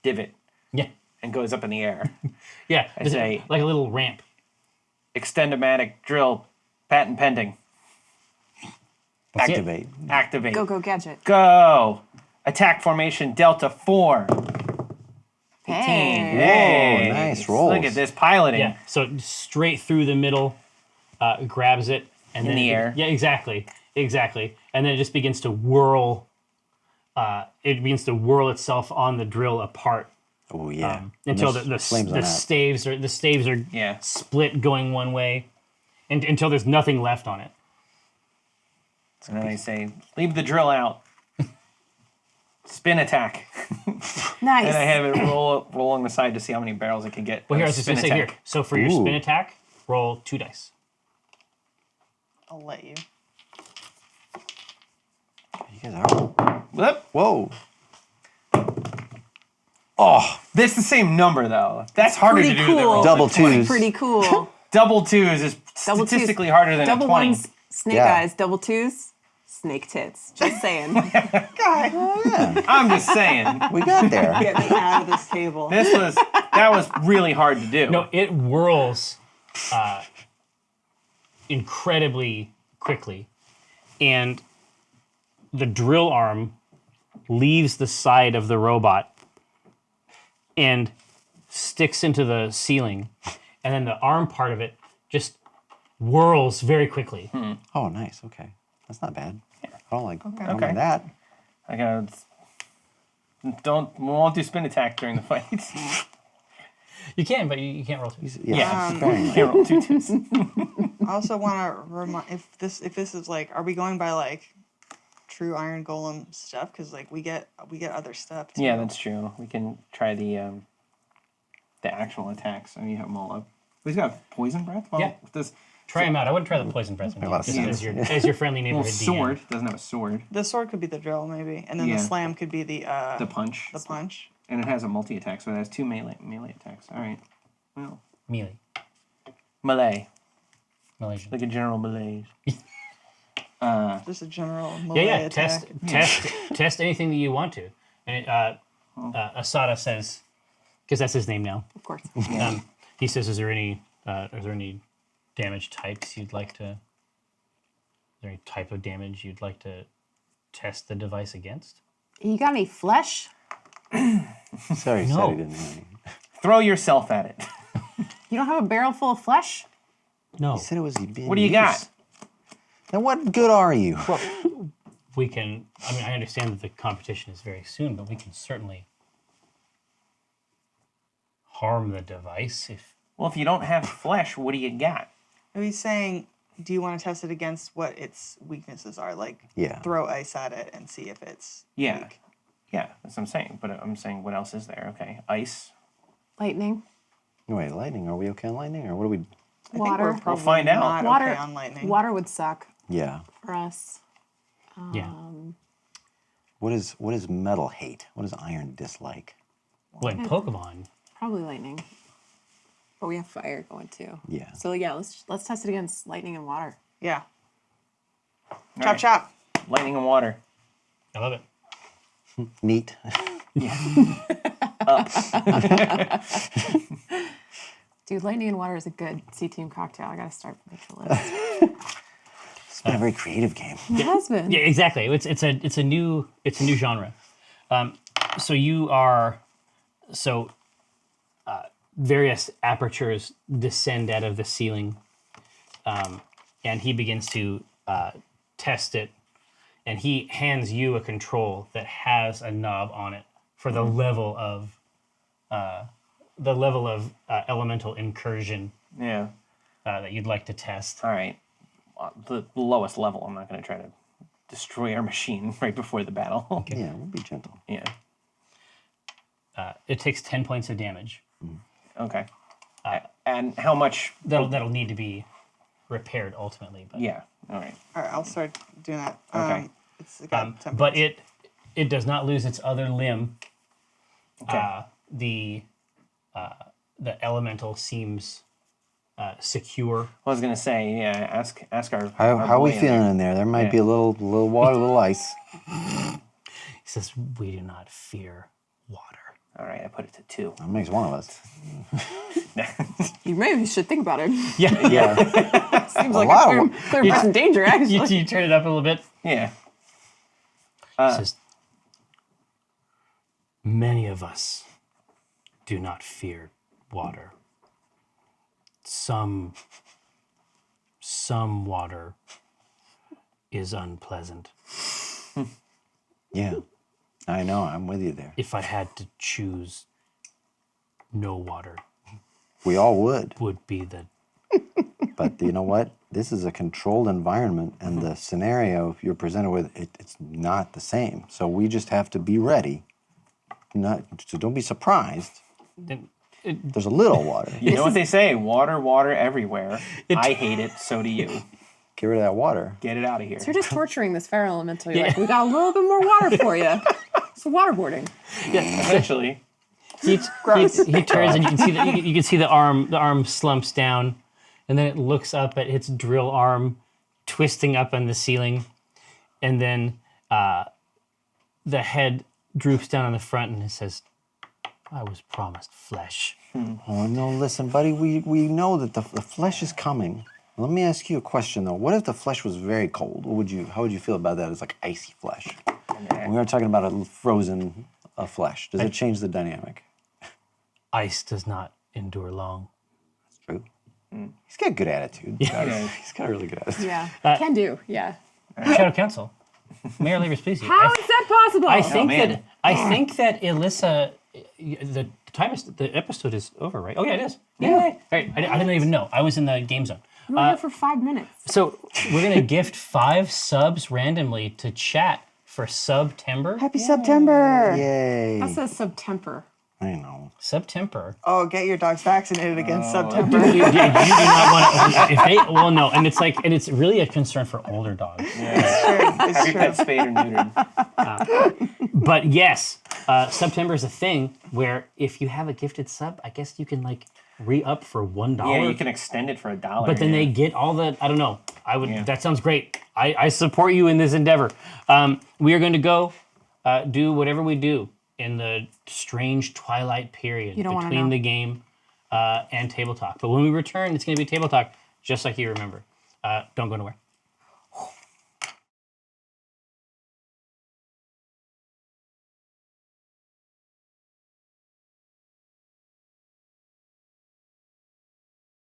F: divot
A: Yeah.
F: and goes up in the air,
A: Yeah.
F: I say-
A: like a little ramp.
F: extend-o-matic drill, patent pending.
A: That's it.
E: Activate.
F: Activate.
B: Go gadget.
F: Go. Attack formation Delta 4.
H: Hey.
G: Whoa, nice rolls.
F: Look at this piloting.
A: Yeah. So straight through the middle, grabs it, and
F: In
A: then
F: the air.
A: Yeah, exactly, and then it just begins to whirl. It begins to whirl itself on the drill apart
G: Oh yeah.
A: until
G: And
A: the
G: there's flames on that.
A: staves are
F: Yeah.
A: split going one way, and until there's nothing left on it.
F: And then I say, leave the drill out. Spin attack.
H: Nice.
F: And I have it roll along the side to see how many barrels it can get.
A: Well, here I
F: on a
A: was just gonna
F: spin
A: say here.
F: attack.
A: So for your
G: Ooh.
A: spin attack, roll 2 dice.
C: I'll let you.
G: You guys are.
F: Whoop.
G: Whoa.
F: That's the same number though. That's harder
H: Pretty
F: to do than
H: cool.
F: roll
G: Double
F: a 20.
G: twos.
H: Pretty cool.
F: Double twos is
H: Double twos.
F: statistically harder than
H: Double
F: a 20.
H: ones, snake
G: Yeah.
H: eyes. Double twos, snake tits. Just saying.
F: I'm just saying.
G: We got there.
C: Get me out of this table.
F: That was really hard to do.
A: No, it whirls incredibly quickly, and the drill arm leaves the side of the robot and sticks into the ceiling, and then the arm part of it just whirls very quickly.
G: Oh, nice. Okay, that's not bad. I don't like. I don't
F: Okay.
G: mind that.
F: I gotta we won't do spin attack during the fight.
A: You can, but you can't roll 2.
F: Yeah.
G: sparingly.
F: Can't roll 2 twos.
C: I also want to remind if this is like, are we going by like true Iron Golem stuff? Because like we get other stuff too.
F: Yeah, that's true. We can try the actual attacks. I mean, you have them all up. He's got poison breath. Well,
A: Yeah.
F: This
A: Try him out. I wouldn't try the poison breath.
G: a lot of
A: Just
G: sense.
A: as your friendly
F: little
A: neighborhood DM.
F: sword doesn't have a sword.
C: The sword could be the drill maybe, and then
F: Yeah.
C: the slam could be the
F: punch.
C: The punch.
F: And it has a multi attack, so it has 2 melee attacks. All right. Well,
A: Melee.
F: melee.
A: Malaysian.
F: Like a general malaise.
C: Just a general
A: Yeah,
C: melee
A: yeah.
C: attack.
A: Test anything that you want to. And Asada says, because that's his name now.
H: Of course.
A: He says, "Is there any damage types you'd like to? Is there any type of damage you'd like to test the device against?"
H: You got any flesh?
G: Sorry,
A: No.
G: said he didn't have any.
F: Throw yourself at it.
H: You don't have a barrel full of flesh?
A: No.
G: He said it was being
F: What do you got?
G: used. Then what good are you?
A: We can. I mean, I understand that the competition is very soon, but we can certainly harm the device if.
F: Well, if you don't have flesh, what do you got?
C: Are we saying, do you want to test it against what its weaknesses are? Like,
G: Yeah.
C: throw ice at it and see if it's
F: Yeah.
C: weak.
F: Yeah, that's what I'm saying. But I'm saying, what else is there? Okay, ice.
H: Lightning?
G: Wait, lightning. Are we okay on lightning, or what do we?
C: I think
H: Water.
C: we're
H: We'll
C: probably
F: find out.
C: not
H: Water.
C: okay on lightning.
H: Water would suck
G: Yeah.
H: for us.
A: Yeah.
G: What is metal hate? What does iron dislike?
A: Well, in Pokemon,
H: Probably lightning. But we have fire going too.
G: Yeah.
H: So yeah, let's test it against lightning and water.
C: Yeah.
F: All
C: Chop
F: right.
C: chop.
F: Lightning and water.
A: I love it.
G: Neat.
H: Dude, lightning and water is a good C-team cocktail. I gotta start making a list.
G: It's been a very creative game.
H: It has been.
A: Yeah, exactly. It's a new genre. So you are various apertures descend out of the ceiling, and he begins to test it, and he hands you a control that has a knob on it for the level of elemental incursion
F: Yeah.
A: that you'd like to test.
F: All right. The lowest level. I'm not going to try to destroy our machine right before the battle.
G: Yeah, we'll be gentle.
F: Yeah.
A: It takes 10 points of damage.
F: Okay. And how much?
A: That'll need to be repaired ultimately. But,
F: Yeah. All right.
C: All right, I'll start doing that.
F: Okay.
C: It's got 10
A: but
C: points.
A: it does not lose its other limb.
F: Okay.
A: The elemental seems secure.
F: I was going to say, yeah, ask our
G: How
F: our
G: are we
F: boy in
G: feeling
F: there.
G: in there? There might
F: Yeah.
G: be a little water, a little ice.
A: He says, "We do not fear water."
F: All right, I put it to 2.
G: That makes one of us.
H: You maybe should think about it.
A: Yeah,
G: Yeah.
H: Seems like
G: lot
H: a
G: of
H: clear person danger, actually.
A: you turn it up a little bit.
F: Yeah.
A: He says, "Many of us do not fear water. Some water is unpleasant.
G: Yeah, I know. I'm with you there.
A: If I had to choose, no water
G: We all would.
A: be the
G: But you know what? This is a controlled environment, and the scenario you're presented with, it's not the same. So we just have to be ready. So don't be surprised. There's a little water.
F: You know what they say? Water everywhere. I hate it. So do you.
G: Get rid of that water.
F: Get it out of here.
B: So you're just torturing this feral elemental. You're like, we got a little bit more water for you. It's waterboarding.
F: Essentially.
A: he turns and you can see the arm slumps down, and then it looks up at its drill arm twisting up on the ceiling, and then the head droops down on the front and it says, I was promised flesh.
G: Oh no! Listen, buddy. We know that the flesh is coming. Let me ask you a question though. What if the flesh was very cold? How would you feel about that as like icy flesh? We are talking about a frozen flesh. Does it change the dynamic?
A: Ice does not endure long.
G: That's true. He's got a good attitude.
F: Yeah.
G: He's got a really good attitude.
B: Yeah. Can do. Yeah.
A: Shadow Council. Mayor Levers, please.
B: How is that possible?
A: I think
F: man.
A: that Alyssa, the episode is over, right? Oh yeah, it is. Yeah. All right. I didn't even know. I was in the game zone.
B: We were here for 5 minutes.
A: So we're gonna gift 5 subs randomly to chat for September.
C: Happy September.
G: Yay!
B: That says September.
G: I know.
A: September.
C: Oh, get your dogs vaccinated against September.
A: You do not want to. If they, well, no, and it's really a concern for older dogs.
F: Have your pet spayed or neutered.
A: But yes, September is a thing where if you have a gifted sub, I guess you can like re-up for $1.
F: Yeah, you can extend it for $1.
A: But then they get all the, I don't know. I would. Yeah. That sounds great. I support you in this endeavor. We are going to go do whatever we do in the strange twilight period between the game and table talk. But when we return, it's going to be table talk, just like you remember. Don't go nowhere.